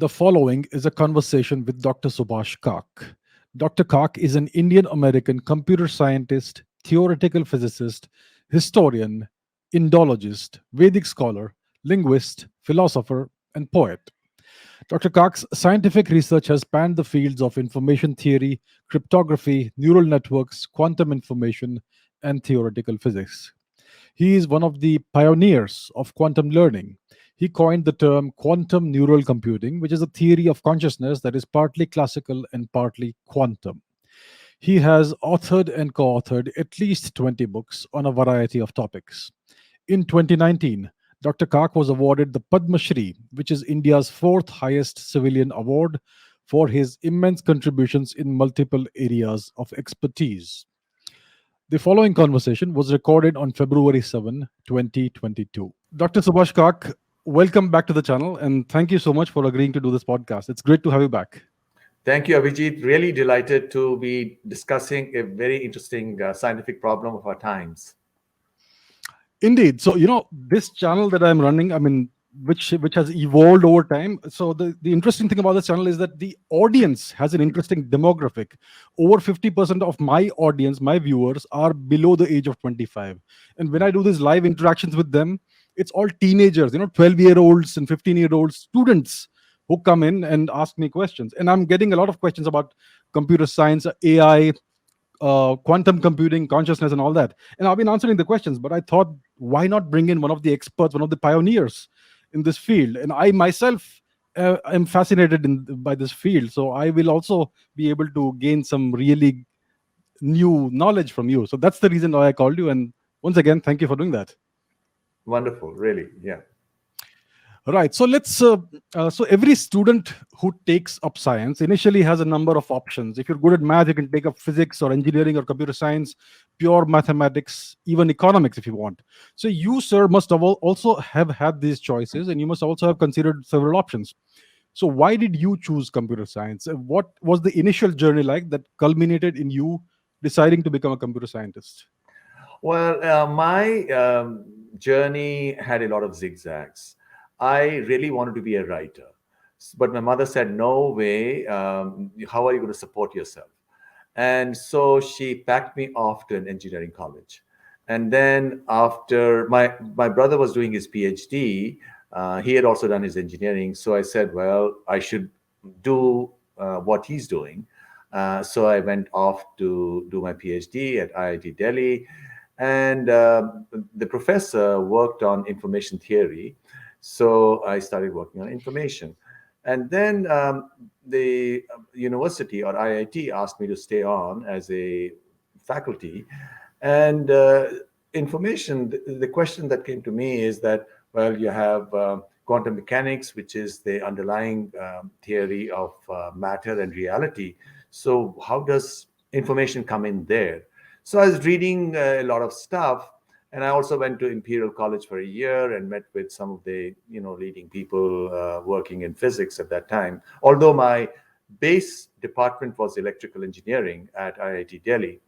The following is a conversation with Dr. Subhash Kak. Dr. Kak is an Indian American computer scientist, theoretical physicist, historian, Indologist, Vedic scholar, linguist, philosopher, and poet. Dr. Kak's scientific research has spanned the fields of information theory, cryptography, neural networks, quantum information, and theoretical physics. He is one of the pioneers of quantum learning. He coined the term quantum neural computing, which is a theory of consciousness that is partly classical and partly quantum. He has authored and co authored at least 20 books on a variety of topics. In 2019, Dr. Kak was awarded the Padma Shri, which is India's fourth highest civilian award, for his immense contributions in multiple areas of expertise. The following conversation was recorded on February 7, 2022. Dr. Subhash Kak, welcome back to the channel and thank you so much for agreeing to do this podcast. It's great to have you back. Thank you, Abhijit. Really delighted to be discussing a very interesting scientific problem of our times. Indeed. So, this channel that I'm running, which has evolved over time. So the interesting thing about this channel is that the audience has an interesting demographic. Over 50% of my audience, my viewers, are below the age of 25. And when I do these live interactions with them, it's all teenagers, 12-year-olds and 15-year-old students who come in and ask me questions. And I'm getting a lot of questions about computer science, AI, quantum computing, consciousness, and all that. And I've been answering the questions, but I thought, why not bring in one of the experts, one of the pioneers in this field? And I myself am fascinated by this field, so I will also be able to gain some really new knowledge from you. So that's the reason why I called you. And once again, thank you for doing that. Wonderful, really, yeah. Right. So so every student who takes up science initially has a number of options. If you're good at math, you can take up physics or engineering or computer science, pure mathematics, even economics if you want. So you, sir, must have also have had these choices, and you must also have considered several options. So why did you choose computer science? What was the initial journey like that culminated in you deciding to become a computer scientist? Well, my journey had a lot of zigzags. I really wanted to be a writer, but my mother said, "No way. How are you going to support yourself?" And so she packed me off to an engineering college. And then after my brother was doing his PhD, he had also done his engineering. So I said, "Well, I should do what he's doing." So I went off to do my PhD at IIT Delhi, and the professor worked on information theory. So I started working on information. And then the university or IIT asked me to stay on as a faculty. And information, the question that came to me is that, well, you have quantum mechanics, which is the underlying theory of matter and reality. So how does information come in there? So I was reading a lot of stuff, and I also went to Imperial College for a year and met with some of the leading people working in physics at that time. Although my base department was electrical engineering at IIT Delhi,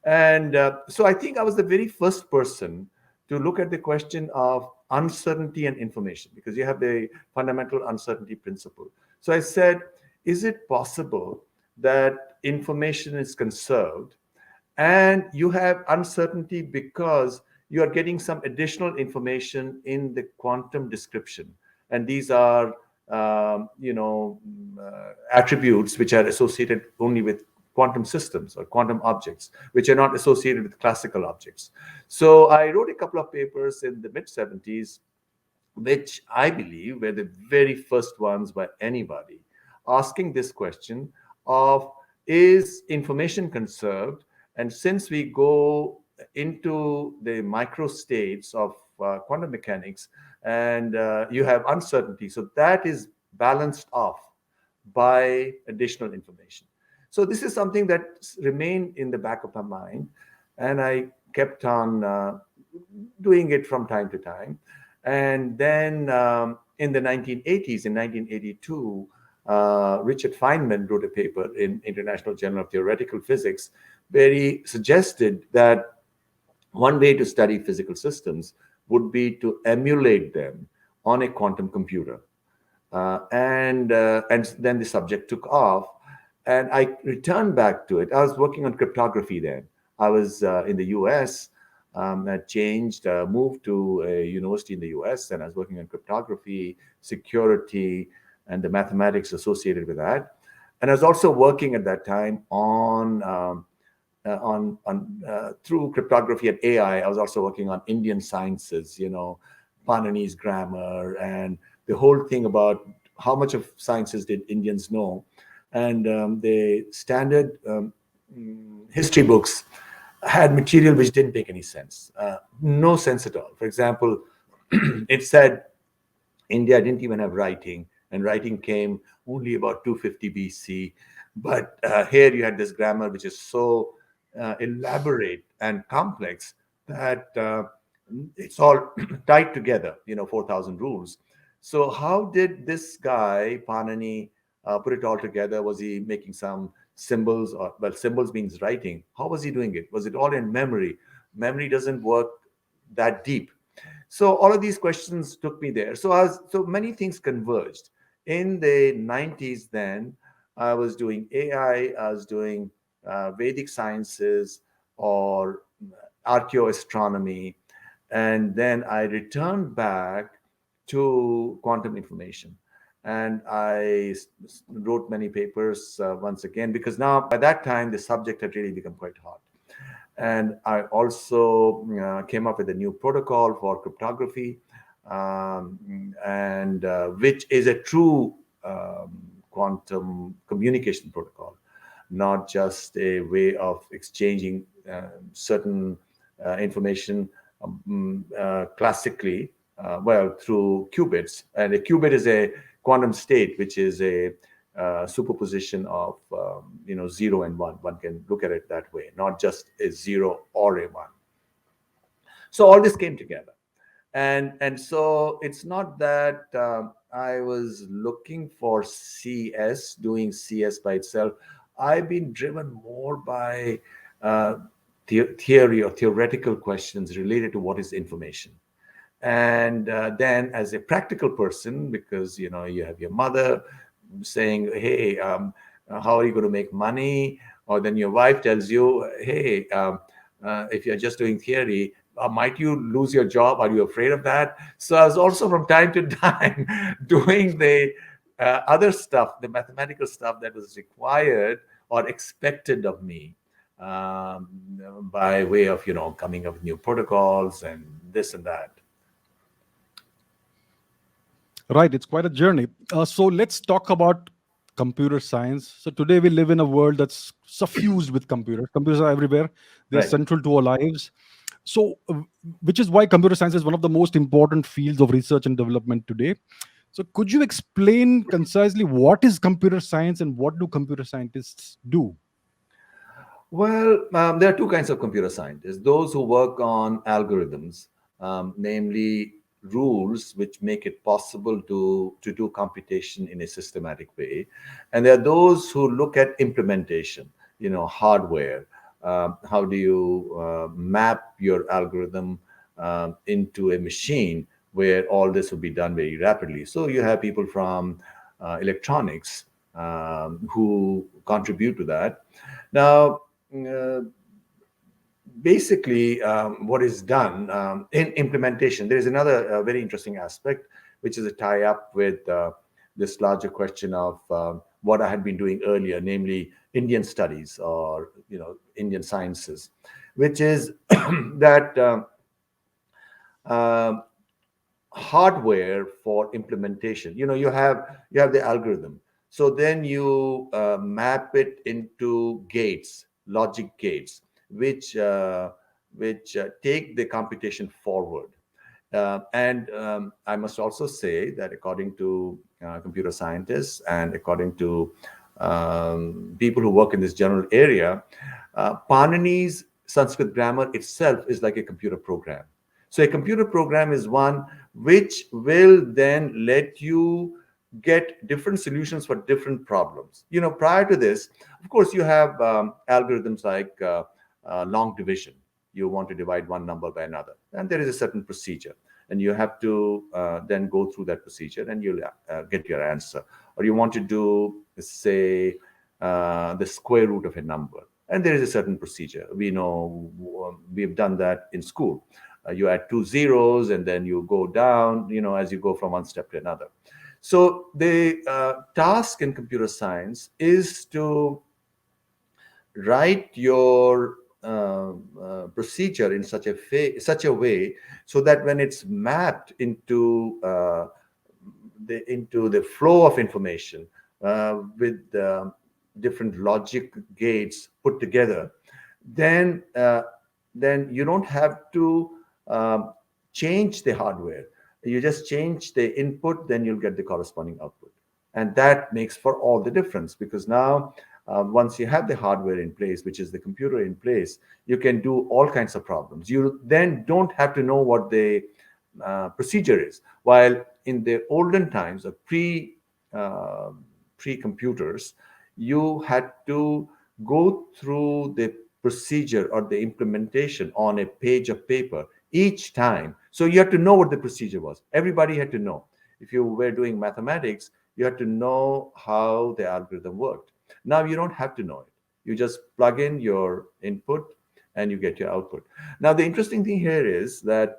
and so I think I was the very first person to look at the question of uncertainty and information, because you have the fundamental uncertainty principle. So I said, is it possible that information is conserved and you have uncertainty because you are getting some additional information in the quantum description? And these are attributes which are associated only with quantum systems or quantum objects, which are not associated with classical objects. So I wrote a couple of papers in the mid 70s, which I believe were the very first ones by anybody asking this question of, is information conserved? And since we go into the micro states of quantum mechanics, and you have uncertainty, so that is balanced off by additional information. So this is something that remained in the back of my mind, and I kept on doing it from time to time. And then in the 1980s, in 1982, Richard Feynman wrote a paper in International Journal of Theoretical Physics where he suggested that one way to study physical systems would be to emulate them on a quantum computer. And then the subject took off, and I returned back to it. I was working on cryptography then. I was in the U.S. I changed, moved to a university in the U.S., and I was working on cryptography, security, and the mathematics associated with that. And I was also working at that time on through cryptography and AI. I was also working on Indian sciences, Panini's grammar, and the whole thing about how much of sciences did Indians know. And the standard history books had material which didn't make any sense, no sense at all. For example, it said India didn't even have writing, and writing came only about 250 BC. But here you had this grammar which is so elaborate and complex that it's all tied together, 4,000 rules. So, how did this guy, Panini, put it all together? Was he making some symbols, or, well, symbols means writing? How was he doing it? Was it all in memory? Memory doesn't work that deep. So all of these questions took me there. So many things converged. In the 90s, then I was doing AI, I was doing Vedic sciences or archaeoastronomy, and then I returned back to quantum information. And I wrote many papers once again, because now by that time the subject had really become quite hot. And I also came up with a new protocol for cryptography, and which is a true quantum communication protocol, not just a way of exchanging certain information classically, well, through qubits. And a qubit is a quantum state, which is a superposition of 0 and 1. One can look at it that way, not just a 0 or a 1. So all this came together, and so it's not that I was looking for CS, doing CS by itself. I've been driven more by uh, theory or theoretical questions related to what is information. And then as a practical person, because you have your mother saying, hey, how are you going to make money? Or then your wife tells you, hey, if you're just doing theory, might you lose your job? Are you afraid of that? So I was also from time to time doing the other stuff, the mathematical stuff that was required or expected of me, um, by way of coming up with new protocols and this and that. Right, it's quite a journey. So let's talk about computer science. So today we live in a world that's suffused with computers. Computers are everywhere. They're Right. central to our lives. So, which is why computer science is one of the most important fields of research and development today. So, could you explain concisely what is computer science and what do computer scientists do? Well, there are two kinds of computer scientists: those who work on algorithms, namely rules which make it possible to do computation in a systematic way. And there are those who look at implementation, hardware. How do you map your algorithm into a machine where all this will be done very rapidly? So you have people from electronics who contribute to that. Now, uh, basically, what is done in implementation, there is another very interesting aspect, which is a tie up with this larger question of what I had been doing earlier, namely Indian studies or Indian sciences, which is that uh, hardware for implementation. You have the algorithm, so then you map it into gates, logic gates, which take the computation forward. And I must also say that according to computer scientists and according to people who work in this general area, Panini's Sanskrit grammar itself is like a computer program. So a computer program is one which will then let you get different solutions for different problems. Prior to this, of course, you have algorithms like long division. You want to divide one number by another, and there is a certain procedure. and you have to then go through that procedure, and you'll get your answer. Or you want to do, say, the square root of a number, and there is a certain procedure. We know, we've done that in school. You add two zeros, and then you go down, as you go from one step to another. So the task in computer science is to write your procedure in such a way, so that when it's mapped into the flow of information, with different logic gates put together, then then you don't have to um, change the hardware. You just change the input, then you'll get the corresponding output. And that makes for all the difference, because now, once you have the hardware in place, which is the computer in place, you can do all kinds of problems. You then don't have to know what the procedure is. While in the olden times of uh, pre-computers, you had to go through the procedure or the implementation on a page of paper each time. So you had to know what the procedure was. Everybody had to know. If you were doing mathematics, you had to know how the algorithm worked. Now you don't have to know it. You just plug in your input and you get your output. Now, the interesting thing here is that,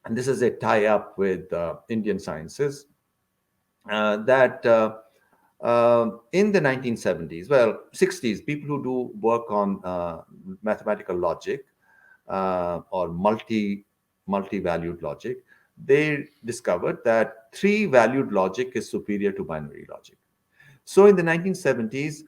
and this is a tie up with Indian sciences, that in the 1970s, well, 60s, people who do work on mathematical logic, or multi-valued logic, they discovered that three-valued logic is superior to binary logic. So in the 1970s,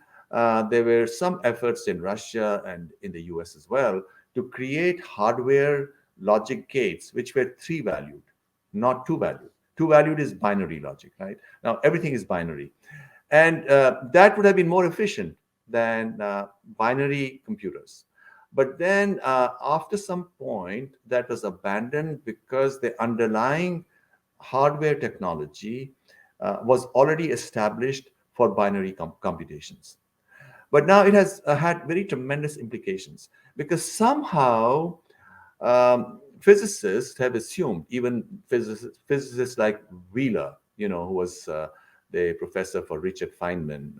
there were some efforts in Russia and in the US as well to create hardware logic gates which were three valued, not two valued. Two valued is binary logic, right? Now everything is binary. And that would have been more efficient than binary computers. But then, after some point, that was abandoned because the underlying hardware technology was already established for binary computations. But now it has had very tremendous implications, because somehow physicists have assumed, even physicists like Wheeler, who was the professor for Richard Feynman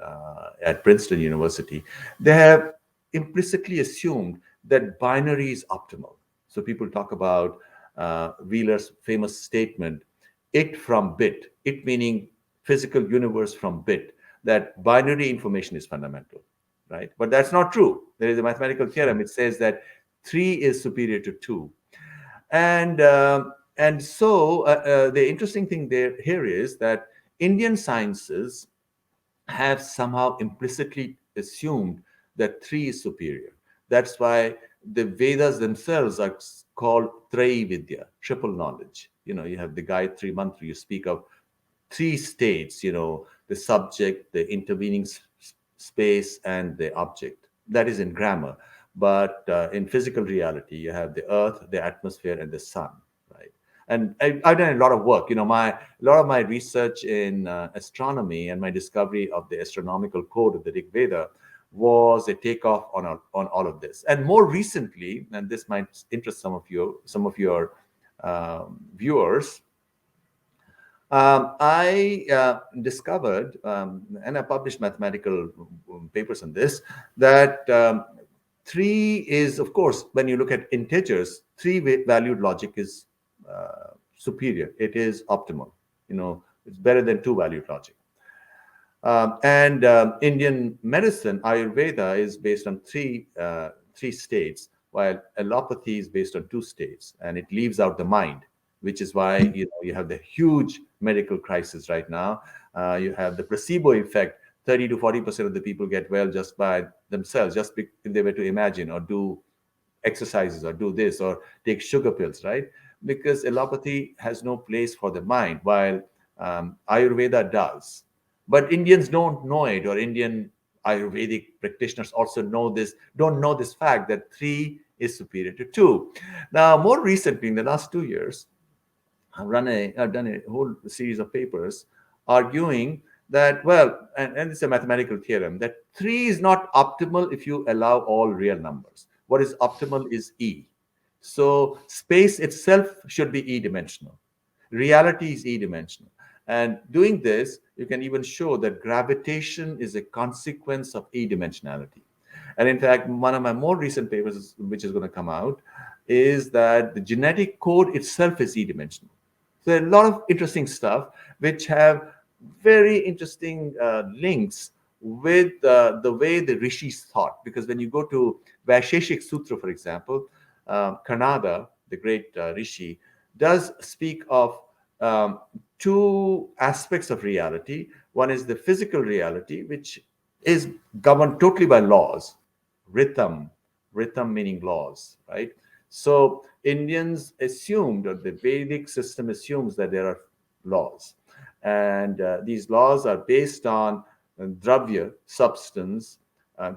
at Princeton University, they have implicitly assumed that binary is optimal. So people talk about Wheeler's famous statement, it from bit, it meaning physical universe from bit, that binary information is fundamental, right? But that's not true. There is a mathematical theorem. It says that three is superior to two, and the interesting thing here is that Indian sciences have somehow implicitly assumed that three is superior. That's why the Vedas themselves are called Vidya, triple knowledge. You have the Gayatri Mantra, you speak of three states, the subject, the intervening space, and the object. That is in grammar. But in physical reality, you have the earth, the atmosphere, and the sun, right? And I've done a lot of work. A lot of my research in astronomy and my discovery of the astronomical code of the Rig Veda was a takeoff on all of this. And more recently, and this might interest some of your viewers, I discovered, and I published mathematical papers on this, that three is, of course, when you look at integers, three-valued logic is superior. It is optimal. It's better than two-valued logic. And Indian medicine, Ayurveda, is based on three states, while allopathy is based on two states, and it leaves out the mind, which is why you have the huge medical crisis right now. You have the placebo effect. 30 to 40% of the people get well just by themselves, if they were to imagine or do exercises or do this or take sugar pills, right? Because allopathy has no place for the mind, while Ayurveda does. But Indians don't know it, or Indian Ayurvedic practitioners also don't know this fact that three is superior to two. Now, more recently, in the last 2 years, I've done a whole series of papers arguing that, well, and it's a mathematical theorem, that three is not optimal if you allow all real numbers. What is optimal is E. So space itself should be e-dimensional. Reality is e-dimensional. And doing this, you can even show that gravitation is a consequence of e-dimensionality. And in fact, one of my more recent papers, which is going to come out, is that the genetic code itself is e-dimensional. So there are a lot of interesting stuff which have very interesting links with the way the rishis thought. Because when you go to Vaisheshik Sutra, for example, Kanada, the great rishi, does speak of um, two aspects of reality. One is the physical reality, which is governed totally by laws, rhythm, rhythm meaning laws, right? So Indians assumed, or the Vedic system assumes, that there are laws. And these laws are based on dravya, substance,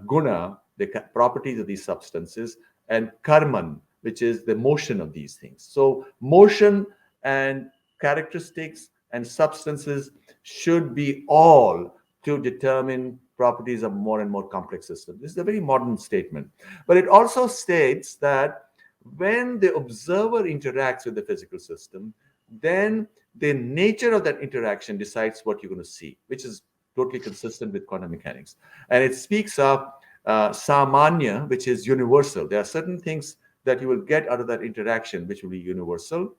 guna, the properties of these substances, and karman, which is the motion of these things. So motion and characteristics and substances should be all to determine properties of more and more complex systems. This is a very modern statement. But it also states that when the observer interacts with the physical system, then the nature of that interaction decides what you're going to see, which is totally consistent with quantum mechanics. And it speaks of samanya, which is universal. There are certain things that you will get out of that interaction, which will be universal,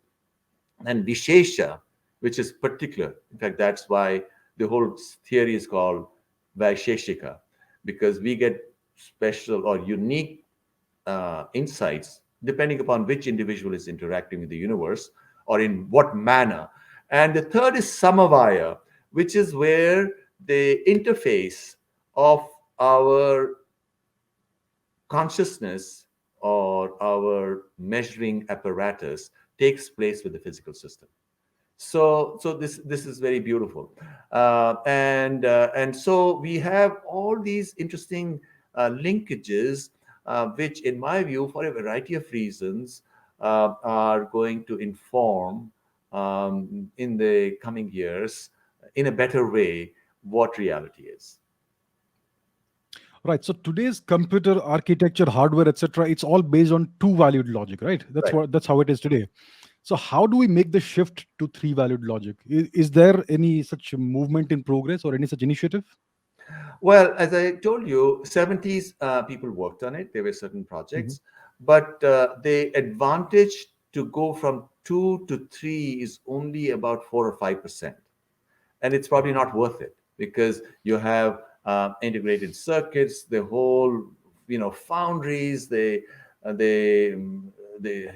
and Vishesha, which is particular. In fact, that's why the whole theory is called Vaisheshika, because we get special or unique insights depending upon which individual is interacting with the universe or in what manner. And the third is Samavaya, which is where the interface of our consciousness or our measuring apparatus takes place with the physical system. So this is very beautiful, and so we have all these interesting linkages, which, in my view, for a variety of reasons, are going to inform in the coming years in a better way what reality is. Right. So today's computer architecture, hardware, etc., it's all based on two-valued logic, right? Right. That's how it is today. So how do we make the shift to three-valued logic? Is there any such movement in progress or any such initiative? Well, as I told you, 70s people worked on it. There were certain Mhm. projects, but the advantage to go from two to three is only about 4 or 5%, and it's probably not worth it because you have integrated circuits, the whole, foundries, the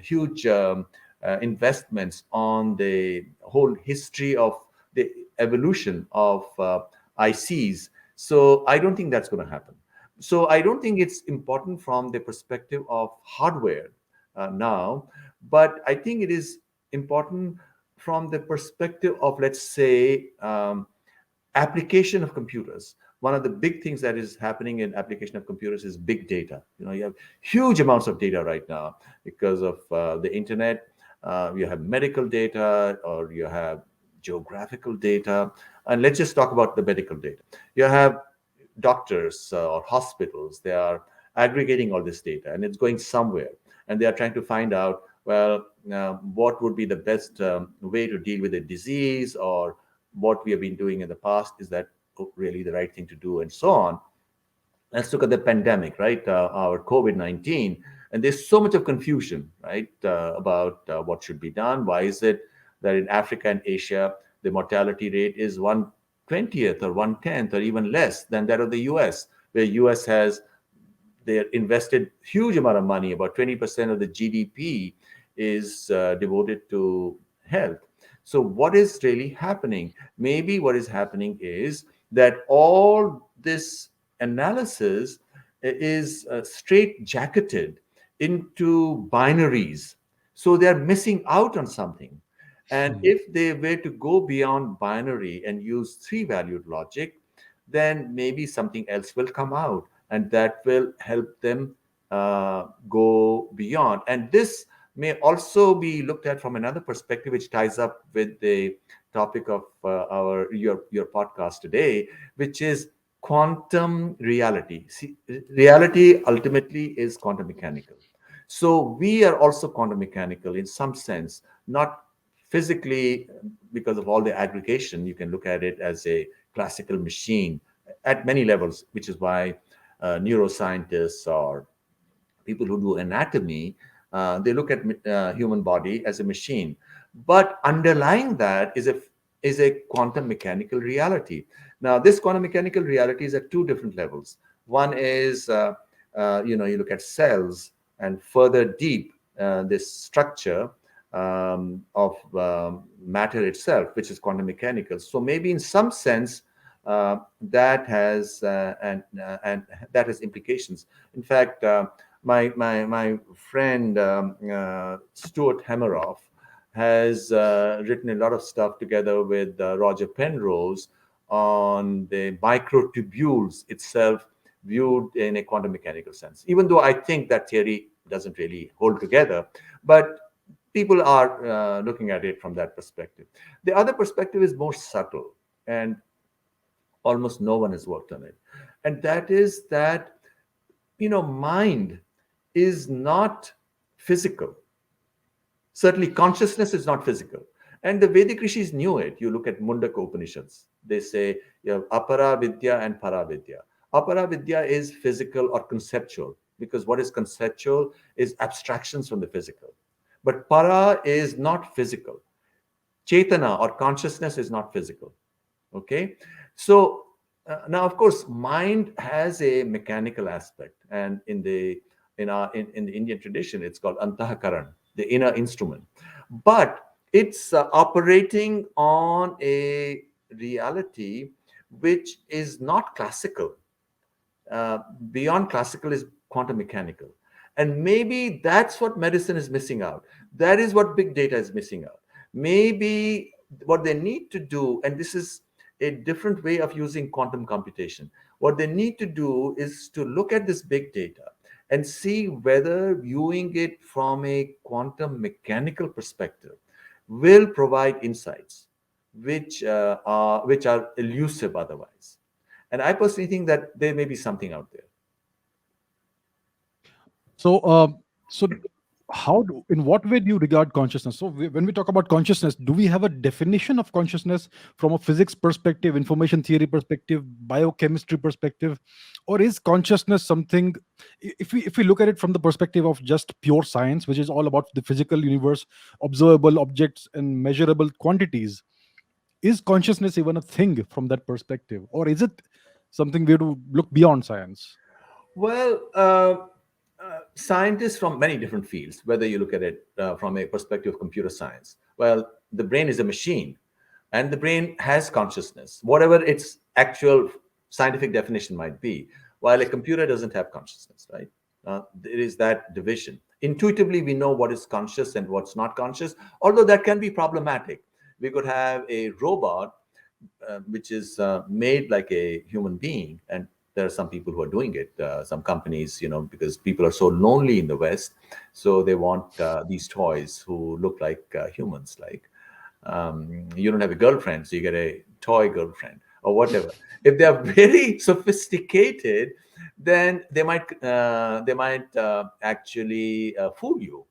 huge investments on the whole history of the evolution of ICs. So I don't think that's going to happen. So I don't think it's important from the perspective of hardware now, but I think it is important from the perspective of, let's say, application of computers. One of the big things that is happening in application of computers is big data. You have huge amounts of data right now because of the internet. You have medical data, or you have geographical data, and let's just talk about the medical data. You have doctors or hospitals. They are aggregating all this data, and it's going somewhere, and they are trying to find out, well, what would be the best way to deal with a disease, or what we have been doing in the past, is that really the right thing to do, and so on. Let's look at the pandemic, right? Our COVID-19, and there's so much of confusion, right, about what should be done. Why is it that in Africa and Asia the mortality rate is 1/20th or 1/10th or even less than that of the US, where US has, they invested huge amount of money, about 20% of the GDP is devoted to health. So what is really happening? Maybe what is happening is that all this analysis is straight jacketed into binaries. So they're missing out on something. And Mhm. if they were to go beyond binary and use three valued logic, then maybe something else will come out, and that will help them go beyond. And this may also be looked at from another perspective, which ties up with the topic of our your podcast today, which is quantum reality. See, reality ultimately is quantum mechanical. So we are also quantum mechanical in some sense, not physically because of all the aggregation. You can look at it as a classical machine at many levels, which is why neuroscientists or people who do anatomy, they look at human body as a machine. But underlying that is a quantum mechanical reality. Now, this quantum mechanical reality is at two different levels. One is, you look at cells and further deep this structure of matter itself, which is quantum mechanical. So maybe in some sense, that has and that has implications. In fact, my friend Stuart Hameroff has written a lot of stuff together with Roger Penrose on the microtubules itself viewed in a quantum mechanical sense. Even though I think that theory doesn't really hold together, but people are looking at it from that perspective. The other perspective is more subtle, and almost no one has worked on it, and that is that mind is not physical. Certainly, consciousness is not physical. And the Vedic rishis knew it. You look at Mundaka Upanishads, they say you have Apara Vidya and Para Vidya. Apara Vidya is physical or conceptual, because what is conceptual is abstractions from the physical. But Para is not physical. Chetana or consciousness is not physical. Okay. So now, of course, mind has a mechanical aspect, and in the Indian tradition, it's called antahakaran, the inner instrument. But it's operating on a reality which is not classical. uh, Beyond classical is quantum mechanical. And maybe that's what medicine is missing out. That is what big data is missing out. Maybe what they need to do, and this is a different way of using quantum computation, what they need to do is to look at this big data and see whether viewing it from a quantum mechanical perspective will provide insights which are elusive otherwise. And I personally think that there may be something out there. So, so in what way do you regard consciousness? So, when we talk about consciousness, do we have a definition of consciousness from a physics perspective, information theory perspective, biochemistry perspective, or is consciousness something? If we look at it from the perspective of just pure science, which is all about the physical universe, observable objects, and measurable quantities, is consciousness even a thing from that perspective, or is it something we have to look beyond science? Well, scientists from many different fields, whether you look at it from a perspective of computer science, well, the brain is a machine, and the brain has consciousness, whatever its actual scientific definition might be, while a computer doesn't have consciousness, right? There is that division. Intuitively, we know what is conscious and what's not conscious, although that can be problematic. We could have a robot which is made like a human being, and there are some people who are doing it, some companies, because people are so lonely in the West, so they want these toys who look like humans. Like, you don't have a girlfriend, so you get a toy girlfriend or whatever. If they are very sophisticated, then they might actually fool you,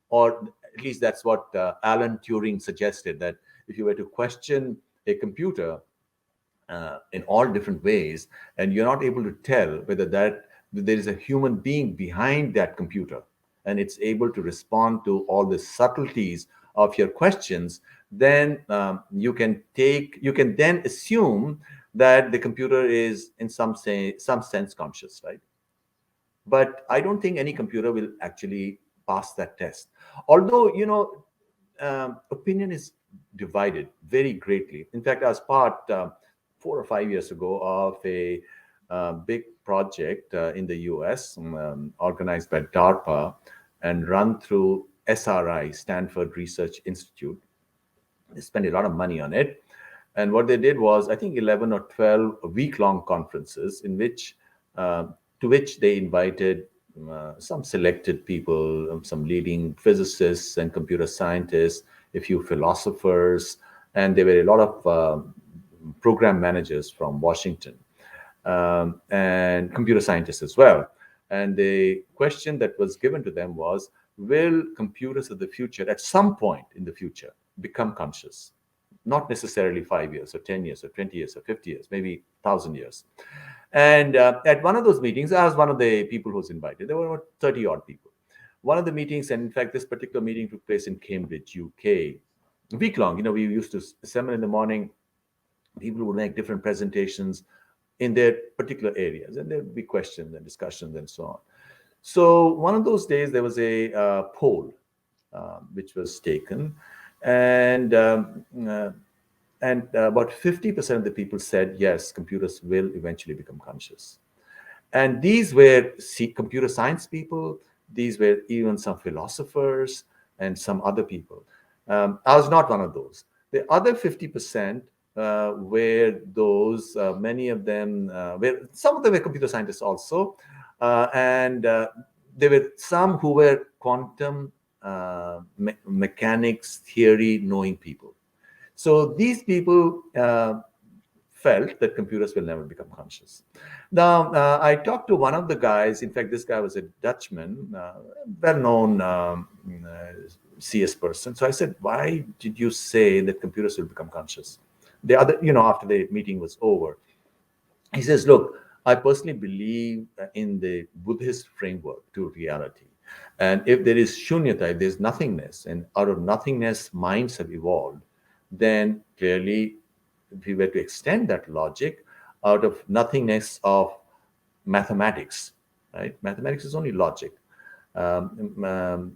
or at least that's what Alan Turing suggested, that if you were to question a computer in all different ways, and you're not able to tell whether that there is a human being behind that computer, and it's able to respond to all the subtleties of your questions, then you can then assume that the computer is in some sense conscious, right? But I don't think any computer will actually pass that test. Although, opinion is divided very greatly. In fact, I was part 4 or 5 years ago of a big project in the US, organized by DARPA and run through SRI, Stanford Research Institute. They spent a lot of money on it. And what they did was, I think, 11 or 12 week-long conferences uh, to which they invited some selected people, some leading physicists and computer scientists, a few philosophers, and there were a lot of program managers from Washington, and computer scientists as well. And the question that was given to them was, will computers of the future, at some point in the future, become conscious? Not necessarily 5 years or 10 years or 20 years or 50 years, maybe 1,000 years. And at one of those meetings, I was one of the people who was invited. There were about 30 odd people. One of the meetings, and in fact, this particular meeting took place in Cambridge, UK, a week long. We used to assemble in the morning. People would make different presentations in their particular areas, and there would be questions and discussions and so on. So one of those days, there was a poll which was taken, and about 50% of the people said yes, computers will eventually become conscious. And these were computer science people, these were even some philosophers and some other people. I was not one of those. The other 50% were those, many of them some of them were computer scientists also, and there were some who were quantum mechanics theory knowing people. So these people felt that computers will never become conscious. Now, I talked to one of the guys. In fact, this guy was a Dutchman, well-known CS person. So I said, "Why did you say that computers will become conscious?" The other, after the meeting was over, he says, "Look, I personally believe in the Buddhist framework to reality. And if there is shunyata, if there's nothingness, and out of nothingness, minds have evolved, then clearly, if we were to extend that logic, out of nothingness of mathematics, right? Mathematics is only logic.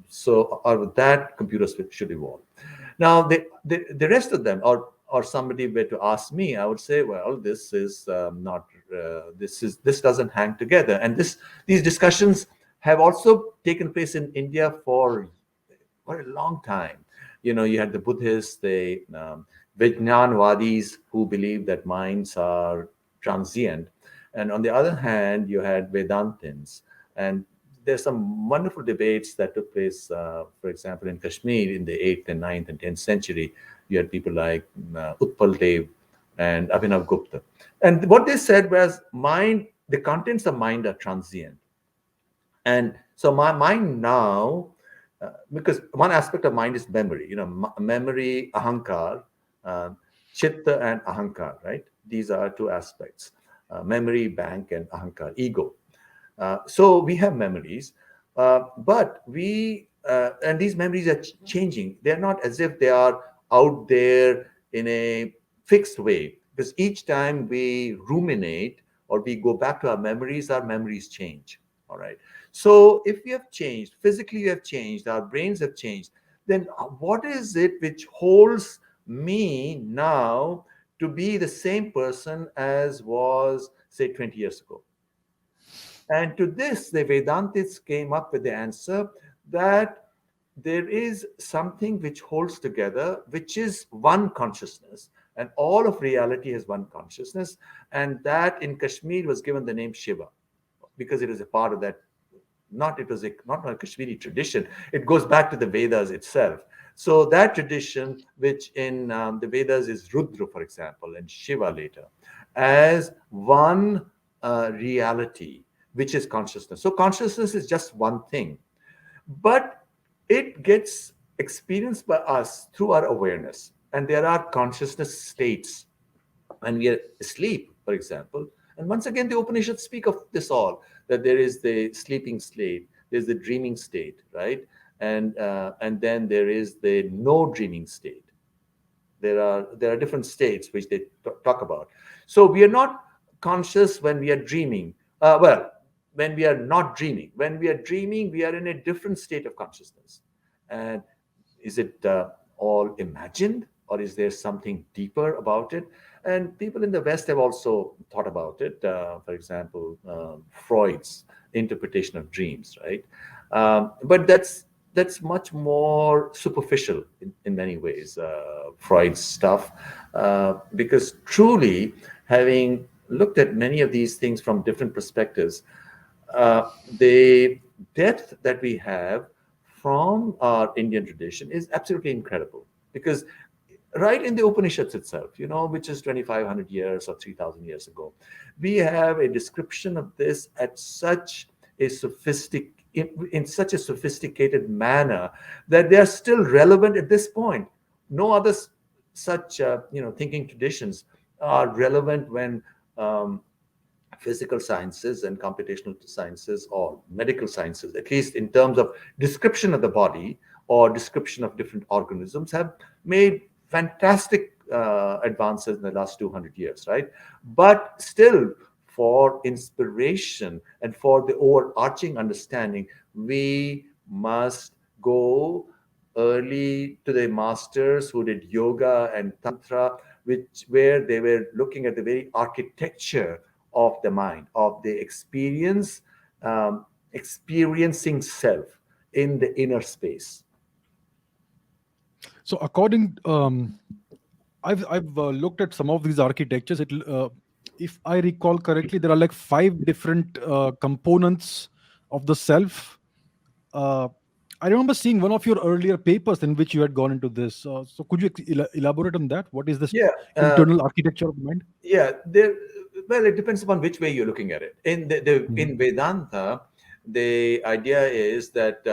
So out of that, computers should evolve." Now, the rest of them, or somebody were to ask me, I would say, well, this is not this doesn't hang together. And these discussions have also taken place in India for a long time. You had the Buddhists, the Vijnanvadis, who believe that minds are transient. And on the other hand, you had Vedantins. And there's some wonderful debates that took place, for example, in Kashmir in the 8th and 9th and 10th century. You had people like Utpal Dev and Abhinav Gupta. And what they said was, the contents of mind are transient. And so my mind now, because one aspect of mind is memory, memory, ahankar, chitta and ahankar, right? These are two aspects, memory, bank, and ahankar, ego. So we have memories, but and these memories are changing. They're not as if they are out there in a fixed way, because each time we ruminate or we go back to our memories change. All right. So if we have changed, physically we have changed, our brains have changed, then what is it which holds me now to be the same person as was, say, 20 years ago? And to this, the Vedantists came up with the answer that there is something which holds together, which is one consciousness. And all of reality has one consciousness. And that in Kashmir was given the name Shiva, because it is a part of that. It was not a Kashmiri tradition. It goes back to the Vedas itself. So that tradition, which in the Vedas is Rudra, for example, and Shiva later, as one reality, which is consciousness. So consciousness is just one thing, but it gets experienced by us through our awareness. And there are consciousness states when we are asleep, for example. And once again, the Upanishads speak of this all, that there is the sleeping state, there's the dreaming state, right? And then there is the no dreaming state. There are different states which they talk about. So we are not conscious when we are dreaming. When we are not dreaming. When we are dreaming, we are in a different state of consciousness. And is it all imagined, or is there something deeper about it? And people in the West have also thought about it. For example, Freud's interpretation of dreams, right? But that's much more superficial in many ways, Freud's stuff, because truly, having looked at many of these things from different perspectives, the depth that we have from our Indian tradition is absolutely incredible. Because right in the Upanishads itself, which is 2,500 years or 3,000 years ago, we have a description of this at such a in such a sophisticated manner that they are still relevant at this point. No other such thinking traditions are relevant when um, physical sciences and computational sciences or medical sciences, at least in terms of description of the body or description of different organisms, have made fantastic advances in the last 200 years, right? But still, for inspiration and for the overarching understanding, we must go early to the masters who did yoga and tantra, which where they were looking at the very architecture of the mind, of the experiencing self in the inner space. So, according, I've looked at some of these architectures. If I recall correctly, there are like five different components of the self. Uh, I remember seeing one of your earlier papers in which you had gone into this. So, could you elaborate on that? What is this Yeah, internal architecture of the mind? yeah. There, well, it depends upon which way you're looking at it. In Mhm. Vedanta, the idea is that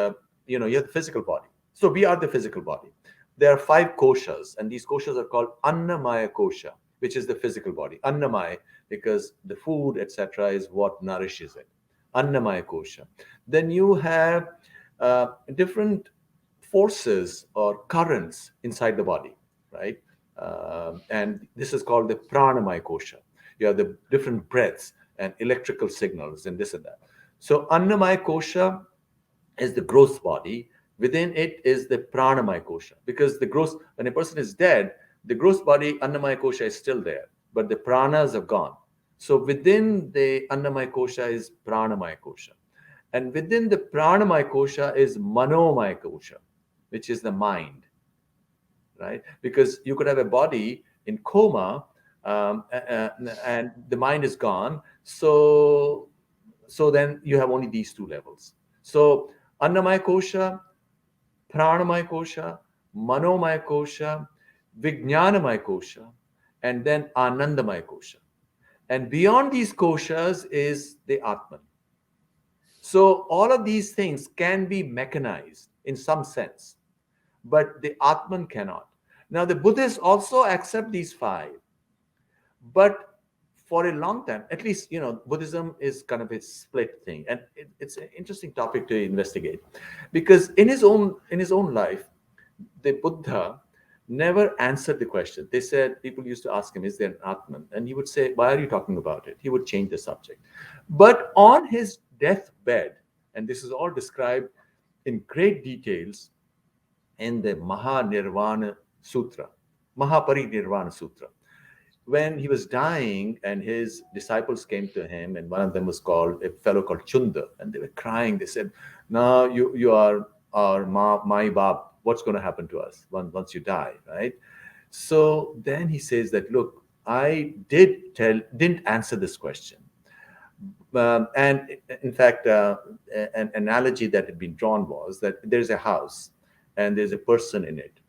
you have the physical body. So we are the physical body. There are five koshas, and these koshas are called Annamaya kosha, which is the physical body. Annamaya, because the food, etc., is what nourishes it. Annamaya kosha. Then you have different forces or currents inside the body, right? And this is called the pranamaya kosha. You have the different breaths and electrical signals and this and that. So annamaya kosha is the gross body. Within it is the pranamaya kosha, because the gross, when a person is dead, the gross body annamaya kosha is still there, but the pranas are gone. So within the annamaya kosha is pranamaya kosha, and within the pranamaya kosha is manomaya kosha, which is the mind, right? Because you could have a body in coma, and the mind is gone. So then you have only these two levels. So annamaya kosha, pranamaya kosha, manomaya kosha, vijnanamaya kosha, and then anandamaya kosha. And beyond these koshas is the Atman. So all of these things can be mechanized in some sense, but the Atman cannot. Now, the Buddhists also accept these five, but for a long time, at least, Buddhism is kind of a split thing, and it's an interesting topic to investigate, because in his own life, the Buddha never answered the question. They said, people used to ask him, "Is there an Atman?" And he would say, "Why are you talking about it?" He would change the subject. But on his deathbed, and this is all described in great details in the Mahanirvana Sutra, Mahaparinirvana Sutra. When he was dying, and his disciples came to him, and one of them was called a fellow called Chunda, and they were crying. They said, "Now you are our my Bab. What's going to happen to us once you die, right?" So then he says that, "Look, I didn't answer this question." And in fact, an analogy that had been drawn was that there's a house and there's a person in it.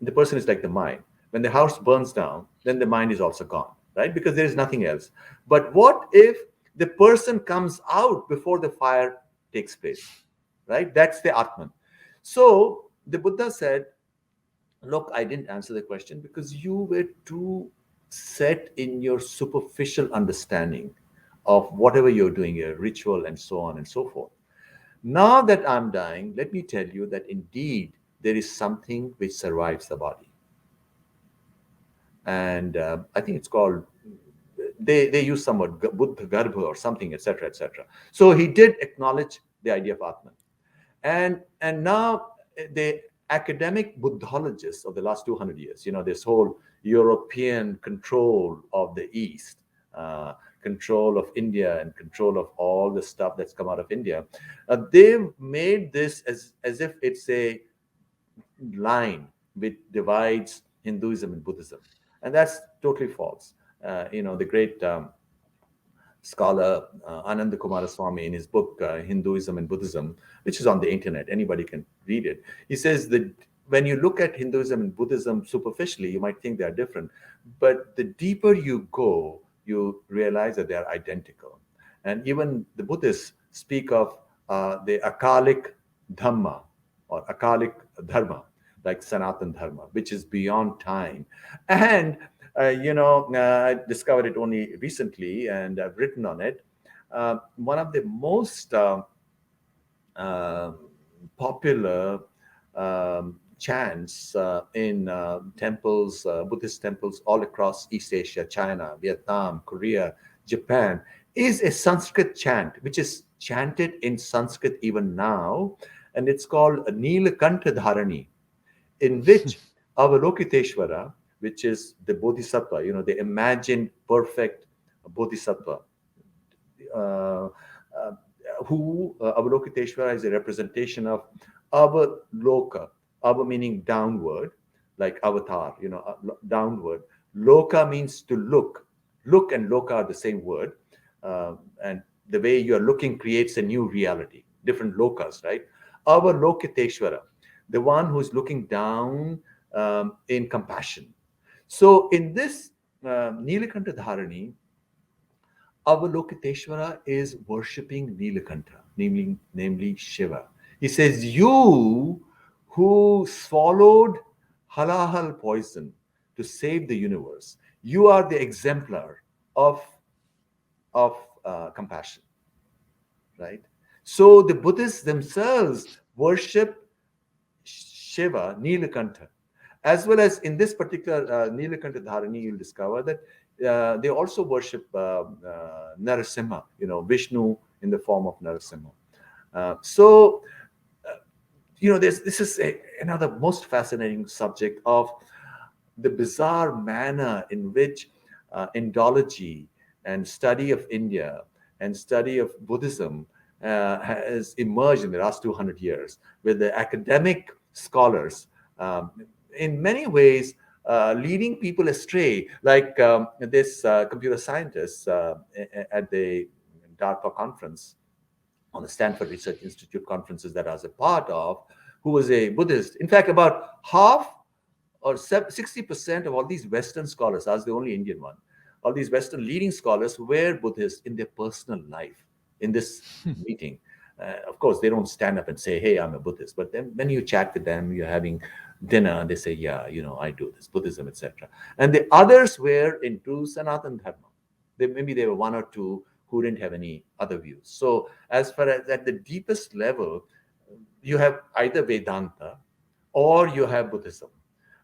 The person is like the mind. When the house burns down, then the mind is also gone, right? Because there is nothing else. But what if the person comes out before the fire takes place, right? That's the Atman. So the Buddha said, "Look, I didn't answer the question because you were too set in your superficial understanding of whatever you're doing, a ritual and so on and so forth. Now that I'm dying, let me tell you that indeed there is something which survives the body." And I think it's called, they use some word Buddha Garbha or something, etc., etc. So he did acknowledge the idea of Atman. And now the academic Buddhologists of the last 200 years, this whole European control of the East, control of India, and control of all the stuff that's come out of India, they've made this as if it's a line which divides Hinduism and Buddhism, and that's totally false. The great scholar Ananda Kumaraswamy, in his book Hinduism and Buddhism, which is on the internet, anybody can read it. He says that when you look at Hinduism and Buddhism superficially, you might think they are different, but the deeper you go, you realize that they are identical. And even the Buddhists speak of the Akalic Dhamma or Akalic Dharma, like Sanatan Dharma, which is beyond time. And, I discovered it only recently and I've written on it. One of the most uh, popular chants in temples, Buddhist temples all across East Asia, China, Vietnam, Korea, Japan, is a Sanskrit chant, which is chanted in Sanskrit even now. And it's called Nilakantha Dharani, in which Avalokiteshvara, which is the Bodhisattva, the imagined perfect Bodhisattva, uh, uh, who Avalokiteshvara is a representation of Avaloka, Ava meaning downward, like avatar, downward. Loka means to look. Look and loka are the same word. And the way you are looking creates a new reality, different lokas, right? Avalokiteshvara, the one who is looking down in compassion. So in this Nilakantha Dharani, Avalokiteshvara is worshipping Nilakantha, namely Shiva. He says, "You who swallowed halahal poison to save the universe, you are the exemplar of, of compassion," right? So the Buddhists themselves worship Shiva, Nilakantha, as well as in this particular Nilakantha Dharani, you'll discover that they also worship Narasimha, Vishnu in the form of Narasimha. So, this is another most fascinating subject of the bizarre manner in which Indology and study of India and study of Buddhism has emerged in the last 200 years, with the academic scholars in many ways leading people astray, like this computer scientist at the DARPA conference, on the Stanford Research Institute conferences that I was a part of, who was a Buddhist. In fact, about half or 60% of all these Western scholars, I was the only Indian one, all these Western leading scholars were Buddhists in their personal life in this meeting. Of course, they don't stand up and say, "Hey, I'm a Buddhist." But then when you chat with them, you're having dinner, they say, "Yeah, I do this, Buddhism, etc." And the others were into Sanatan Dharma. Maybe there were one or two who didn't have any other views. So as far as at the deepest level, you have either Vedanta or you have Buddhism.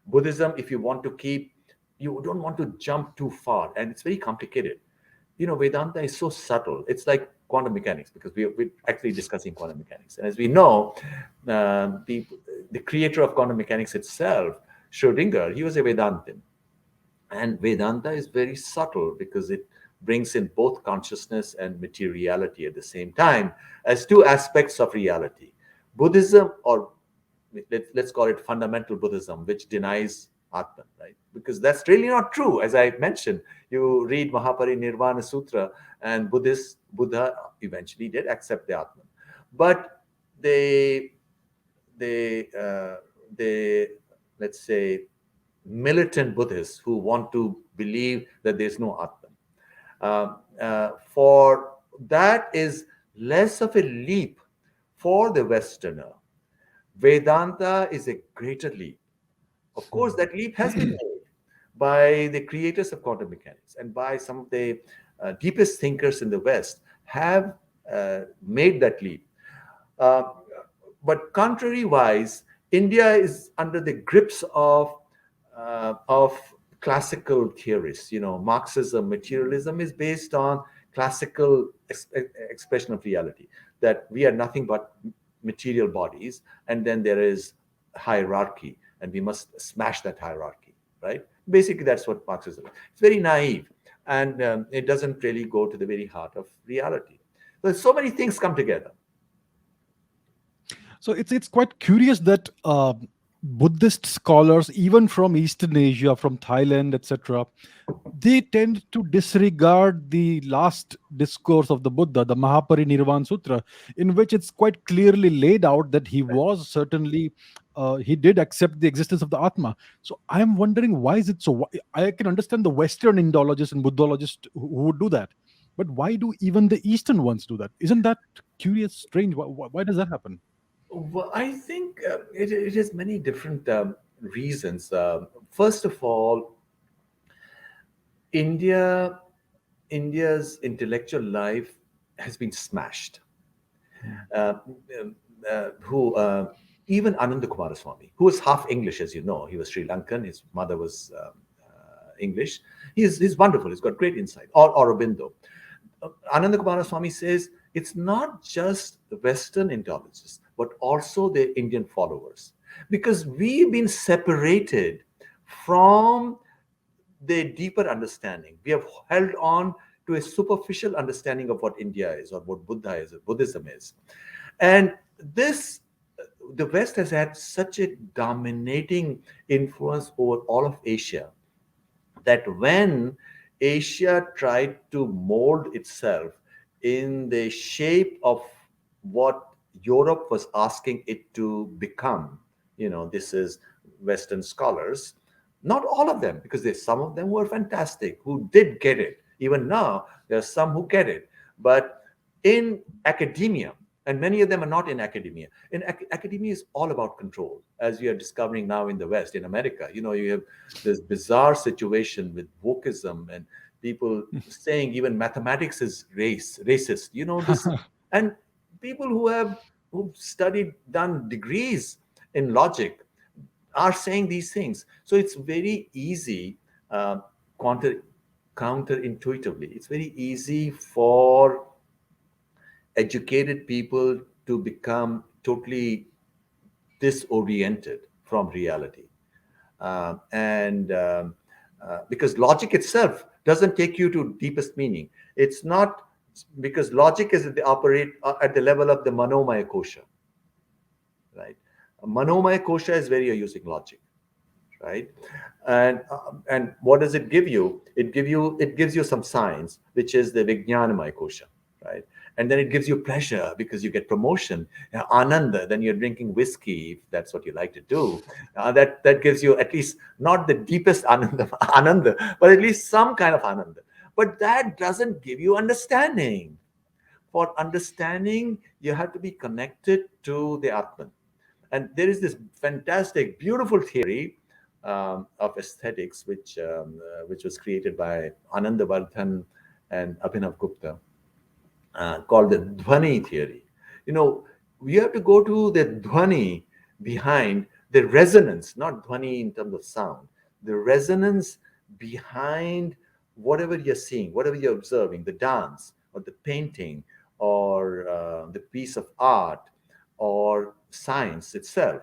Buddhism, if you want to keep, you don't want to jump too far, and it's very complicated. Vedanta is so subtle. It's like quantum mechanics, because we're actually discussing quantum mechanics. And as we know, the creator of quantum mechanics itself, Schrodinger, he was a Vedantin. And Vedanta is very subtle because it brings in both consciousness and materiality at the same time as two aspects of reality. Buddhism, or let's call it fundamental Buddhism, which denies Atman, right? Because that's really not true. As I mentioned, you read Mahaparinirvana Sutra, and Buddha eventually did accept the Atman. But they, they let's say, militant Buddhists who want to believe that there's no Atman, for that is less of a leap for the Westerner. Vedanta is a greater leap. Of course, that leap has been made by the creators of quantum mechanics and by some of the deepest thinkers in the West have made that leap. Uh, but contrary-wise, India is under the grips of classical theorists. Marxism, materialism is based on classical expression of reality, that we are nothing but material bodies, and then there is hierarchy, and we must smash that hierarchy, right? Basically, that's what Marxism is. It's very naive, and it doesn't really go to the very heart of reality. So many things come together. So it's quite curious that Buddhist scholars, even from Eastern Asia, from Thailand, etc., they tend to disregard the last discourse of the Buddha, the Mahaparinirvana Sutra, in which it's quite clearly laid out that he was certainly, he did accept the existence of the Atma. So I'm wondering, why is it so? I can understand the Western Indologists and Buddhologists who would do that. But why do even the Eastern ones do that? Isn't that curious, strange? Why does that happen? Well, I think it has many different reasons. First of all, India, India's intellectual life has been smashed. Hmm. Uh, who Even Ananda Kumaraswamy, who was half English, as you know, he was Sri Lankan. His mother was English. He's wonderful. He's got great insight. Or Aurobindo. Ananda Kumaraswamy says it's not just the Western Indologists, but also the Indian followers, because we've been separated from the deeper understanding. We have held on to a superficial understanding of what India is, or what Buddha is, or Buddhism is. And this, the West has had such a dominating influence over all of Asia, that when Asia tried to mold itself in the shape of what Europe was asking it to become, this is Western scholars, not all of them, because there's some of them who are fantastic, who did get it. Even now, there are some who get it. But in academia, and many of them are not in academia. Academia is all about control, as we are discovering now in the West, in America. You have this bizarre situation with wokeism and people saying even mathematics is racist. This, and people who studied, done degrees in logic, are saying these things. So it's very easy, counter counterintuitively. It's very easy for educated people to become totally disoriented from reality. And because logic itself doesn't take you to deepest meaning. It's not, because logic is operate at the level of the manomaya kosha, right? Manomaya kosha is where you're using logic, right? And what does it give you? It gives you some science, which is the vijnanamaya kosha, right? And then it gives you pleasure because you get promotion, ananda. Then you're drinking whiskey, if that's what you like to do. That gives you at least not the deepest ananda, ananda, but at least some kind of ananda. But that doesn't give you understanding. For understanding, you have to be connected to the Atman. And there is this fantastic, beautiful theory of aesthetics, which was created by Ananda Vardhan and Abhinav Gupta, called the Dhvani theory. You know, you have to go to the Dhvani behind the resonance, not Dhvani in terms of sound, the resonance behind whatever you're seeing, whatever you're observing, the dance or the painting or the piece of art or science itself.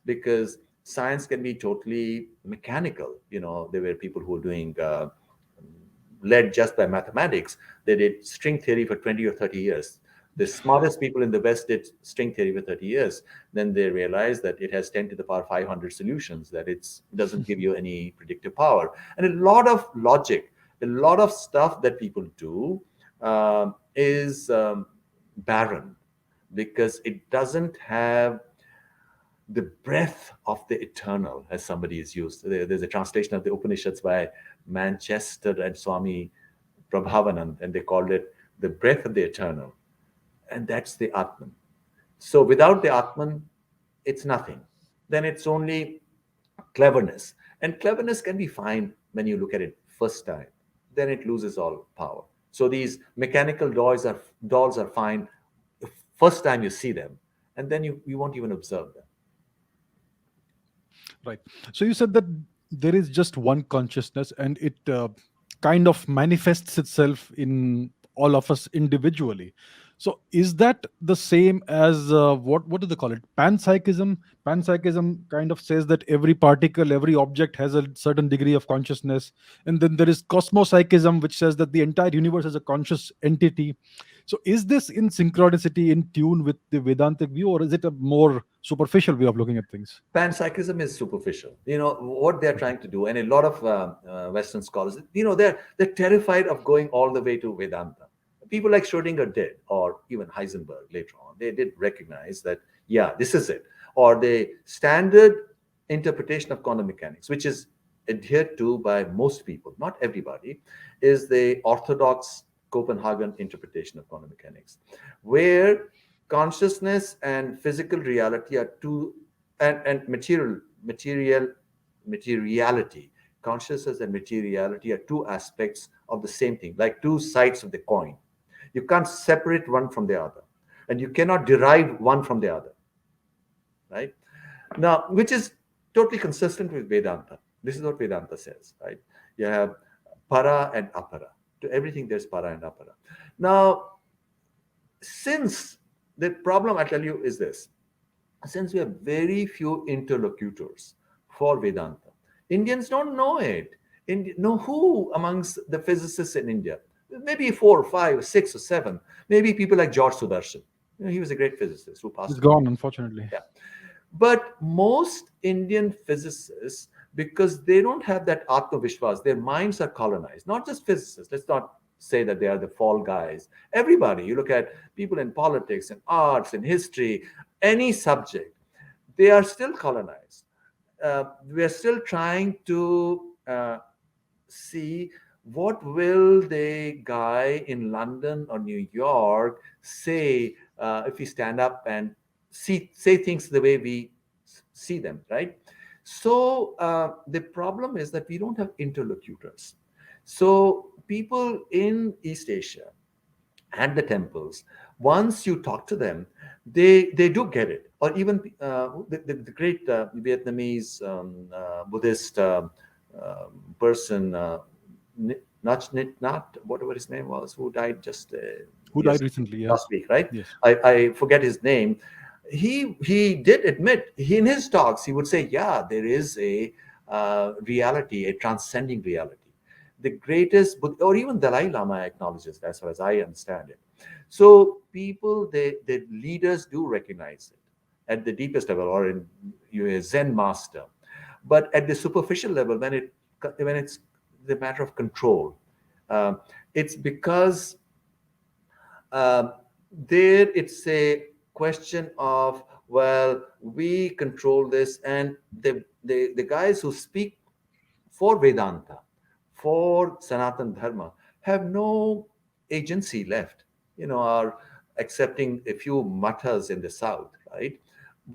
Because science can be totally mechanical. There were people who were doing led just by mathematics. They did string theory for 20 or 30 years. The smartest people in the West did string theory for 30 years. Then they realized that it has 10 to the power 500 solutions, that it doesn't give you any predictive power. And a lot of logic, a lot of stuff that people do is barren, because it doesn't have the breath of the eternal, as somebody has used. There's a translation of the Upanishads by Manchester and Swami Prabhavanand, and they called it the breath of the eternal. And that's the Atman. So without the Atman, it's nothing. Then it's only cleverness. And cleverness can be fine when you look at it first time. Then it loses all power. So these mechanical dolls are fine the first time you see them, and then you won't even observe them. Right. So you said that there is just one consciousness, and it kind of manifests itself in all of us individually. So is that the same as what do they call it? Panpsychism. Panpsychism kind of says that every particle, every object has a certain degree of consciousness, and then there is cosmopsychism, which says that the entire universe is a conscious entity. So is this in synchronicity, in tune with the Vedantic view, or is it a more superficial way of looking at things? Panpsychism is superficial. What they're trying to do, and a lot of Western scholars, they're terrified of going all the way to Vedanta. People like Schrodinger did, or even Heisenberg later on, they did recognize that, yeah, this is it. Or the standard interpretation of quantum mechanics, which is adhered to by most people, not everybody, is the orthodox Copenhagen interpretation of quantum mechanics, where consciousness and physical reality are two, and materiality, consciousness and materiality are two aspects of the same thing, like two sides of the coin. You can't separate one from the other, and you cannot derive one from the other, right? Now, which is totally consistent with Vedanta. This is what Vedanta says, right? You have para and apara. To everything, there's para and apara. Now, since the problem, I tell you, is this: since we have very few interlocutors for Vedanta, Indians don't know it. Know who amongst the physicists in India? Maybe four or five or six or seven. Maybe people like George Sudarshan. He was a great physicist who It's passed away. gone, unfortunately. Yeah. But most Indian physicists, because they don't have that Atmavishwas, their minds are colonized. Not just physicists. Let's not say that they are the fall guys. Everybody, you look at people in politics and arts and history, any subject, they are still colonized. We are still trying to see what will the guy in London or New York say if we stand up and say things the way we see them, right? So the problem is that we don't have interlocutors. So people in East Asia and the temples, once you talk to them, they do get it. Or even the great Vietnamese Buddhist person, not not whatever his name was, who died just Who died yes recently? Yeah. last week, right? Yes. I forget his name. He did admit, in his talks he would say, yeah, there is a reality, a transcending reality. The greatest, or even Dalai Lama acknowledges that, as far as I understand it. So people, the leaders do recognize it at the deepest level, or in you a Zen master. But at the superficial level, when it's the matter of control, uh, it's because um, there it's a question of, well, we control this, and the guys who speak for Vedanta, for Sanatan Dharma, have no agency left, are accepting a few mathas in the south, right?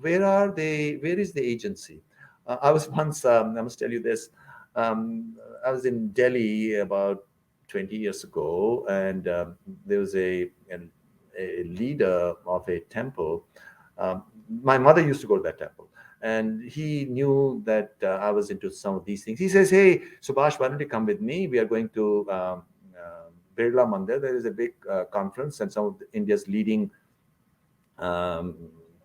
Where is the agency? I was once, I must tell you this, I was in Delhi about 20 years ago, and there was a leader of a temple. Um, my mother used to go to that temple, and he knew that I was into some of these things. He says, "Hey, Subhash, why don't you come with me? We are going to Birla Mandir. There is a big conference, and some of India's leading um,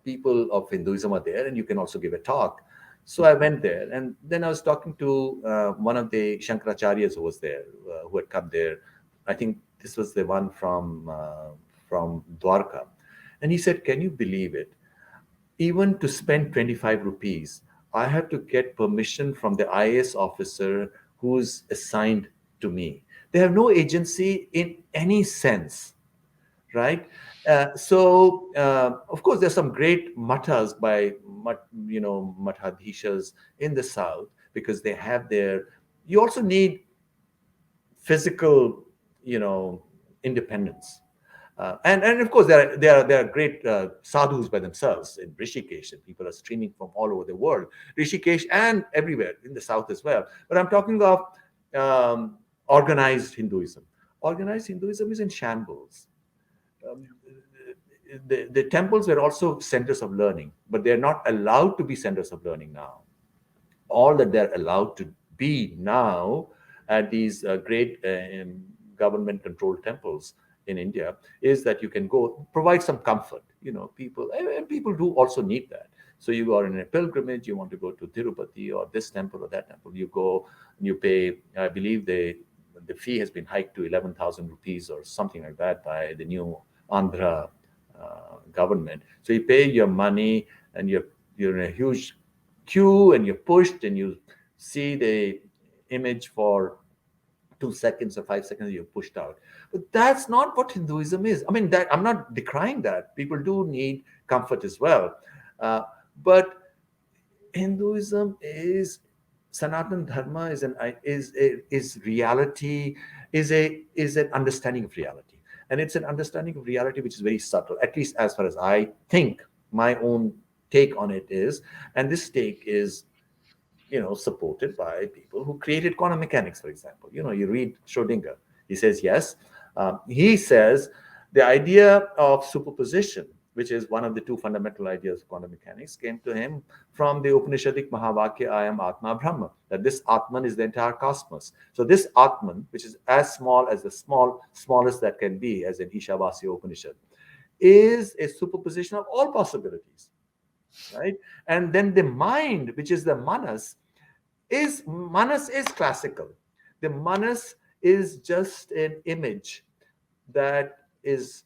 people of Hinduism are there, and you can also give a talk." So I went there, and then I was talking to one of the Shankaracharyas who was there, who had come there. I think this was the one from Dwarka, and he said, "Can you believe it? Even to spend 25 rupees, I have to get permission from the IAS officer who's assigned to me. They have no agency in any sense, right? Of course, there's some great mathas by mathadhishas in the south, because they have their. You also need physical, independence. And of course, there are great sadhus by themselves in Rishikesh, and people are streaming from all over the world, Rishikesh and everywhere in the south as well. But I'm talking of um, organized Hinduism. Organized Hinduism is in shambles. Um, the temples were also centers of learning, but they're not allowed to be centers of learning now. All that they're allowed to be now at these great government controlled temples in India is that you can go provide some comfort. People, and people do also need that. So you are in a pilgrimage, you want to go to Tirupati or this temple or that temple, you go and you pay. I believe the fee has been hiked to 11,000 rupees or something like that by the new Andhra government. So you pay your money, and you're in a huge queue, and you're pushed, and you see the image for 2 seconds or 5 seconds, you're pushed out. But that's not what Hinduism is. I mean, that I'm not decrying that. People do need comfort as well. But Hinduism is Sanatan Dharma is reality, is an understanding of reality, and it's an understanding of reality which is very subtle, at least as far as I think. My own take on it is, and this take is, supported by people who created quantum mechanics, for example. You read Schrodinger. He says yes. He says the idea of superposition, which is one of the two fundamental ideas of quantum mechanics, came to him from the Upanishadic Mahavakya, I am Atma Brahma, that this Atman is the entire cosmos. So this Atman, which is as small as the smallest that can be, as in Ishavasya Upanishad, is a superposition of all possibilities, right? And then the mind, which is the manas is classical. The manas is just an image that is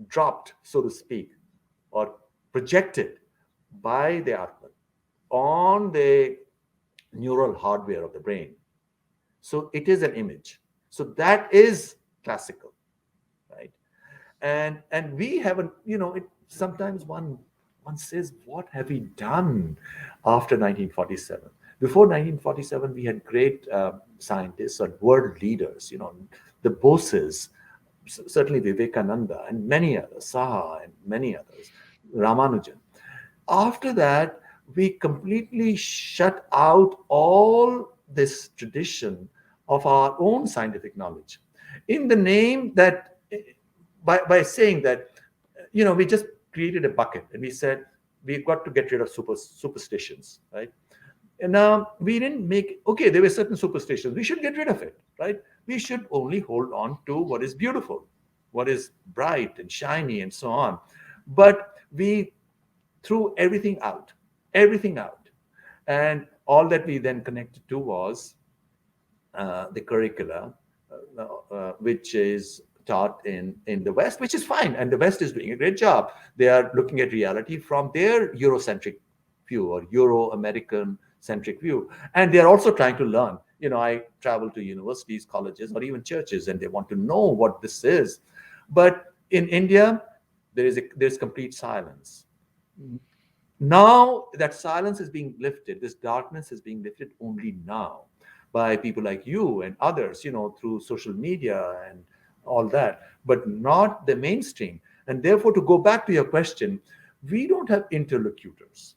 dropped, so to speak, or projected by the Atman on the neural hardware of the brain. So it is an image. So that is classical, right? And we haven't, sometimes one says, what have we done after 1947? Before 1947, we had great scientists or world leaders, the Boses, certainly Vivekananda and many others, Saha and many others, Ramanujan. After that, we completely shut out all this tradition of our own scientific knowledge in the name that, by saying that, we just created a bucket and we said, we've got to get rid of superstitions, right? And we didn't make, okay, there were certain superstitions. We should get rid of it, right? We should only hold on to what is beautiful, what is bright and shiny and so on. But we threw everything out. And all that we then connected to was the curricula, which is taught in the West, which is fine. And the West is doing a great job. They are looking at reality from their Eurocentric view or Euro-American centric view. And they're also trying to learn. I travel to universities, colleges, or even churches, and they want to know what this is. But in India, there's complete silence. Now that silence is being lifted, this darkness is being lifted only now by people like you and others, through social media and all that, but not the mainstream. And therefore, to go back to your question, we don't have interlocutors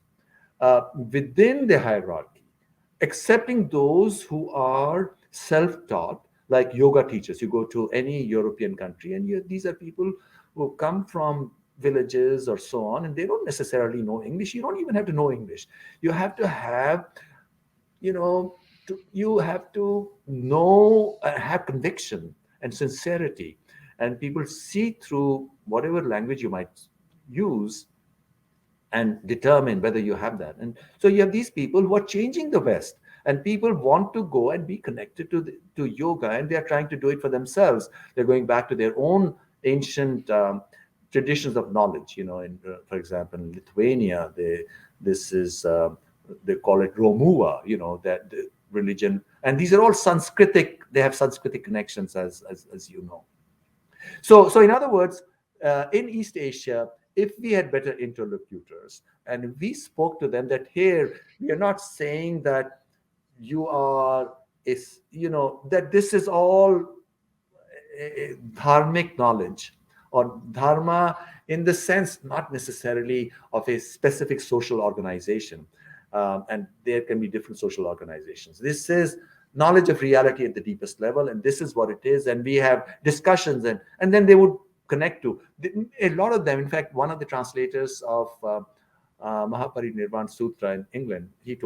within the hierarchy, accepting those who are self-taught, like yoga teachers. You go to any European country, and these are people who come from villages or so on, and they don't necessarily know English. You don't even have to know English. You have to have, you have to know, have conviction and sincerity, and people see through whatever language you might use and determine whether you have that. And so you have these people who are changing the West, and people want to go and be connected to yoga, and they are trying to do it for themselves. They're going back to their own ancient traditions of knowledge. For example, in Lithuania, they call it Romua. That the religion, and these are all Sanskritic. They have Sanskritic connections, as you know. So in other words, in East Asia, if we had better interlocutors and we spoke to them that here, we are not saying that that this is all dharmic knowledge or dharma in the sense not necessarily of a specific social organization. And there can be different social organizations. This is knowledge of reality at the deepest level, and this is what it is. And we have discussions, and then they would connect to a lot of them. In fact, one of the translators of Mahaparinirvan Sutra in England, he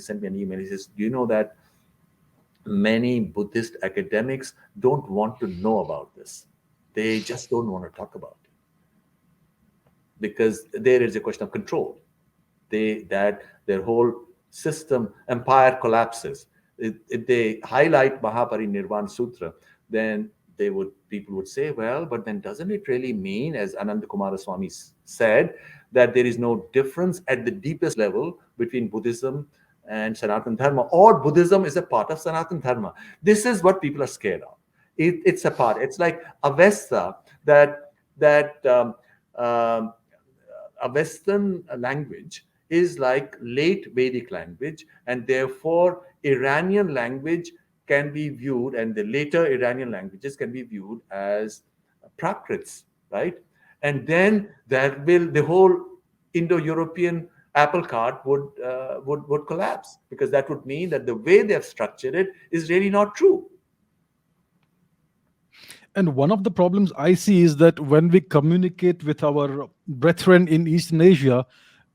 sent me an email. He says, do you know that many Buddhist academics don't want to know about this? They just don't want to talk about it because there is a question of control. That their whole system, empire collapses. If they highlight Mahaparinirvan Sutra, then people would say, well, but then doesn't it really mean, as Ananda Kumaraswamy said, that there is no difference at the deepest level between Buddhism and Sanatana Dharma, or Buddhism is a part of Sanatana Dharma? This is what people are scared of. It's a part. It's like Avesta, that a Western language is like late Vedic language, and therefore Iranian language can be viewed, and the later Iranian languages can be viewed as Prakrits, right? And then that will the whole Indo-European apple cart would collapse, because that would mean that the way they have structured it is really not true. And one of the problems I see is that when we communicate with our brethren in Eastern Asia,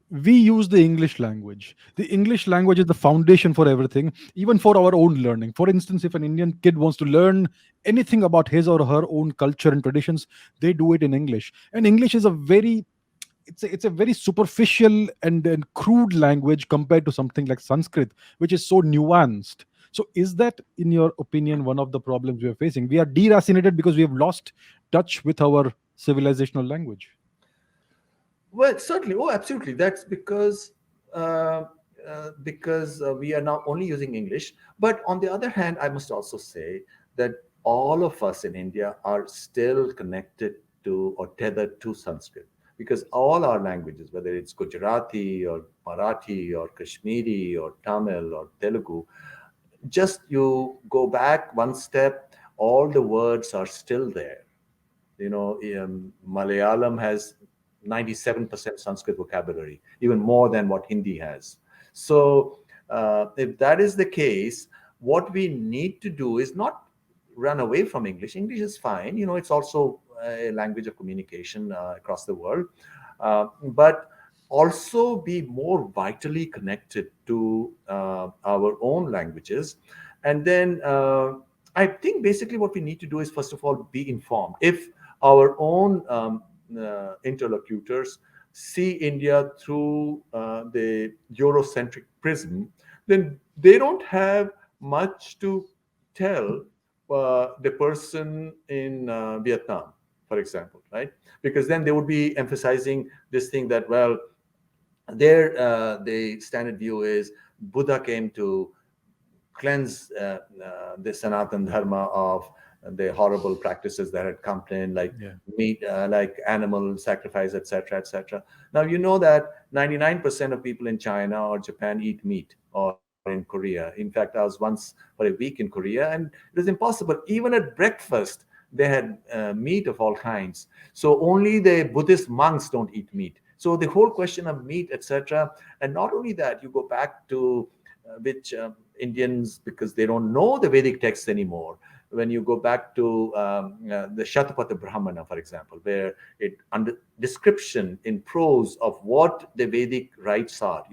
we use the English language. The English language is the foundation for everything, even for our own learning. For instance, if an Indian kid wants to learn anything about his or her own culture and traditions, they do it in English. And English is a very it's a very superficial and crude language compared to something like Sanskrit, which is so nuanced. So is that, in your opinion, one of the problems we are facing? We are deracinated because we have lost touch with our civilizational language. Well, certainly. Oh, absolutely. That's uh, because we are now only using English. But on the other hand, I must also say that all of us in India are still connected to or tethered to Sanskrit, because all our languages, whether it's Gujarati or Marathi or Kashmiri or Tamil or Telugu, just you go back one step, all the words are still there. Malayalam has 97% Sanskrit vocabulary, even more than what Hindi has. So, if that is the case, what we need to do is not run away from English. English is fine. It's also a language of communication across the world, but also be more vitally connected to our own languages. And then I think basically what we need to do is, first of all, be informed. If our own interlocutors see India through the Eurocentric prism, then they don't have much to tell the person in Vietnam, for example, right? Because then they would be emphasizing this thing that, well, their the standard view is Buddha came to cleanse the Sanatan Dharma of the horrible practices that had come in, like Yeah. meat, like animal sacrifice, etc., etc. Now you know that 99% of people in China or Japan eat meat, or in Korea. In fact, I was once for a week in Korea, and it was impossible. Even at breakfast, they had meat of all kinds. So only the Buddhist monks don't eat meat. So the whole question of meat, etc. And not only that, you go back to which Indians, because they don't know the Vedic texts anymore. When you go back to the Shatapatha Brahmana, for example, where it under description in prose of what the Vedic rites are,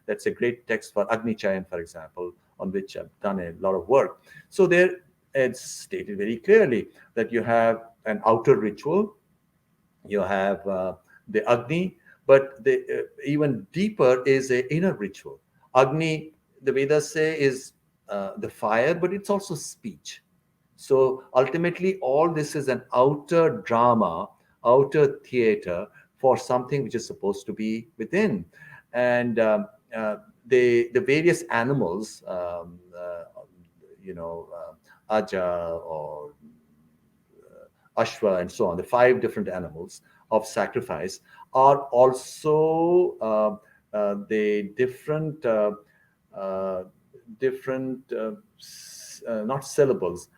that's a great text for Agni Chayan, for example, on which I've done a lot of work. So there it's stated very clearly that you have an outer ritual, you have the Agni, but the even deeper is a inner ritual. Agni, the Vedas say, is the fire, but it's also speech. So ultimately, all this is an outer drama, outer theater for something which is supposed to be within. And the various animals, Aja or Ashwa and so on, the five different animals of sacrifice are also the uh, different not syllables,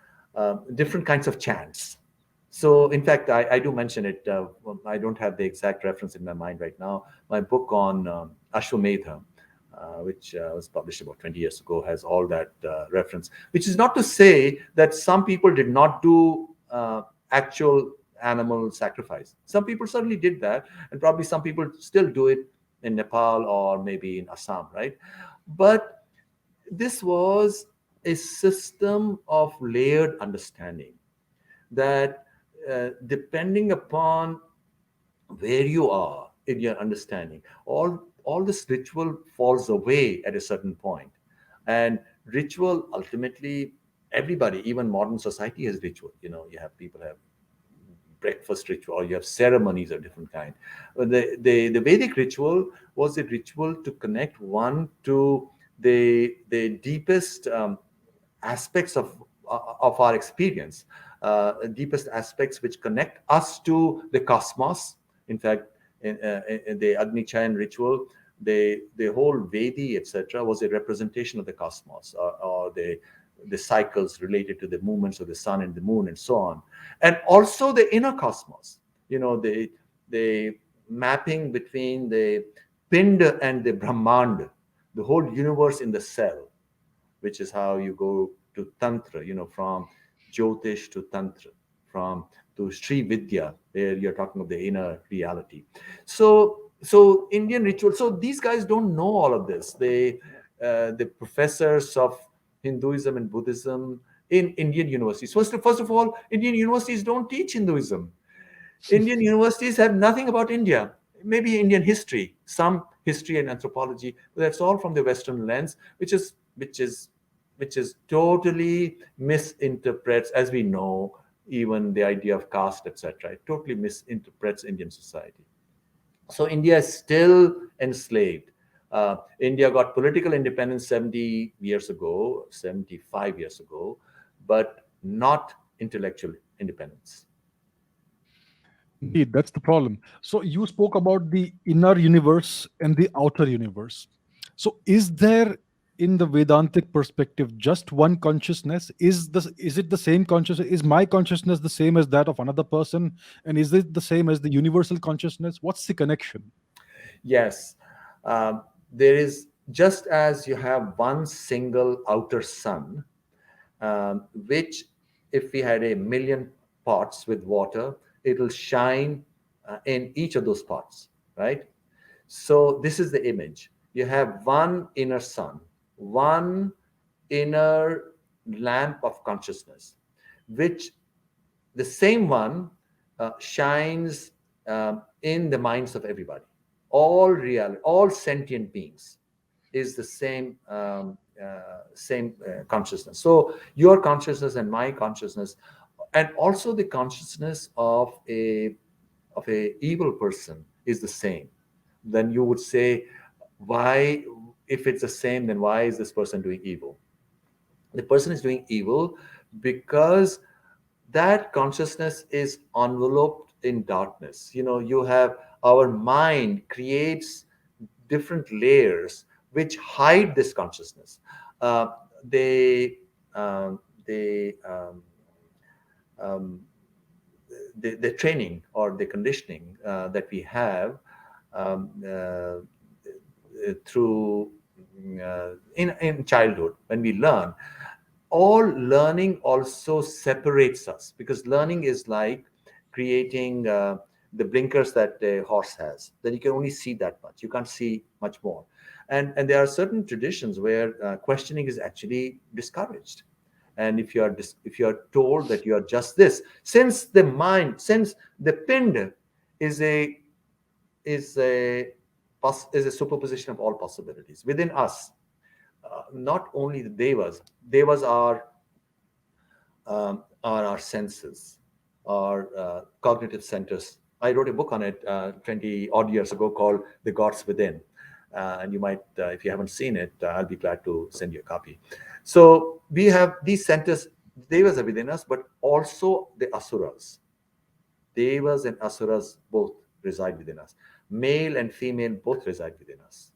different kinds of chants. So, in fact, I do mention it. I don't have the exact reference in my mind right now. My book on Ashwamedha, which was published about 20 years ago, has all that reference. Which is not to say that some people did not do actual animal sacrifice. Some people certainly did that, and probably some people still do it in Nepal or maybe in Assam, right? But this was a system of layered understanding that, depending upon where you are in your understanding, all this ritual falls away at a certain point. And ritual ultimately, everybody, even modern society, has ritual. You have people have breakfast ritual, or you have ceremonies of different kind. The Vedic ritual was a ritual to connect one to the deepest aspects of our experience, deepest aspects which connect us to the cosmos. In fact, in the Agni Chayan ritual, the whole Vedi, etc., was a representation of the cosmos, or the the cycles related to the movements of the sun and the moon and so on, and also the inner cosmos. The mapping between the pind and the brahmand, the whole universe in the cell, which is how you go to tantra, from jyotish to tantra, from to Sri Vidya, where you're talking of the inner reality. So Indian ritual. So these guys don't know all of this. The professors of Hinduism and Buddhism in Indian universities. First of all, Indian universities don't teach Hinduism. Indian universities have nothing about India. Maybe Indian history, some history and anthropology, but that's all from the Western lens, which is totally misinterprets, as we know, even the idea of caste, etc. It totally misinterprets Indian society. So India is still enslaved. India got political independence 70 years ago, 75 years ago, but not intellectual independence. Indeed, that's the problem. So you spoke about the inner universe and the outer universe. So is there, in the Vedantic perspective, just one consciousness? Is it the same consciousness? Is my consciousness the same as that of another person? And is it the same as the universal consciousness? What's the connection? Yes, there is, just as you have one single outer sun, which, if we had a million pots with water, it will shine in each of those pots, right? So this is the image. You have one inner sun, one inner lamp of consciousness, which the same one shines in the minds of everybody. All reality, all sentient beings is the same consciousness. So your consciousness and my consciousness, and also the consciousness of a evil person is the same. Then you would say, why, if it's the same, then why is this person doing evil? The person is doing evil because that consciousness is enveloped in darkness. You have, our mind creates different layers which hide this consciousness. uh, they they um, the training or the conditioning that we have um, through in childhood, when we learn, all learning also separates us, because learning is like creating the blinkers that a horse has. Then you can only see that much, you can't see much more. And there are certain traditions where questioning is actually discouraged. And if you are told that you are just this, since the pind is a is a is a superposition of all possibilities within us. Not only the devas are our senses, our cognitive centers. I wrote a book on it 20 odd years ago called The Gods Within. And you might, if you haven't seen it, I'll be glad to send you a copy. So we have these centers, devas are within us, but also the asuras. Devas and asuras both reside within us. Male and female both reside within us.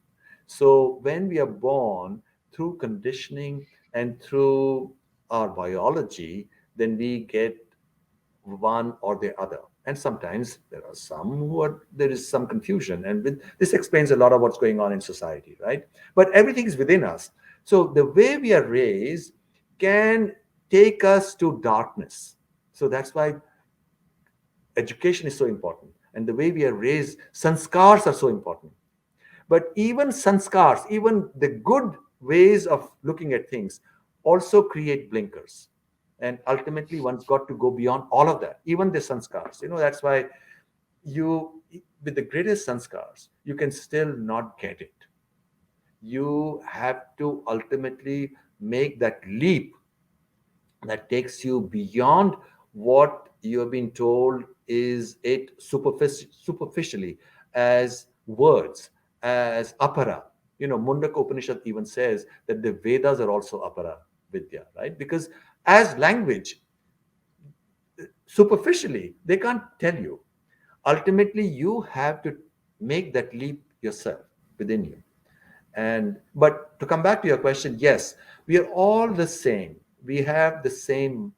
So when we are born, through conditioning and through our biology, then we get one or the other. And sometimes there is some confusion, and this explains a lot of what's going on in society, right? But everything is within us. So the way we are raised can take us to darkness. So that's why education is so important, and the way we are raised, sanskars are so important. But even sanskars, even the good ways of looking at things, also create blinkers. And ultimately, one's got to go beyond all of that, even the sanskars. That's why you, with the greatest sanskars, you can still not get it. You have to ultimately make that leap that takes you beyond what you have been told is it superficially, as words, as apara. Mundaka Upanishad even says that the Vedas are also apara vidya, right? Because as language, superficially, they can't tell you. Ultimately, you have to make that leap yourself within you. And but to come back to your question, yes, we are all the same. We have the same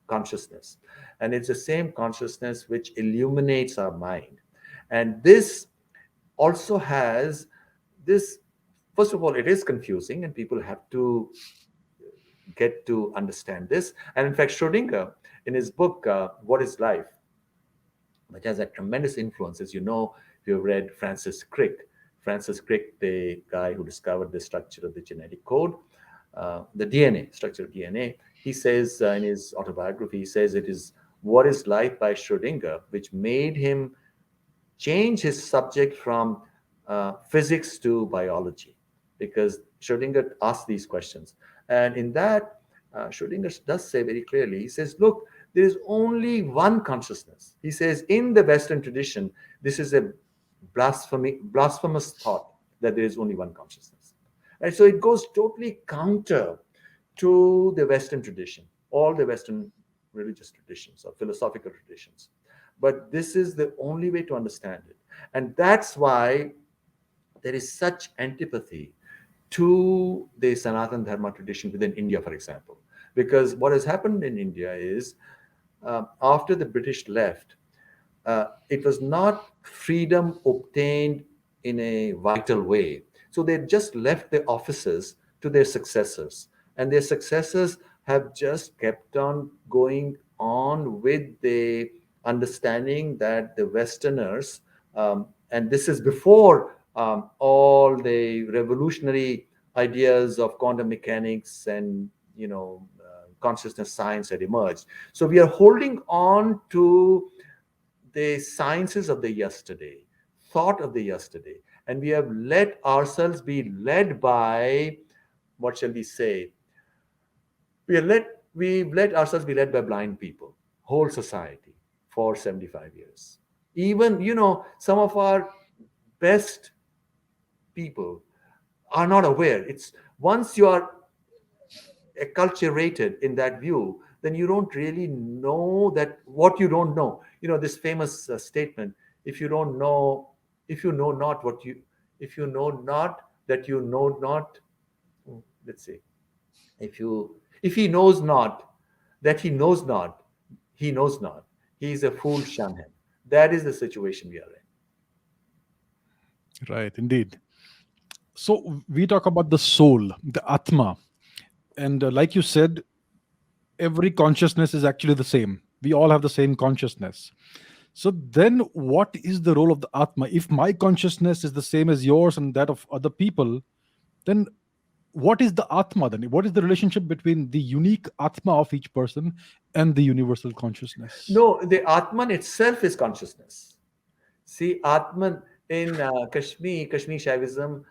consciousness, and it's the same consciousness which illuminates our mind. And this also has this, first of all, it is confusing, and people have to get to understand this. And in fact, Schrodinger, in his book, What is Life, which has a tremendous influence. As you know, if you've read Francis Crick, the guy who discovered the structure of the genetic code, the DNA, structure of DNA, he says in his autobiography, he says it is What is Life by Schrodinger, which made him change his subject from physics to biology, because Schrodinger asked these questions. And in that, Schrodinger does say very clearly, he says, look, there is only one consciousness. He says, in the Western tradition, this is a blasphemous thought that there is only one consciousness. And so it goes totally counter to the Western tradition, all the Western religious traditions or philosophical traditions. But this is the only way to understand it. And that's why there is such antipathy to the Sanatana Dharma tradition within India, for example. Because what has happened in India is after the British left, it was not freedom obtained in a vital way. So they just left the offices to their successors, and their successors have just kept on going on with the understanding that the Westerners, and this is before all the revolutionary ideas of quantum mechanics and consciousness science had emerged. So we are holding on to the sciences of the yesterday, thought of the yesterday, and we have let ourselves be led by, what shall we say? We've let ourselves be led by blind people, whole society, for 75 years. Even, some of our best people are not aware. It's once you are acculturated in that view, then you don't really know that what you don't know. This famous statement: if you don't know, if you know not what you, if you know not that you know not. Let's see. If you, if he knows not that he knows not, he knows not. He is a fool, shun him. That is the situation we are in. Right, indeed. So we talk about the soul, the Atma. And like you said, every consciousness is actually the same. We all have the same consciousness. So then, what is the role of the Atma? If my consciousness is the same as yours and that of other people, then what is the Atma then? What is the relationship between the unique Atma of each person and the universal consciousness? No, the Atman itself is consciousness. See, Atman in Kashmir Shaivism,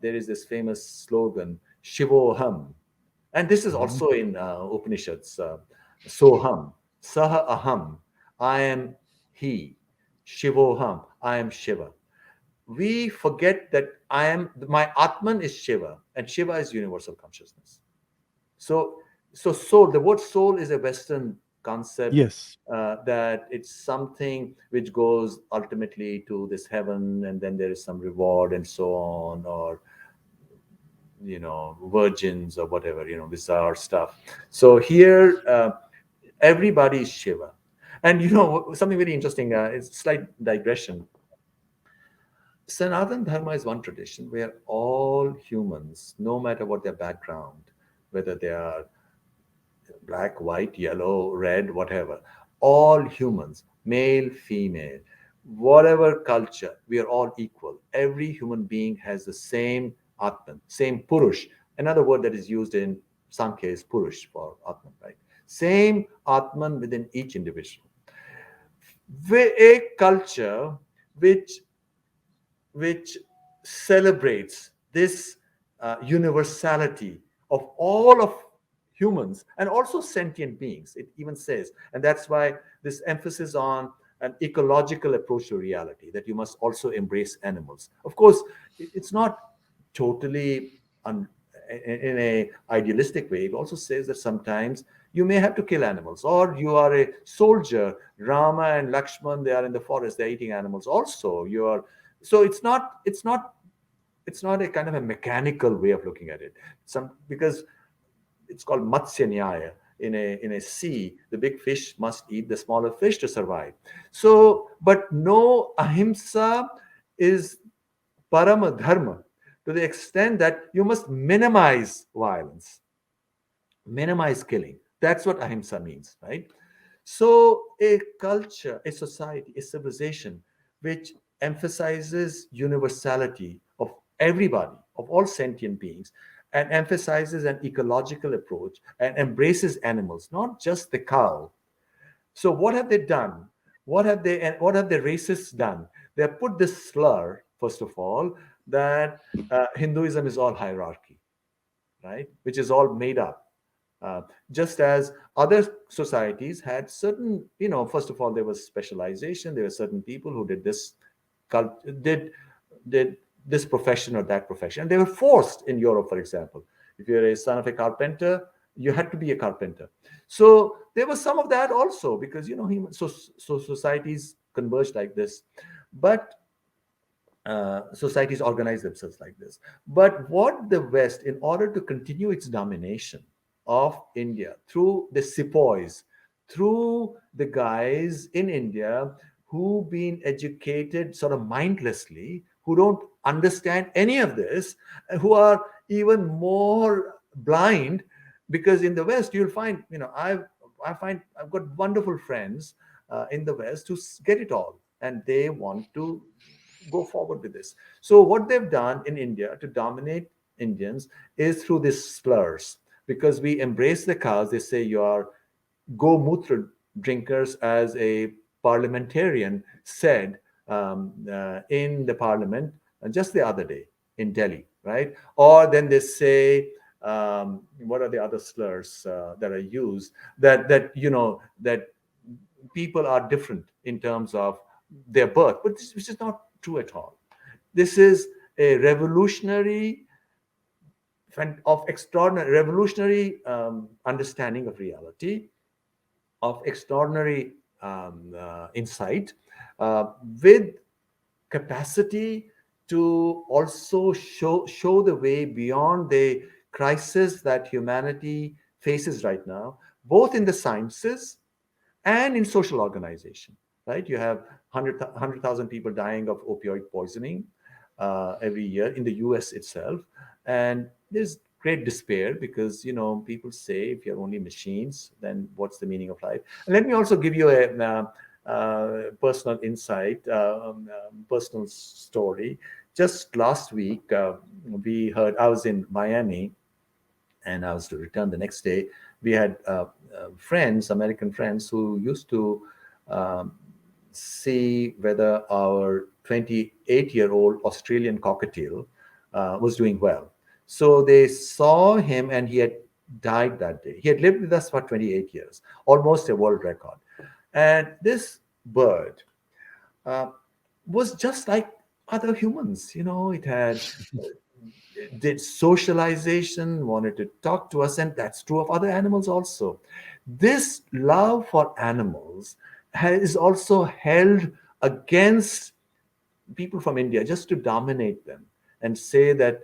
there is this famous slogan, Shivoham. And this is Mhm. also in Upanishads, Soham, Saha Aham, I am He, Shivoham, I am Shiva. We forget that my Atman is Shiva, and Shiva is universal consciousness. So, soul, the word soul is a Western concept, Yes. that it's something which goes ultimately to this heaven, and then there is some reward and so on, or virgins or whatever, bizarre stuff. So here, everybody is Shiva. And something very interesting, it's slight digression. Sanatana Dharma is one tradition where all humans, no matter what their background, whether they are black, white, yellow, red, whatever, all humans, male, female, whatever culture, we are all equal. Every human being has the same Atman, same Purush. Another word that is used in Sankhya is Purush for Atman, right? Same Atman within each individual. A culture which which celebrates this universality of all of humans and also sentient beings, it even says. And that's why this emphasis on an ecological approach to reality, that you must also embrace animals. Of course, it's not totally in a idealistic way. It also says that sometimes you may have to kill animals, or you are a soldier. Rama and Lakshman, they are in the forest, they're eating animals also. You are, so it's not a kind of a mechanical way of looking at it. Some, because it's called Matsya Nyaya. In a sea, the big fish must eat the smaller fish to survive. So, but no, ahimsa is parama dharma, to the extent that you must minimize violence, minimize killing. That's what ahimsa means, right? So, a culture, a society, a civilization which emphasizes universality of everybody, of all sentient beings, and emphasizes an ecological approach and embraces animals, not just the cow. So, what have they done? What have the racists done? They have put this slur, first of all, that Hinduism is all hierarchy, right? Which is all made up. Uh, just as other societies had certain, first of all, there was specialization. There were certain people who did this, did did this profession or that profession, and they were forced in Europe, for example. If you're a son of a carpenter, you had to be a carpenter. So there was some of that also, because so societies converged like this, but societies organize themselves like this. But what the West, in order to continue its domination of India through the sepoys, through the guys in India who've been educated sort of mindlessly, who don't understand any of this, who are even more blind, because in the West you'll find, I've got wonderful friends in the West who get it all, and they want to go forward with this. So what they've done in India to dominate Indians is through these slurs. Because we embrace the cows, they say you are go mutra drinkers, as a parliamentarian said in the parliament just the other day in Delhi, right? Or then they say, what are the other slurs that are used? That people are different in terms of their birth, but which is not true at all. This is a extraordinary revolutionary understanding of reality, of extraordinary insight, uh, with capacity to also show the way beyond the crisis that humanity faces right now, both in the sciences and in social organization, right? You have 100,000 people dying of opioid poisoning every year in the US itself. And there's great despair, because, people say, if you're only machines, then what's the meaning of life? And let me also give you a personal insight, personal story. Just last week, I was in Miami, and I was to return the next day. We had friends, American friends, who used to um, see whether our 28-year-old Australian cockatiel was doing well. So they saw him, and he had died that day. He had lived with us for 28 years, almost a world record. And this bird uh, was just like other humans. It had did socialization, wanted to talk to us, and that's true of other animals also. This love for animals is also held against people from India, just to dominate them and say that,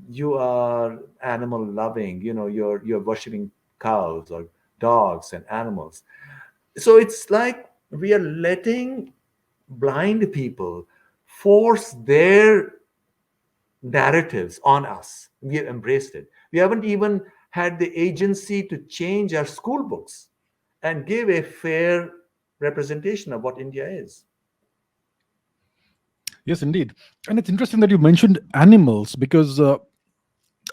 you are animal loving, you're worshiping cows or dogs and animals. So it's like we are letting blind people force their narratives on us. We have embraced it. We haven't even had the agency to change our school books and give a fair representation of what India is. Yes, indeed. And it's interesting that you mentioned animals because,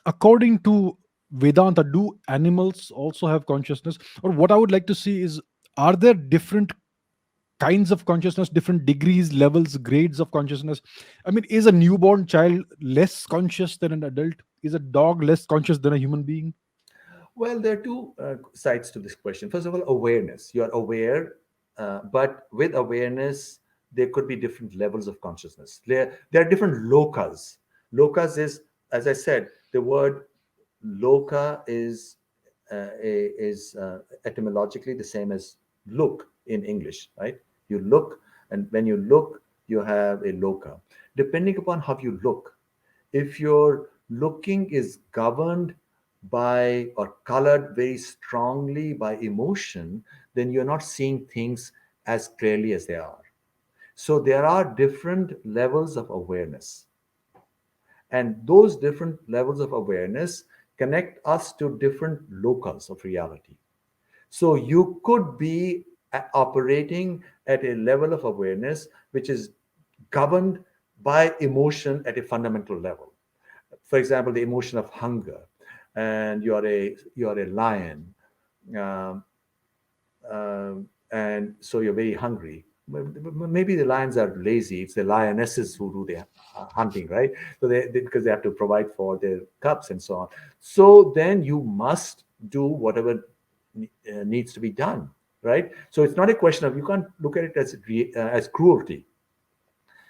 according to Vedanta, do animals also have consciousness? Or what I would like to see is, are there different kinds of consciousness, different degrees, levels, grades of consciousness? I mean, is a newborn child less conscious than an adult? Is a dog less conscious than a human being? Well, there are two sides to this question. First of all, awareness. You are aware, but with awareness, there could be different levels of consciousness. There are different lokas. Lokas is, as I said, the word loka is etymologically the same as look in English, right? You look, and when you look, you have a loka. Depending upon how you look, if your looking is governed by or colored very strongly by emotion, then you're not seeing things as clearly as they are. So there are different levels of awareness, and those different levels of awareness connect us to different locales of reality. So you could be operating at a level of awareness which is governed by emotion at a fundamental level. For example, the emotion of hunger, and you're a lion, um, and so you're very hungry. Maybe the lions are lazy. It's the lionesses who do the hunting, right? So because they have to provide for their cubs and so on. So then you must do whatever needs to be done, right? So it's not a question of, you can't look at it as cruelty.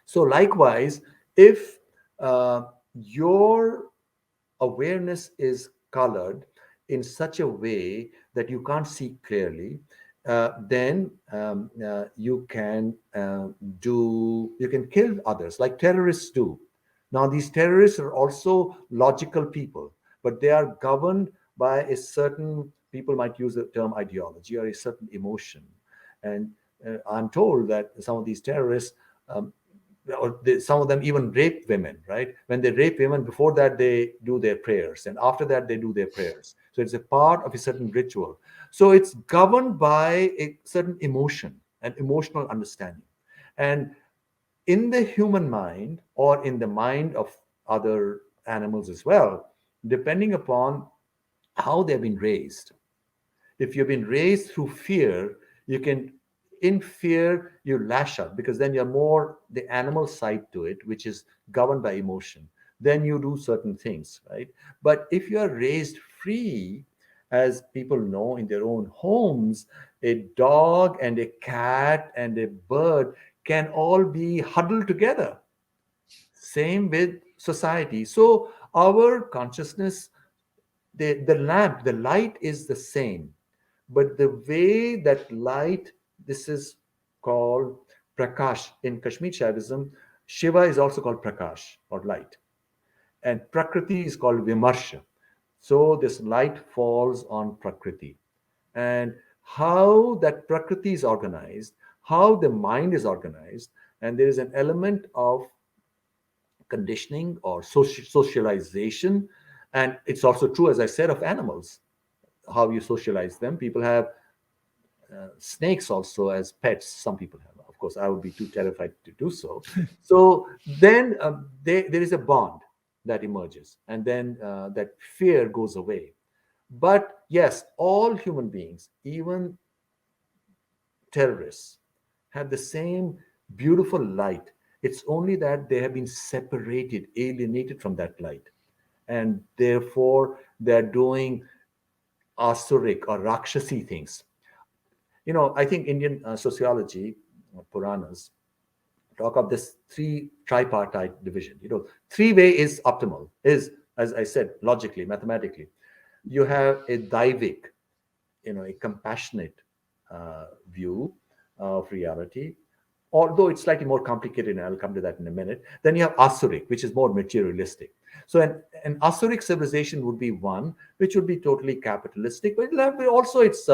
So likewise, if your awareness is colored in such a way that you can't see clearly, then you can kill others like terrorists do. Now, these terrorists are also logical people, but they are governed by a certain, people might use the term ideology, or a certain emotion. And I'm told that some of these terrorists, um, some of them even rape women, right? When they rape women, before that they do their prayers, and after that they do their prayers. So it's a part of a certain ritual. So it's governed by a certain emotion and emotional understanding. And in the human mind, or in the mind of other animals as well, depending upon how they've been raised, if you've been raised through fear, you can, in fear, you lash out, because then you're more the animal side to it, which is governed by emotion. Then you do certain things, right? But if you are raised free, as people know in their own homes, a dog and a cat and a bird can all be huddled together. Same with society. So our consciousness, the lamp, the light is the same, but the way that light, this is called prakash in Kashmir Shaivism. Shiva is also called prakash, or light, and prakriti is called vimarsha. So this light falls on prakriti, and how that prakriti is organized, how the mind is organized, and there is an element of conditioning or socialization. And it's also true, as I said, of animals, how you socialize them. People have snakes also as pets. Some people have. Of course, I would be too terrified to do so. So then there is a bond that emerges, and then that fear goes away. But yes, all human beings, even terrorists, have the same beautiful light. It's only that they have been separated, alienated from that light, and therefore they're doing asuric or rakshasi things. I think Indian sociology, Puranas, talk of this three tripartite division. Three-way is optimal, is, as I said, logically, mathematically. You have a daivic, a compassionate view of reality, although it's slightly more complicated, and I'll come to that in a minute. Then you have asuric, which is more materialistic. So an asuric civilization would be one which would be totally capitalistic, but it'll have also its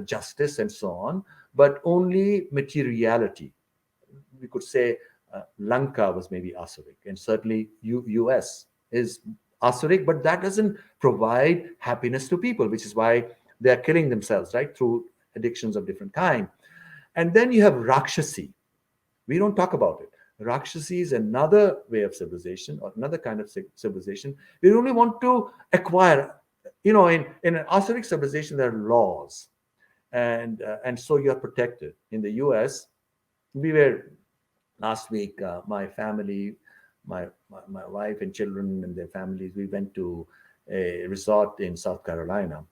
justice and so on, but only materiality. We could say Lanka was maybe asuric, and certainly US is asuric, but that doesn't provide happiness to people, which is why they are killing themselves, right, through addictions of different kind. And then you have Rakshasi. We don't talk about it. Rakshasi is another way of civilization, or another kind of civilization. We only want to acquire. In an Asuric civilization, there are laws, and so you are protected. In the U.S., we were last week. My family, my wife and children and their families, we went to a resort in South Carolina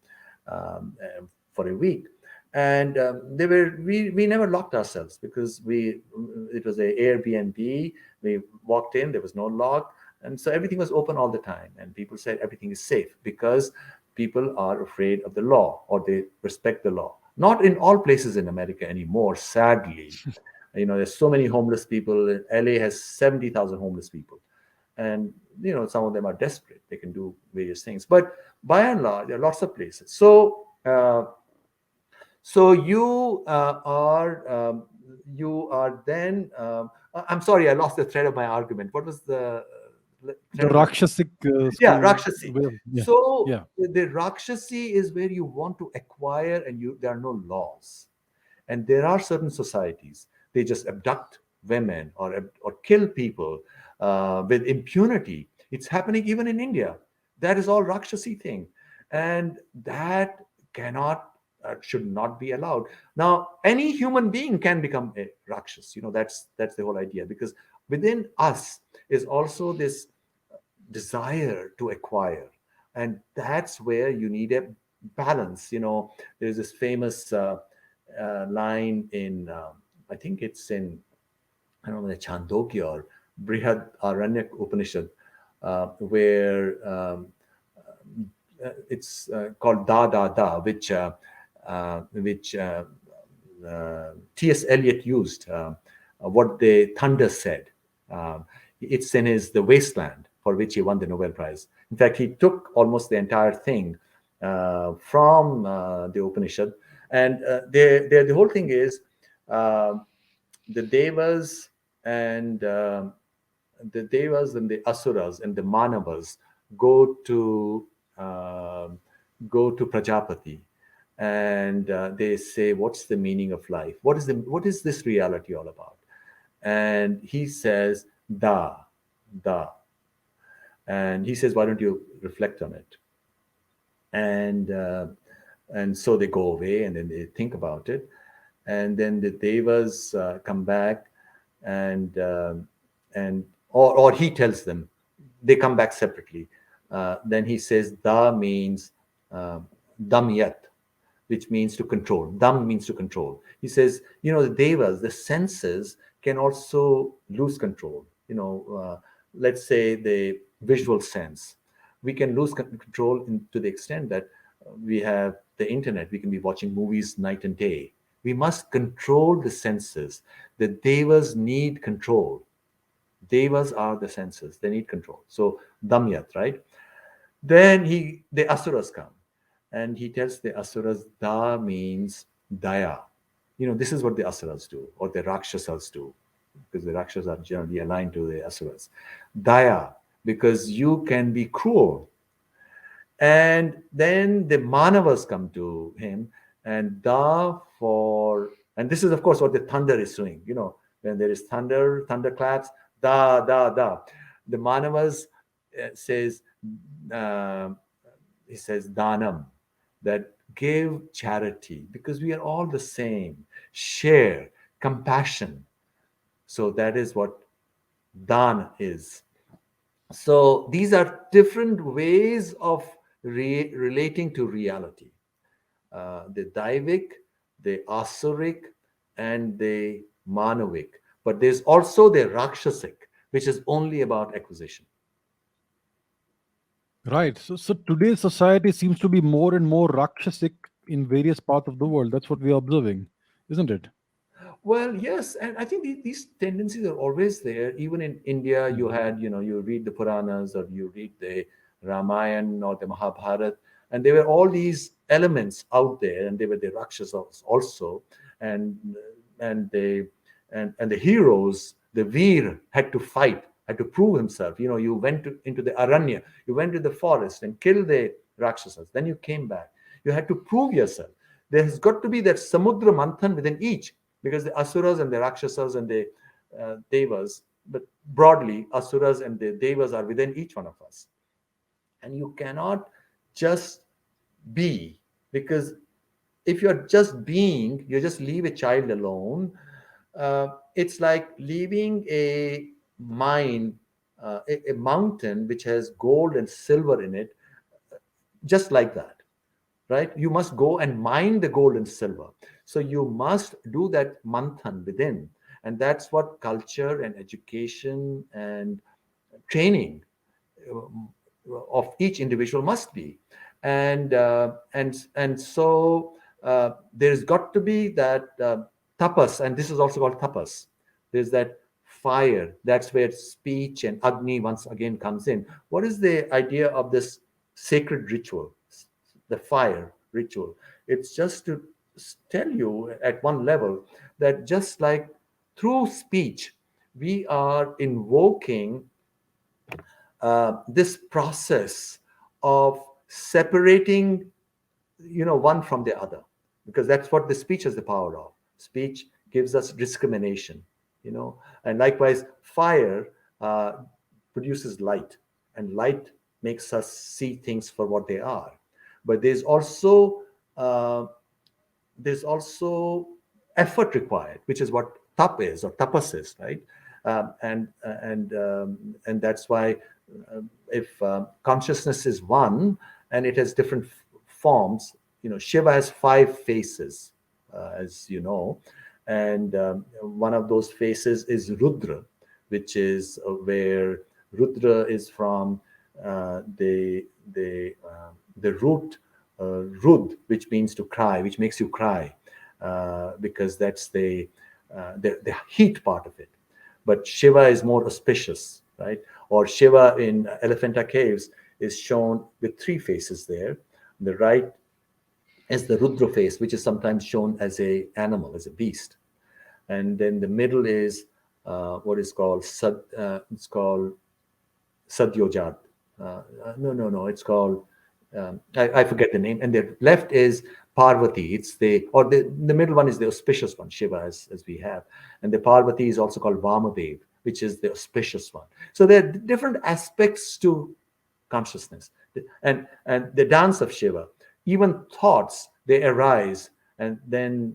for a week, and we never locked ourselves, because it was a Airbnb. We walked in, there was no lock, and so everything was open all the time, and people said everything is safe, because people are afraid of the law, or they respect the law. Not in all places in America anymore, sadly. There's so many homeless people. LA has 70,000 homeless people, and some of them are desperate. They can do various things, but by and large, there are lots of places. So you are then. I'm sorry, I lost the thread of my argument. What was the The thread of my? Rakshasic Yeah, school Rakshasi. way of, yeah, So yeah. the Rakshasi is where you want to acquire, and there are no laws. And there are certain societies, they just abduct women or kill people with impunity. It's happening even in India. That is all Rakshasi thing. And that cannot, should not be allowed. Now, any human being can become a Rakshas. That's the whole idea, because within us is also this desire to acquire. And that's where you need a balance. There's this famous line in, I think it's in, I don't know, the Chandogya or Brihad Aranyak Upanishad, where it's called Da Da Da, which T.S. Eliot used, what the thunder said. It's in his The Wasteland, for which he won the Nobel Prize. In fact, he took almost the entire thing from the Upanishad. And the whole thing is uh, the Devas and the Asuras and the Manavas go to um go to Prajapati, and they say, "What's the meaning of life? What is this reality all about?" And he says, "Da, da," and he says, "Why don't you reflect on it?" And so they go away, and then they think about it, and then the Devas come back, and or he tells them, they come back separately. Then he says, "Da" means uh, "damyat," which means to control. Dam means to control. He says, the devas, the senses can also lose control. Let's say the visual sense. We can lose control to the extent that we have the internet. We can be watching movies night and day. We must control the senses. The devas need control. Devas are the senses. They need control. So damyat, right? Then the asuras come, and he tells the asuras, Da means daya. This is what the asuras do, or the rakshasas do, because the rakshasas are generally aligned to the asuras. Daya, because you can be cruel. And then the manavas come to him, and da for, and this is of course what the thunder is doing. When there is thunder, thunderclaps, da da da. The manavas says, uh, he says danam, that give charity, because we are all the same. Share compassion. So that is what dan is. So these are different ways of relating to reality. The Daivic, the Asuric, and the Manavic. But there's also the Rakshasic, which is only about acquisition. Right. So today's society seems to be more and more Rakshasic in various parts of the world. That's what we are observing, isn't it? Well, yes, and I think these tendencies are always there. Even in India, you Mhm. had, you read the Puranas, or you read the Ramayana or the Mahabharata, and there were all these elements out there, and they were the Rakshasas also, and and they and the heroes, the Veer, had to fight, had to prove himself. You went into the Aranya, you went to the forest and killed the Rakshasas. Then you came back. You had to prove yourself. There has got to be that Samudra Manthan within each, because the Asuras and the Rakshasas and the Devas, but broadly, Asuras and the Devas are within each one of us. And you cannot just be, because if you're just being, you just leave a child alone. It's like leaving a mine, a mountain which has gold and silver in it, just like that, right? You must go and mine the gold and silver. So you must do that manthan within. And that's what culture and education and training of each individual must be. And so there's got to be that tapas, and this is also called tapas. There's that fire. That's where speech and Agni once again comes in. What is the idea of this sacred ritual, the fire ritual? It's just to tell you at one level that just like through speech, we are invoking this process of separating, one from the other, because that's what the speech has the power of. Speech gives us discrimination, and likewise fire uh, produces light, and light makes us see things for what they are. But uh, there's also effort required, which is what tap is, or tapas is, right? And that's why if consciousness is one and it has different forms, Shiva has five faces, as you know, and one of those faces is Rudra, which is where Rudra is from the root Rud, which means to cry, which makes you cry, because that's the heat part of it. But Shiva is more auspicious, right? Or Shiva in Elephanta Caves is shown with three faces there. The right is the Rudra face, which is sometimes shown as a animal, as a beast, and then the middle is what is called it's called Sadyojat. No, it's called I forget the name. And the left is Parvati. It's the middle one is the auspicious one, Shiva, as we have, and the Parvati is also called Vamadev, which is the auspicious one. So there are different aspects to consciousness, and the dance of Shiva. Even thoughts, they arise, and then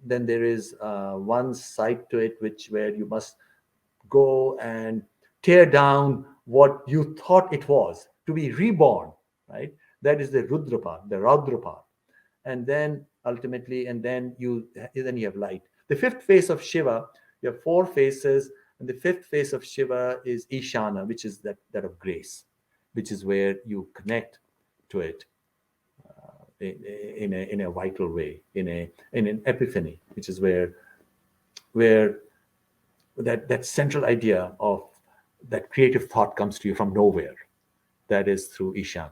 there is one side to it, which where you must go and tear down what you thought it was, to be reborn, right? That is the Rudra part, the Raudra part. And then ultimately, and then you have light. The fifth face of Shiva, you have four faces, and the fifth face of Shiva is Ishana, which is that of grace, which is where you connect to it in a vital way, in an epiphany, which is where that central idea of that creative thought comes to you from nowhere. That is through Ishan.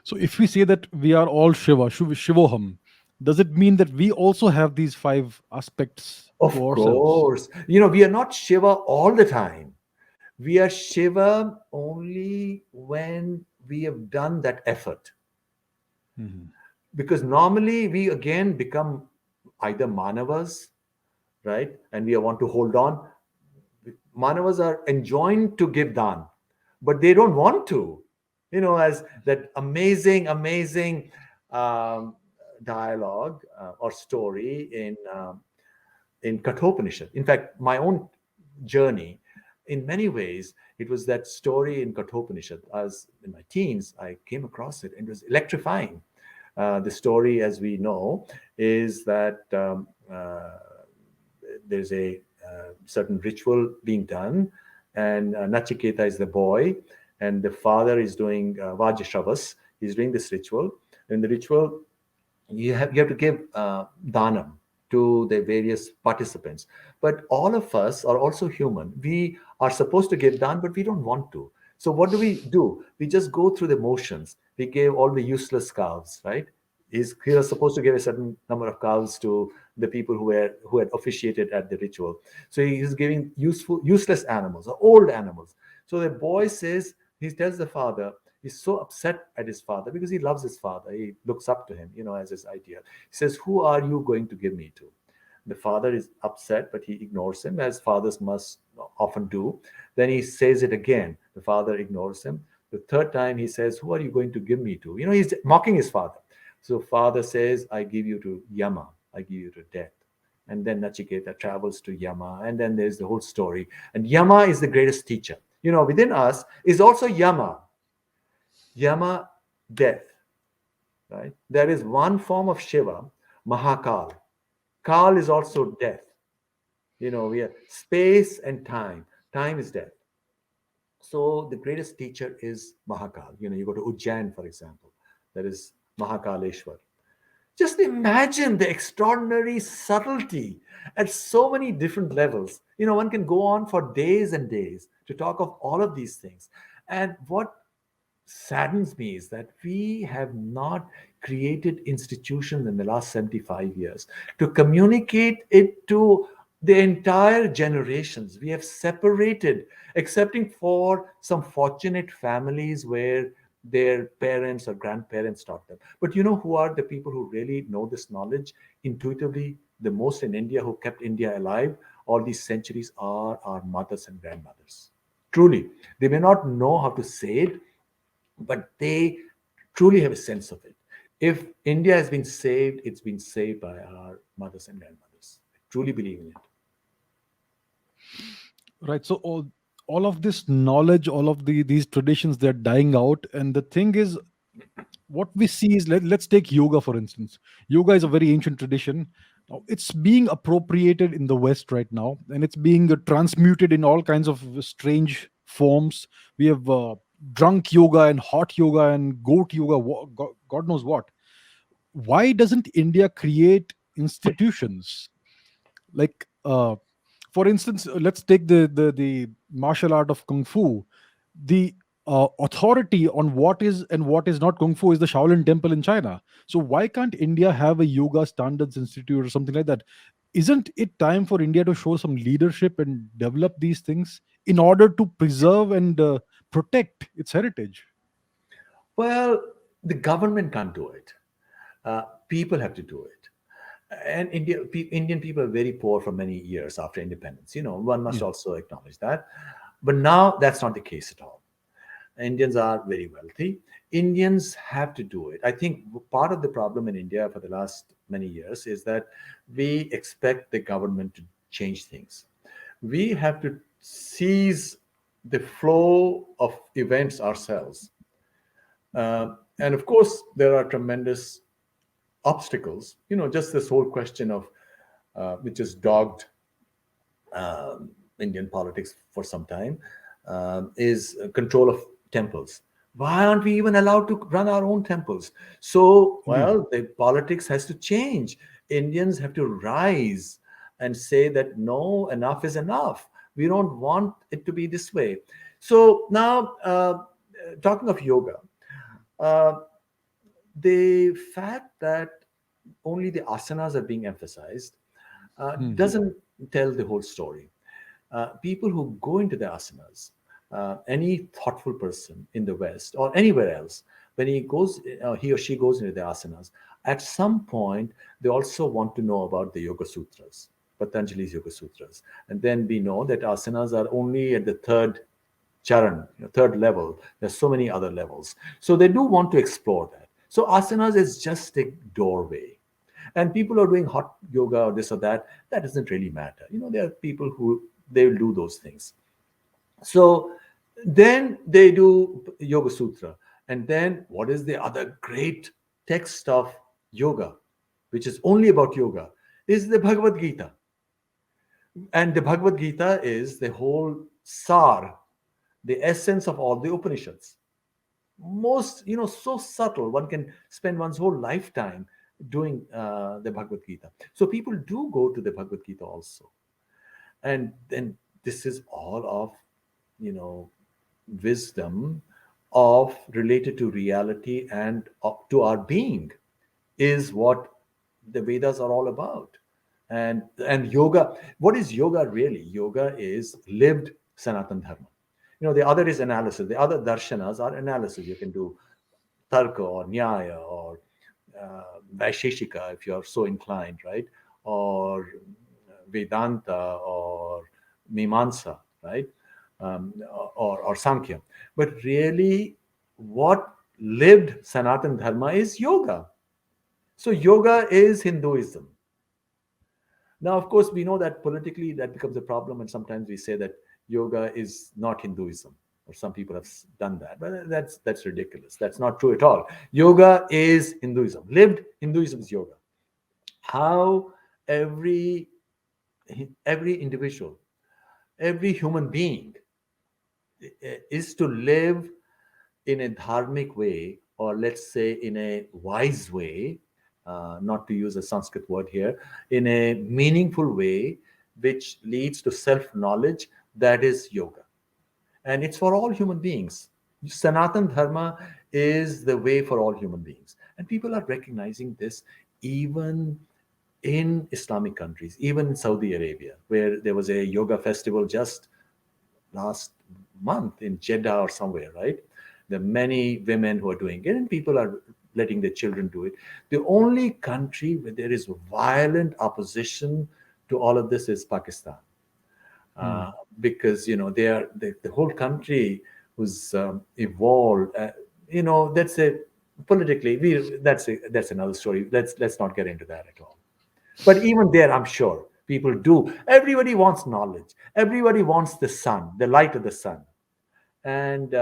So if we say that we are all Shivoham, does it mean that we also have these five aspects to Of ourselves? course, we are not Shiva all the time. We are Shiva only when we have done that effort. Mhm. Because normally we again become either Manavas, right? And we want to hold on. Manavas are enjoined to give dan, but they don't want to. As that amazing um, dialogue or story in Kathopanishad. In fact, my own journey, in many ways, it was that story in Kathopanishad. As in my teens, I came across it and it was electrifying. The story, as we know, is that there's a certain ritual being done, and Nachiketa is the boy, and the father is doing Vajashavas. He's doing this ritual. In the ritual, you have to give danam to the various participants. But all of us are also human. We are supposed to give dan, but we don't want to. So what do? We just go through the motions. We gave all the useless cows, right? He was supposed to give a certain number of cows to the people who had officiated at the ritual. So he's giving useless animals or old animals. So the boy says, he tells the father, he's so upset at his father because he loves his father. He looks up to him, as his ideal. He says, "Who are you going to give me to?" The father is upset, but he ignores him, as fathers must often do. Then he says it again. The father ignores him. The third time he says, "Who are you going to give me to?" He's mocking his father. So father says, "I give you to Yama. I give you to death." And then Nachiketa travels to Yama, and then there's the whole story. And Yama is the greatest teacher. Within us is also Yama. Yama, death, right? There is one form of Shiva, Mahakal. Kal is also death. We have space and time. Time is death. So the greatest teacher is Mahakal. You go to Ujjain, for example. That is Mahakaleshwar. Just imagine the extraordinary subtlety at so many different levels. One can go on for days and days to talk of all of these things. And what saddens me is that we have not created institutions in the last 75 years to communicate it to the entire generations. We have separated, excepting for some fortunate families where their parents or grandparents taught them. But you know who are the people who really know this knowledge intuitively the most in India, who kept India alive all these centuries, are our mothers and grandmothers. Truly, they may not know how to say it, but they truly have a sense of it. If India has been saved, it's been saved by our mothers and grandmothers. I truly believe in it. Right. So all of this knowledge, all of these traditions, they're dying out. And the thing is, what we see is, let's take yoga for instance. Yoga is a very ancient tradition. Now it's being appropriated in the West right now, and it's being transmuted in all kinds of strange forms. We have drunk yoga and hot yoga and goat yoga, God knows what. Why doesn't India create institutions like, for instance, let's take the martial art of kung fu. The authority on what is and what is not kung fu is the Shaolin Temple in China. So why can't India have a yoga standards institute or something like that? Isn't it time for India to show some leadership and develop these things in order to preserve and protect its heritage? Well, the government can't do it. People have to do it. And Indian people are very poor for many years after independence. One must Yeah. also acknowledge that. But now that's not the case at all. Indians are very wealthy. Indians have to do it. I think part of the problem in India for the last many years is that we expect the government to change things. We have to seize the flow of events ourselves. And of course, there are tremendous obstacles. Just this whole question of which has dogged um, Indian politics for some time, is control of temples. Why aren't we even allowed to run our own temples? So, Indeed. well, the politics has to change. Indians have to rise and say that no, enough is enough. We don't want it to be this way. So now, talking of yoga, uh, the fact that only the asanas are being emphasized Mhm. doesn't tell the whole story. People who go into the asanas, any thoughtful person in the West or anywhere else, when he or she goes into the asanas, at some point they also want to know about the Yoga Sutras, Patanjali's Yoga Sutras, and then we know that asanas are only at the third charan, third level. There's so many other levels, so they do want to explore that. So asanas is just a doorway, and people are doing hot yoga or this or that. That doesn't really matter. There are people who they will do those things. So then they do Yoga Sutra. And then what is the other great text of yoga, which is only about yoga, is the Bhagavad Gita. And the Bhagavad Gita is the whole sar, the essence of all the Upanishads. Most, so subtle, one can spend one's whole lifetime doing the Bhagavad Gita. So people do go to the Bhagavad Gita also. And then this is all of, you know wisdom of related to reality and to our being, is what the Vedas are all about. And yoga, what is yoga really? Yoga is lived Sanatan Dharma. The other is analysis. The other darshanas are analysis. You can do tarka or nyaya or vaisheshika if you're so inclined, right? Or Vedanta or Mimamsa, right? Or Sankhya. But really, what lived Sanatan Dharma is yoga. So yoga is Hinduism. Now, of course, we know that politically that becomes a problem, and sometimes we say that yoga is not Hinduism, or some people have done that, but that's ridiculous. That's not true at all. Yoga is Hinduism. Lived Hinduism is yoga. How every every individual, every human being is to live in a dharmic way, or let's say in a wise way, not to use a Sanskrit word here, in a meaningful way, which leads to self knowledge. That is yoga. And it's for all human beings. Sanatan Dharma is the way for all human beings. And people are recognizing this even in Islamic countries, even in Saudi Arabia, where there was a yoga festival just last month in Jeddah or somewhere, right? There are many women who are doing it, and people are letting their children do it. The only country where there is violent opposition to all of this is Pakistan, Hmm. uh, because they are the whole country was evolved. That's a politically that's another story. Let's not get into that at all. But even there, I'm sure people do. Everybody wants knowledge. Everybody wants the sun, the light of the sun. And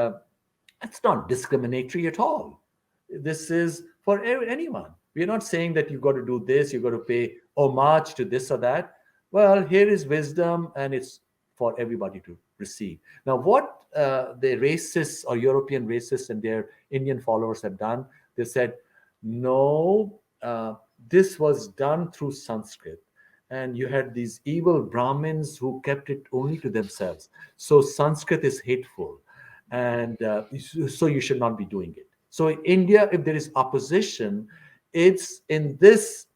it's not discriminatory at all. This is for anyone. We're not saying that you've got to do this, you've got to pay homage to this or that. Well, here is wisdom, and it's for everybody to receive. Now, what the racists or European racists and their Indian followers have done, they said, no, this was done through Sanskrit. And you had these evil Brahmins who kept it only to themselves. So Sanskrit is hateful, and so you should not be doing it. So in India, if there is opposition, it's in this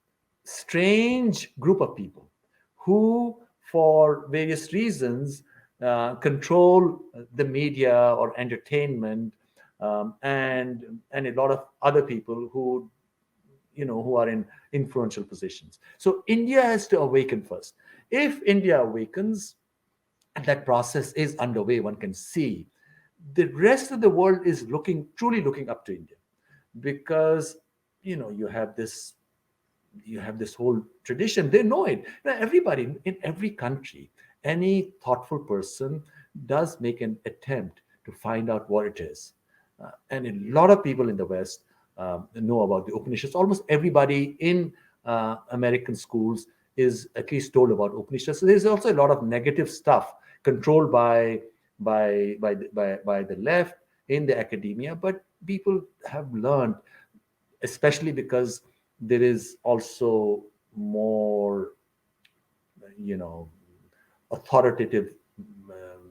strange group of people who, for various reasons, control the media or entertainment, and a lot of other people who are in influential positions. So India has to awaken first. If India awakens, and that process is underway, one can see the rest of the world is truly looking up to India, because you have this whole tradition. They know it. Now, everybody in every country, any thoughtful person does make an attempt to find out what it is. And a lot of people in the West know about the Upanishads. Almost everybody in American schools is at least told about Upanishads. So there's also a lot of negative stuff controlled by the left in the academia, but people have learned, especially because there is also more, you know, authoritative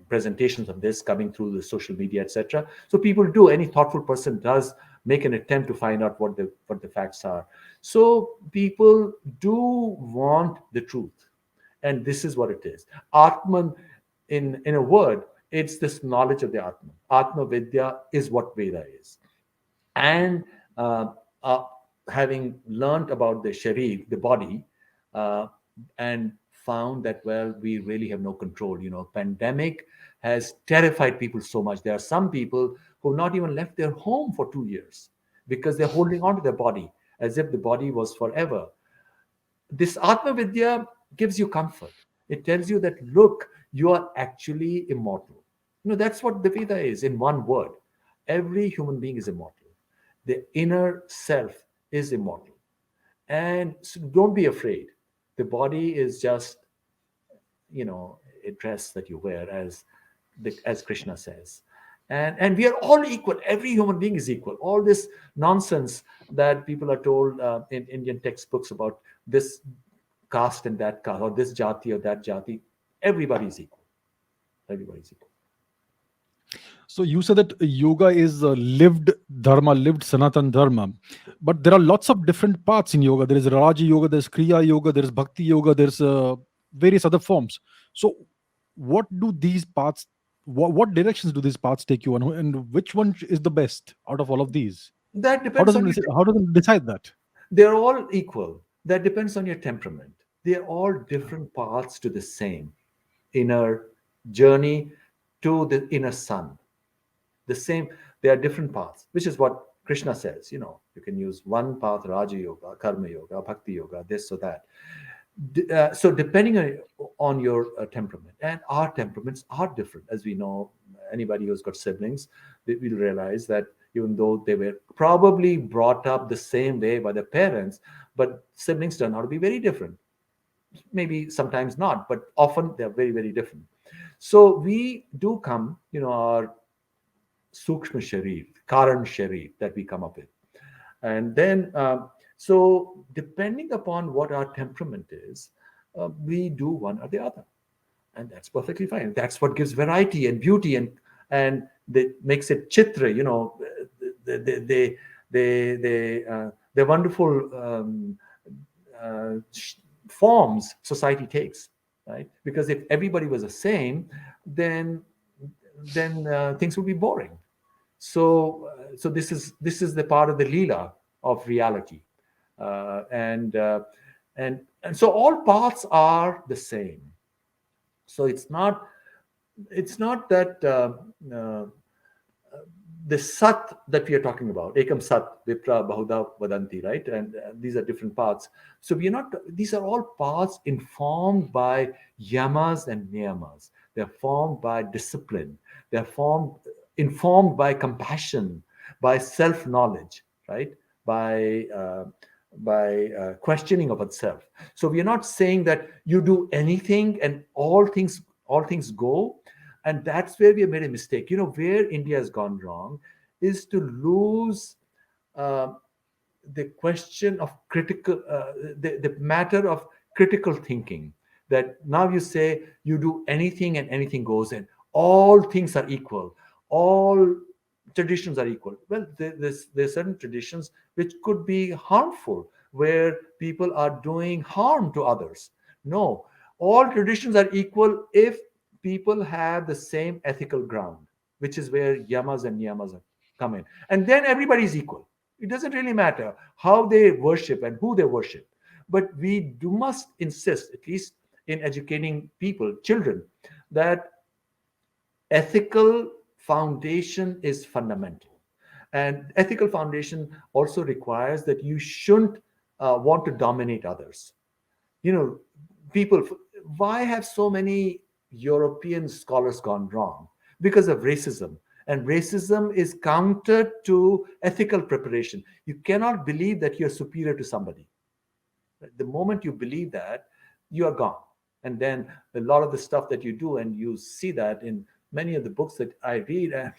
presentations of this coming through the social media, etc. So people do. Any thoughtful person does make an attempt to find out what the facts are. So people do want the truth, and this is what it is. Atman, in a word, it's this knowledge of the Atman. Atma Vidya is what Veda is, and uh, uh, having learned about the sharir, the body, uh, and found that, well, we really have no control. Pandemic has terrified people so much. There are some people who have not even left their home for 2 years because they're holding on to their body as if the body was forever. This Atma Vidya gives you comfort. It tells you that, look, you are actually immortal. That's what the Veda is in one word. Every human being is immortal. The inner self is immortal. And so don't be afraid. The body is just, a dress that you wear, as Krishna says. And we are all equal. Every human being is equal. All this nonsense that people are told in Indian textbooks about this caste and that caste, or this jati or that jati, everybody is equal. Everybody is equal. So you said that yoga is lived dharma, lived Sanatan dharma, but there are lots of different paths in yoga. There is Raja yoga, there's Kriya yoga, there's Bhakti yoga, there's various other forms. So what do these paths? What directions do these paths take you on, and which one is the best out of all of these? That How depends does on one your. how does one decide that? They're all equal. That depends on your temperament. They're all different paths to the same inner journey, to the inner sun. The same, there are different paths, which is what Krishna says. You can use one path, Raja Yoga, Karma Yoga, Bhakti Yoga, this or that. So depending on your temperament, and our temperaments are different, as we know. Anybody who's got siblings, they will realize that even though they were probably brought up the same way by their parents, but siblings turn out to be very different. Maybe sometimes not, but often they're very, very different. So we do come, our Sukshma Sharir, Karan Sharir that we come up with. And then, So, depending upon what our temperament is, we do one or the other, and that's perfectly fine. That's what gives variety and beauty, and that makes it chitra. The wonderful forms society takes, right? Because if everybody was the same, then things would be boring. So this is the part of the leela of reality, and so all paths are the same. So it's not that uh, the sat that we are talking about, ekam sat, vipra bahuda vadanti, right? And these are different paths. So we are not, these are all paths informed by yamas and niyamas. They're formed by discipline. They're informed by compassion, by self knowledge, right? By questioning of itself. So we are not saying that you do anything and all things go, and that's where we have made a mistake. Where India has gone wrong is to lose uh, the question of the matter of critical thinking. That now you say you do anything and anything goes, and all things are equal, all traditions are equal. Well, there's certain traditions which could be harmful, where people are doing harm to others. No, all traditions are equal if people have the same ethical ground, which is where yamas and niyamas come in, and then everybody's equal. It doesn't really matter how they worship and who they worship. But we must insist, at least in educating people, children, that ethical foundation is fundamental. And ethical foundation also requires that you shouldn't want to dominate others. You know, people, why have so many European scholars gone wrong? Because of racism. And racism is counter to ethical preparation. You cannot believe that you're superior to somebody. The moment you believe that, you are gone. And then a lot of the stuff that you do, and you see that in many of the books that I read, and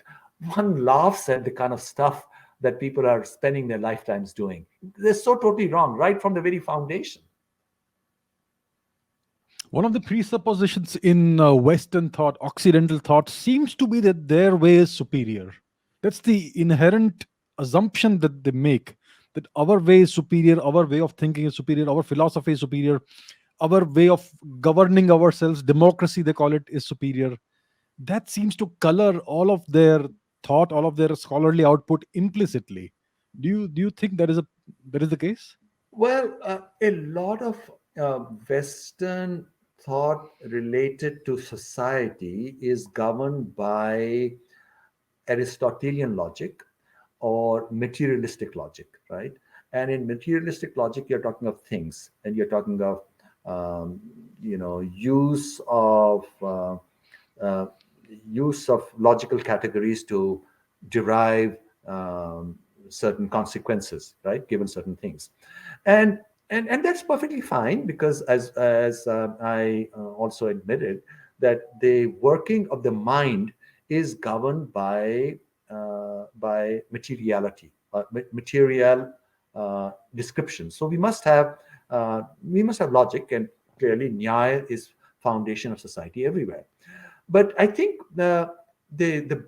one laughs at the kind of stuff that people are spending their lifetimes doing. They're so totally wrong, right from the very foundation. One of the presuppositions in Western thought, Occidental thought, seems to be that their way is superior. That's the inherent assumption that they make, that our way is superior, our way of thinking is superior, our philosophy is superior, our way of governing ourselves, democracy, they call it, is superior. That seems to color all of their thought, all of their scholarly output implicitly. Do you think that is the case? Well, a lot of Western thought related to society is governed by Aristotelian logic or materialistic logic, right? And in materialistic logic, you're talking of things, and you're talking of use of uh, logical categories to derive um, certain consequences, right? Given certain things, and and that's perfectly fine, because as I also admitted, that the working of the mind is governed by materiality, material description. So we must have logic, and clearly Nyaya is foundation of society everywhere. But I think the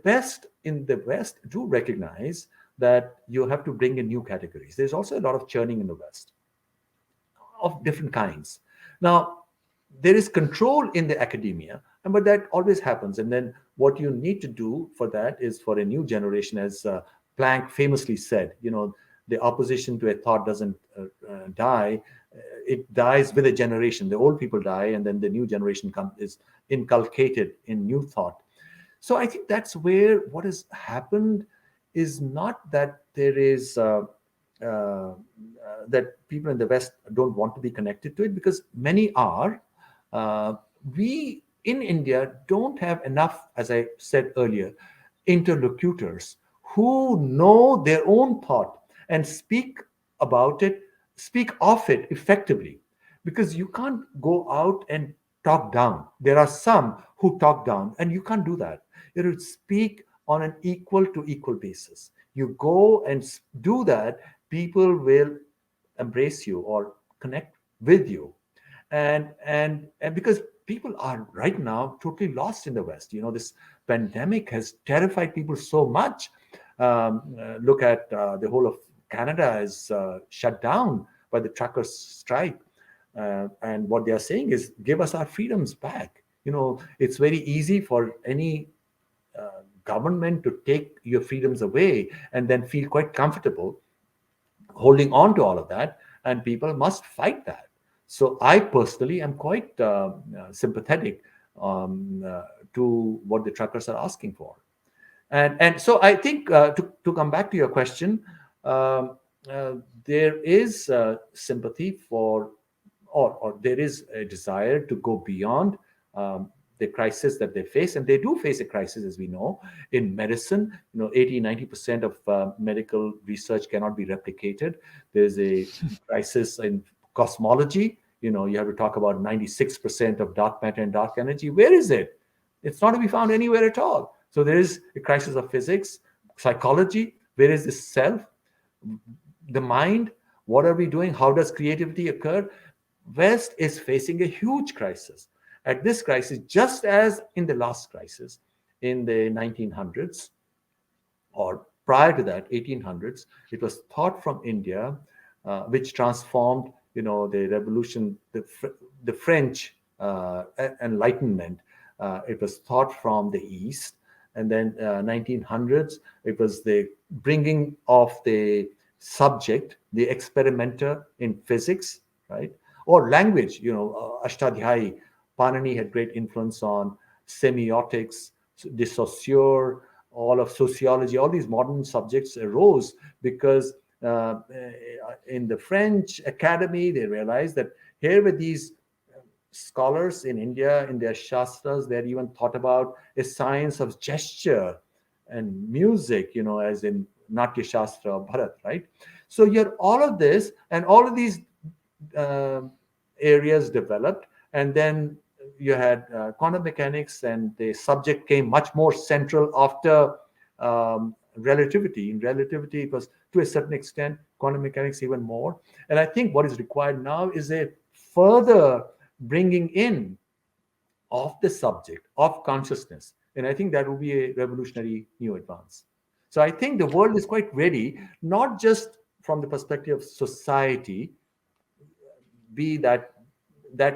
best in the West do recognize that you have to bring in new categories. There's also a lot of churning in the West of different kinds. Now, there is control in the academia, but that always happens. And then what you need to do for that is, for a new generation, as Planck famously said, the opposition to a thought doesn't die; it dies with a generation. The old people die, and then the new generation is inculcated in new thought. So I think that's where what has happened is not that there is that people in the West don't want to be connected to it, because many are. Uh, we in India don't have enough, as I said earlier, interlocutors who know their own thought and about it, speak of it effectively, because you can't go out and talk down. There are some who talk down, and you can't do that. You have to speak on an equal to equal basis. You go and do that, people will embrace you or connect with you. And because people are right now totally lost in the West. This pandemic has terrified people so much. Look at the whole of Canada is shut down by the truckers' strike. And what they are saying is, give us our freedoms back. It's very easy for any government to take your freedoms away and then feel quite comfortable holding on to all of that, and people must fight that. So I personally am quite sympathetic to what the truckers are asking for. And so I think, to come back to your question, um, there is sympathy for, or there is a desire to go beyond the crisis that they face, and they do face a crisis, as we know, in medicine. 80-90% of medical research cannot be replicated. There's a crisis in cosmology. You have to talk about 96% of dark matter and dark energy. Where is it? It's not to be found anywhere at all. So there is a crisis of physics, psychology. Where is the self, the mind? What are we doing? How does creativity occur? West is facing a huge crisis. At this crisis, just as in the last crisis in the 1900s, or prior to that, 1800s, it was thought from India, which transformed, the revolution, the French Enlightenment. It was thought from the East, and then 1900s, it was the bringing of the subject, the experimenter in physics, right? Or language. Ashtadhyayi, Panini had great influence on semiotics, the Saussure, all of sociology. All these modern subjects arose because in the French Academy, they realized that here were these scholars in India, in their shastras, they had even thought about a science of gesture and music, as in Natya Shastra or Bharat, right? So you had all of this, and all of these uh, areas developed, and then you had quantum mechanics, and the subject came much more central after relativity. In relativity, it was to a certain extent, quantum mechanics even more. And I think what is required now is a further bringing in of the subject, of consciousness. And I think that will be a revolutionary new advance. So I think the world is quite ready, not just from the perspective of society, be that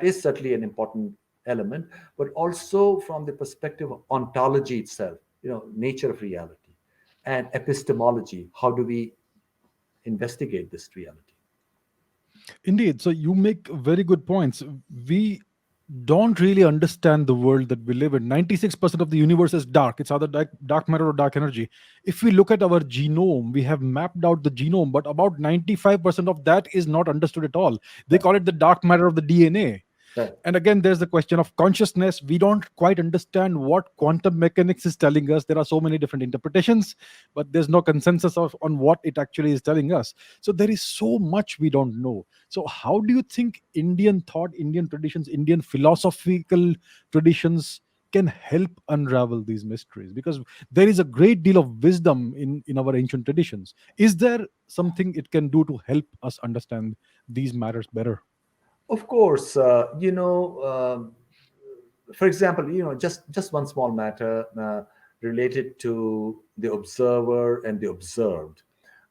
is certainly an important element, but also from the perspective of ontology itself, nature of reality, and epistemology. How do we investigate this reality? Indeed. So you make very good points. We don't really understand the world that we live in. 96% of the universe is dark. It's either dark matter or dark energy. If we look at our genome, we have mapped out the genome, but about 95% of that is not understood at all. They Right, call it the dark matter of the DNA. right. And again, there's the question of consciousness. We don't quite understand what quantum mechanics is telling us. There are so many different interpretations, but there's no consensus on what it actually is telling us. So there is so much we don't know. So how do you think Indian thought, Indian traditions, Indian philosophical traditions can help unravel these mysteries? Because there is a great deal of wisdom in our ancient traditions. Is there something it can do to help us understand these matters better? Of course, for example, just one small matter related to the observer and the observed.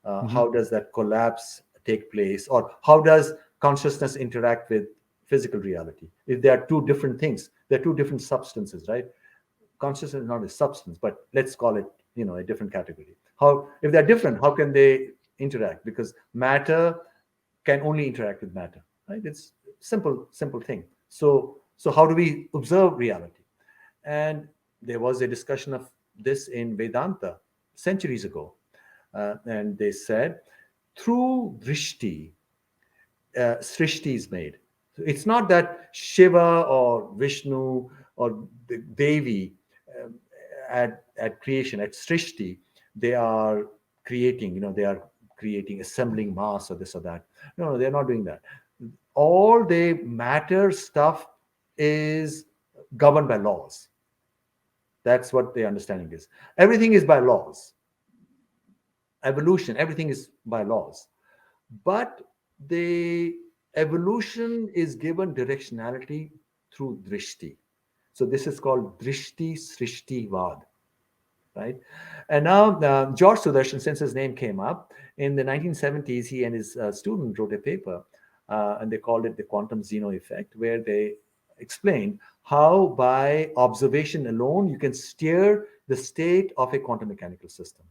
Mhm. How does that collapse take place, or how does consciousness interact with physical reality? If there are two different things, there are two different substances, right? Consciousness is not a substance, but let's call it, a different category. How, if they're different, how can they interact? Because matter can only interact with matter, right? It's simple thing. So how do we observe reality? And there was a discussion of this in Vedanta centuries ago. And they said, through drishti, srishti is made. So it's not that Shiva or Vishnu or the Devi, um, at creation, at srishti, they are creating, they are creating, assembling mass or this or that. No, they're not doing that. All the matter stuff is governed by laws. That's what the understanding is. Everything is by laws. Evolution, everything is by laws. But The evolution is given directionality through drishti. So this is called drishti srishti vad, right? And now George Sudarshan, since his name came up in the 1970s, he and his student wrote a paper, and they called it the quantum Zeno effect, where they explained how by observation alone you can steer the state of a quantum mechanical system.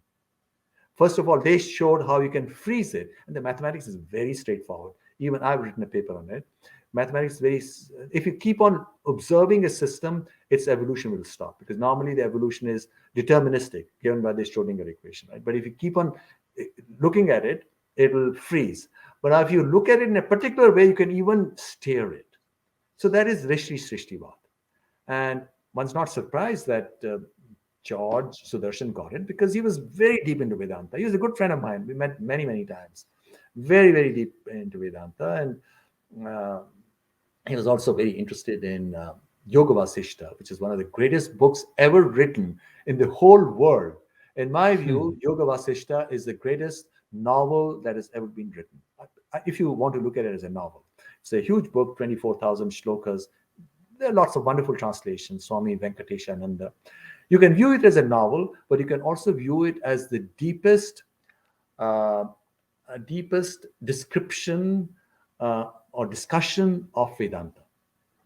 First of all, they showed how you can freeze it, and the mathematics is very straightforward. Even I've written a paper on it. Mathematics is very. If you keep on observing a system, its evolution will stop because normally the evolution is deterministic, given by the Schrodinger equation, right? But if you keep on looking at it, it will freeze. But now if you look at it in a particular way, you can even steer it. So that is Rishi Srishtivad. And one's not surprised that George Sudarshan got it because he was very deep into Vedanta. He was a good friend of mine. We met many, many times. Very, very deep into Vedanta. And he was also very interested in Yoga Vasishta, which is one of the greatest books ever written in the whole world. In my view, Hmm. Yoga Vasishta is the greatest novel that has ever been written. If you want to look at it as a novel, it's a huge book, 24,000 shlokas. There are lots of wonderful translations, Swami Venkateshananda. You can view it as a novel, but you can also view it as the uh, deepest description or discussion of Vedanta,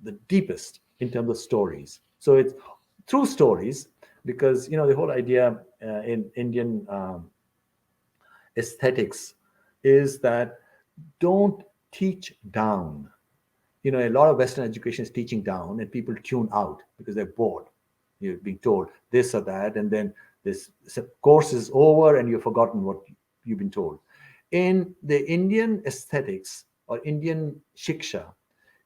the deepest in terms of stories. So it's through stories, because the whole idea in Indian aesthetics is that don't teach down. A lot of Western education is teaching down, and people tune out because they're bored. You're being told this or that, and then this course is over, and you've forgotten what you've been told. In the Indian aesthetics or Indian shiksha,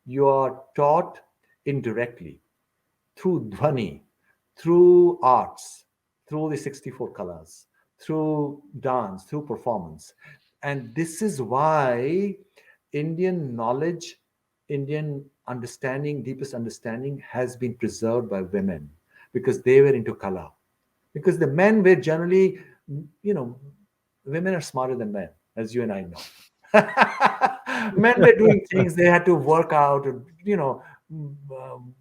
you are taught indirectly through dhvani, through arts, through the 64 colors, through dance, through performance. And this is why Indian knowledge, Indian understanding, deepest understanding has been preserved by women because they were into kala. Because the men were generally, you know, women are smarter than men, as you and I know. Men were doing things, they had to work out, um,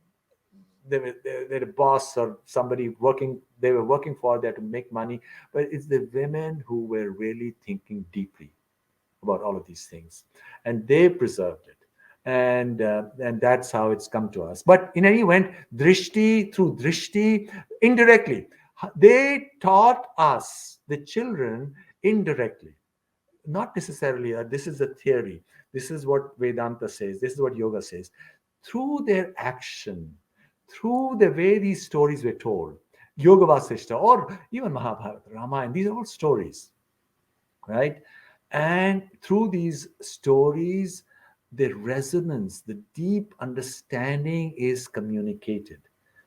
they had a boss or somebody working, they were working for, they had to make money. But it's the women who were really thinking deeply about all of these things, and they preserved it, and that's how it's come to us. But in any event, drishti, through drishti, indirectly, they taught us, the children, indirectly, not necessarily this is a theory, this is what Vedanta says, this is what yoga says, through their action, through the way these stories were told. Yoga Vasishta or even Mahabharata, Ramayana, these are all stories, right? And through these stories, the resonance, the deep understanding is communicated.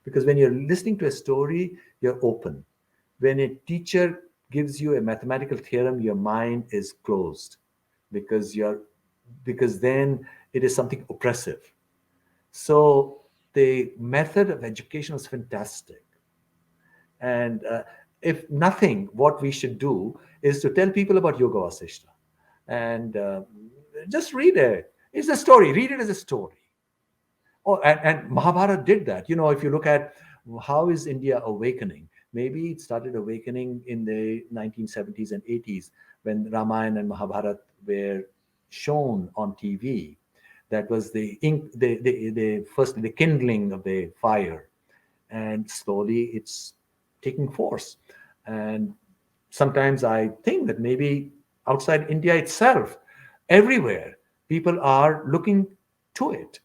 Because when you're listening to a story, you're open. When a teacher gives you a mathematical theorem, your mind is closed because then it is something oppressive. So the method of education was fantastic. And if nothing, what we should do is to tell people about Yoga Vasishta and just read it. It's a story. Read it as a story. Oh, and Mahabharata did that. If you look at how is India awakening, maybe it started awakening in the 1970s and 80s when Ramayana and Mahabharata were shown on TV. That was the ink, the first the kindling of the fire, and slowly it's taking force. And sometimes I think that maybe outside India itself, everywhere, people are looking to it.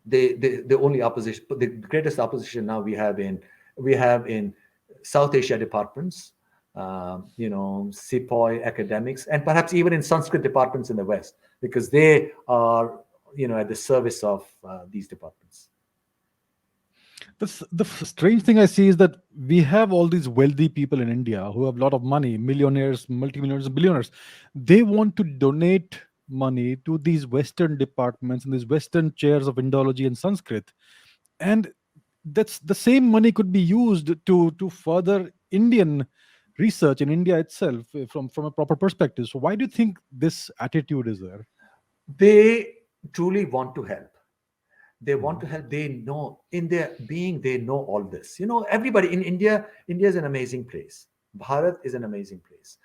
The only opposition, the greatest opposition now we have in South Asia departments, Sepoy academics, and perhaps even in Sanskrit departments in the West, because they are at the service of these departments. The strange thing I see is that we have all these wealthy people in India who have a lot of money, millionaires, multimillionaires, billionaires. They want to donate money to these Western departments and these Western chairs of Indology and Sanskrit. And that's the same money could be used to further Indian research in India itself from a proper perspective. So why do you think this attitude is there? They truly want to help. They want Mhm. to help. They know in their being, they know all this. Everybody in India, India is an amazing place. Bharat is an amazing place.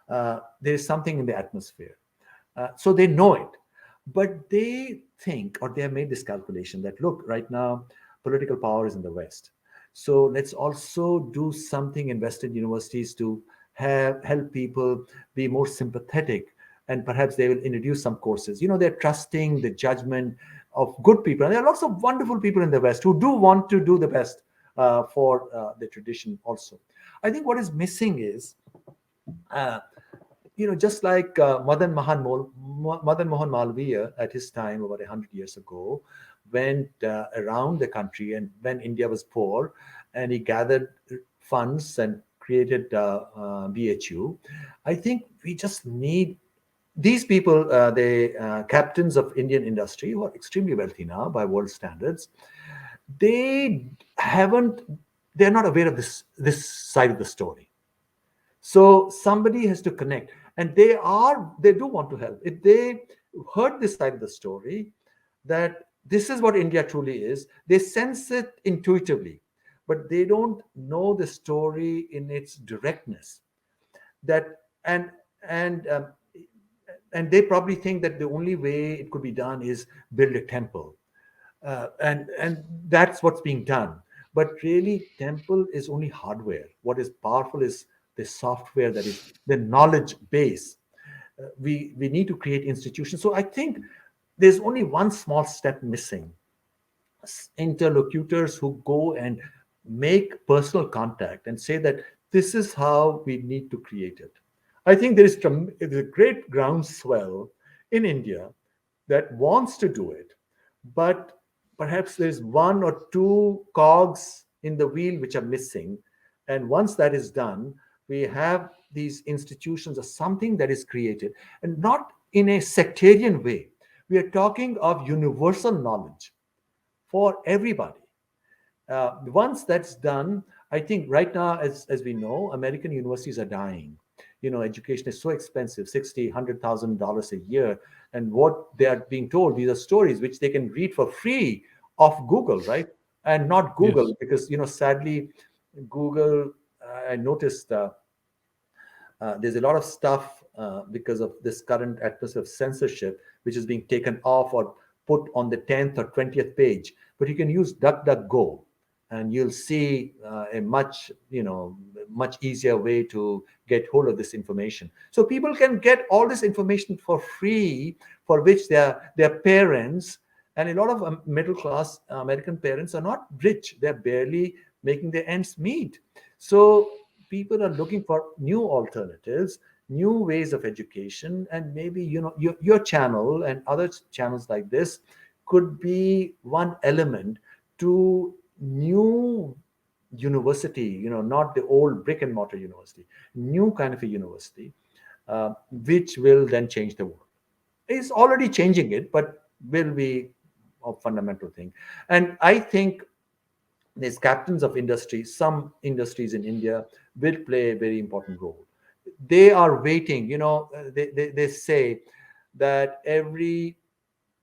There is something in the atmosphere. So they know it. But they think, or they have made this calculation that, look, right now, political power is in the West. So let's also do something in Western universities to help people be more sympathetic. And perhaps they will introduce some courses. They're trusting the judgment of good people. And there are lots of wonderful people in the West who do want to do the best for the tradition also. I think what is missing is uh, just like Madan Mohan Malviya at his time, about 100 years ago, went around the country and when India was poor, and he gathered funds and created BHU. I think we just need these people, the captains of Indian industry, who are extremely wealthy now by world standards. They haven't, they're not aware of this side of the story. So somebody has to connect, and they do want to help. If they heard this side of the story, that this is what India truly is, they sense it intuitively, but they don't know the story in its directness. That and and and they probably think that the only way it could be done is build a temple, and that's what's being done. But really, temple is only hardware. What is powerful is the software, that is the knowledge base. We need to create institutions. So I think there's only one small step missing: interlocutors who go and make personal contact and say that this is how we need to create it. I think there's a great groundswell in India that wants to do it, but perhaps there's one or two cogs in the wheel which are missing. And once that is done, we have these institutions or something that is created, and not in a sectarian way. We are talking of universal knowledge for everybody. Once that's done, I think right now, as we know, American universities are dying. Education is so expensive, 60, $100,000 a year. And what they are being told, these are stories which they can read for free off Google, right? And not Yes. Google, because, sadly, Google, I noticed there's a lot of stuff because of this current atmosphere of censorship, which is being taken off or put on the 10th or 20th page. But you can use DuckDuckGo, and you'll see a much easier way to get hold of this information. So people can get all this information for free, for which their parents, and a lot of middle class American parents, are not rich. They're barely making their ends meet. So people are looking for new alternatives, new ways of education. And maybe your channel and other channels like this could be one element to new university, not the old brick and mortar university, new kind of a university, which will then change the world. It's already changing it, but will be a fundamental thing. And I think these captains of industries, some industries in India, will play a very important role. They are waiting, they say that every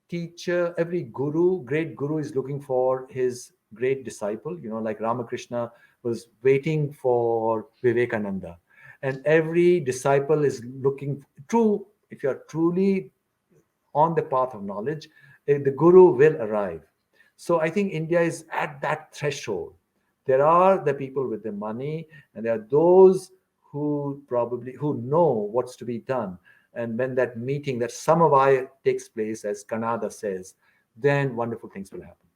teacher, every guru, great guru, is looking for his great disciple, like Ramakrishna was waiting for Vivekananda. And every disciple is looking true. If you are truly on the path of knowledge, the guru will arrive. So I think India is at that threshold. There are the people with the money, and there are those who know what's to be done. And when that meeting, that samavaya takes place, as Kanada says, then wonderful things will happen.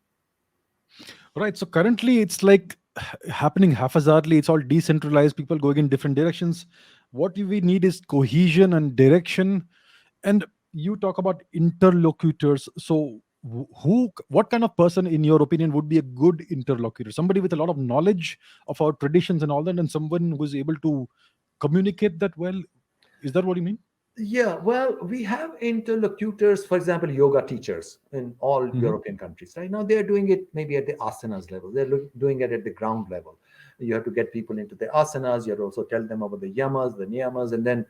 Right. So currently it's like happening haphazardly. It's all decentralized, people going in different directions. What we need is cohesion and direction. And you talk about interlocutors. So what kind of person, in your opinion, would be a good interlocutor? Somebody with a lot of knowledge of our traditions and all that, and someone who's able to communicate that well. Is that what you mean? Yeah, well, we have interlocutors, for example, yoga teachers in all Mhm. European countries. Right now, they're doing it maybe at the asanas level. They're doing it at the ground level. You have to get people into the asanas. You have to also tell them about the yamas, the niyamas, and then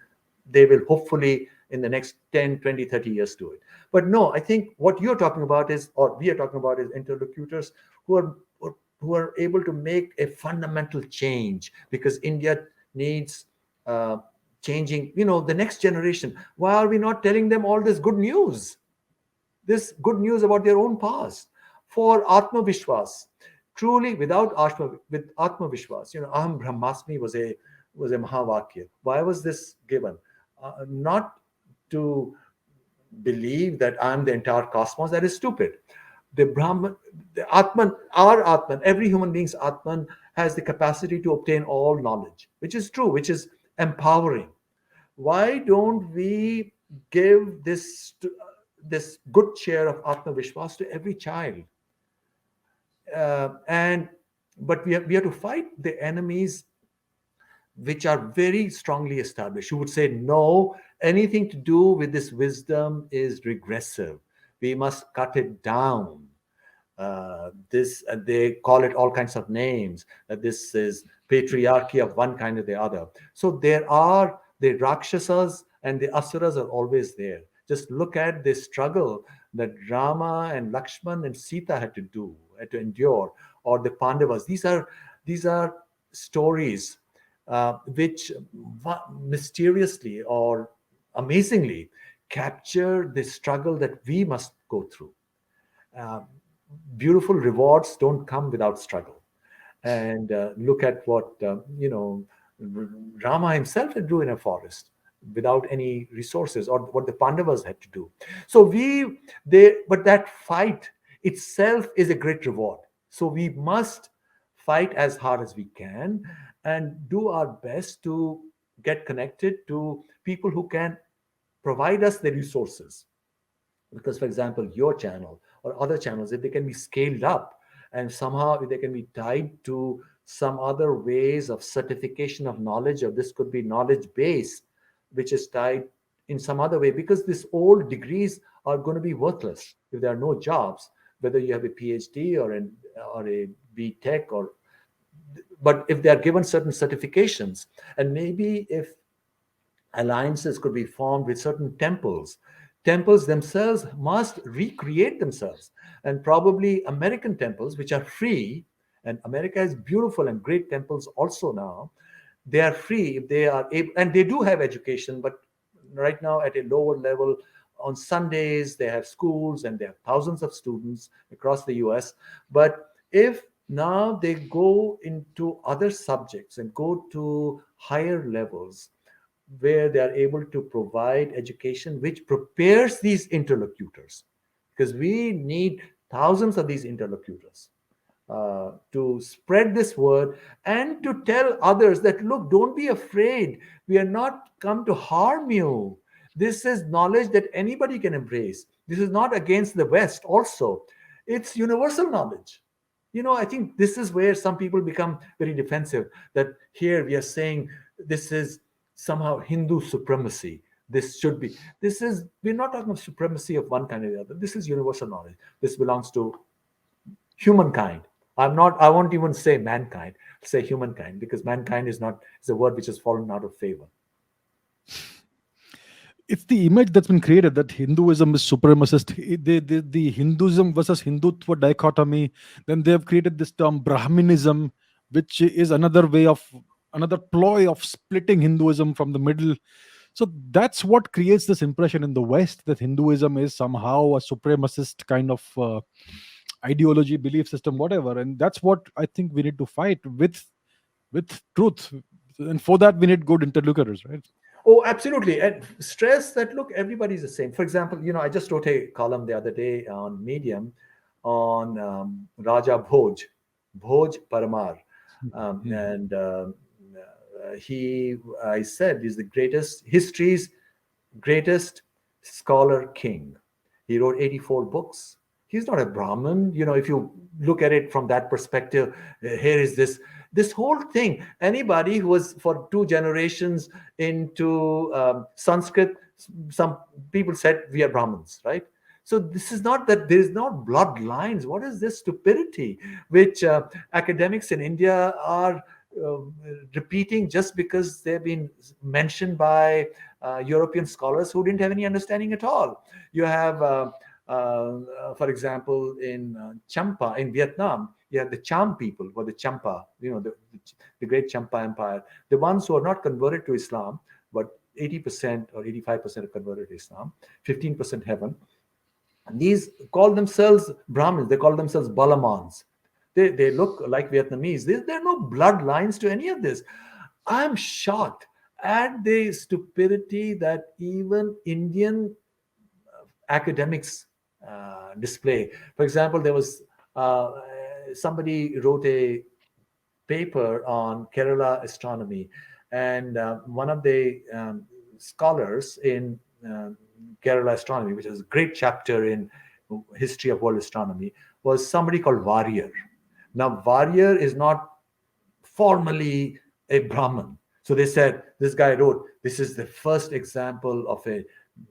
they will hopefully in the next 10, 20, 30 years do it. But no, I think what you're talking about is, or we are talking about, is interlocutors who are who are able to make a fundamental change because India needs uh, changing, the next generation. Why are we not telling them all this good news about their own past? For Atma Vishwas, truly, with Atma Vishwas, Aham Brahmasmi was a Mahavakya. Why was this given? Not to believe that I'm the entire cosmos. That is stupid. The Brahman, the Atman, our Atman, every human being's Atman has the capacity to obtain all knowledge, which is true, which is empowering. Why don't we give this good share of Atma Vishwas to every child? And but we have to fight the enemies which are very strongly established. You would say, no, anything to do with this wisdom is regressive. We must cut it down. This They call it all kinds of names. That this is patriarchy of one kind or the other. So there are the Rakshasas and the Asuras are always there. Just look at the struggle that Rama and Lakshman and Sita had to endure, or the Pandavas. These are stories which mysteriously or amazingly capture the struggle that we must go through. Uh, Beautiful rewards don't come without struggle. And look at what Rama himself had do in a forest without any resources, or what the Pandavas had to do. So but that fight itself is a great reward. So we must fight as hard as we can and do our best to get connected to people who can provide us the resources. Because, for example, your channel or other channels, if they can be scaled up and somehow if they can be tied to some other ways of certification of knowledge, or this could be knowledge base which is tied in some other way, because these old degrees are going to be worthless if there are no jobs, whether you have a PhD or a B Tech, or but if they are given certain certifications, and maybe if alliances could be formed with certain temples. Temples themselves must recreate themselves. And probably American temples, which are free, and America has beautiful and great temples also now, they are free if they are able, and they do have education, but right now at a lower level. On Sundays, they have schools and they have thousands of students across the US. But if now they go into other subjects and go to higher levels, where they are able to provide education which prepares these interlocutors, because we need thousands of these interlocutors to spread this word and to tell others that, look, don't be afraid. We are not come to harm you. This is knowledge that anybody can embrace. This is not against the West, also. It's universal knowledge. I think this is where some people become very defensive, that here we are saying this is somehow Hindu supremacy. This should be, we're not talking of supremacy of one kind or the other. This is universal knowledge. This belongs to humankind. I won't even say mankind, say humankind, because mankind is a word which has fallen out of favor. It's the image that's been created that Hinduism is supremacist. The Hinduism versus Hindutva dichotomy. Then they have created this term Brahminism, which is another ploy of splitting Hinduism from the middle. So that's what creates this impression in the West that Hinduism is somehow a supremacist kind of ideology, belief system, whatever. And that's what I think we need to fight with truth. And for that, we need good interlocutors, right? Oh, absolutely. And stress that, look, everybody's the same. For example, I just wrote a column the other day on Medium on Raja Bhoj Paramar. Mhm. And I said, is the history's greatest scholar king. He wrote 84 books. He's not a Brahmin. If you look at it from that perspective, here is this. This whole thing, anybody who was for two generations into Sanskrit, some people said we are Brahmins, right? So this is not that there is not bloodlines. What is this stupidity which academics in India are uh, repeating just because they've been mentioned by European scholars who didn't have any understanding at all? You have, for example, in Champa in Vietnam, you have the Cham people, or the Champa, the great Champa Empire, the ones who are not converted to Islam, but 80% or 85% are converted to Islam, 15% heaven. And these call themselves Brahmins, they call themselves Balamans. They look like Vietnamese. There are no bloodlines to any of this. I'm shocked at the stupidity that even Indian academics display. For example, there was somebody wrote a paper on Kerala astronomy, and one of the scholars in Kerala astronomy, which is a great chapter in history of world astronomy, was somebody called Warrior. Now, Warrior is not formally a Brahmin. So they said, this guy wrote, this is the first example of a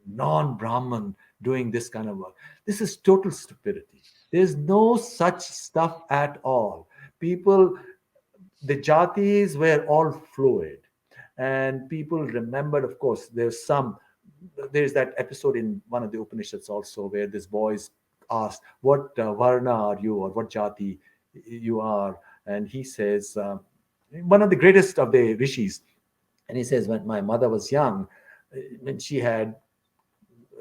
non Brahmin doing this kind of work. This is total stupidity. There's no such stuff at all. People, the jatis were all fluid. And people remembered, of course, there's that episode in one of the Upanishads also where this boy is asked, what varna are you, or what jati you are? And he says, one of the greatest of the rishis, and he says, when my mother was young, when she had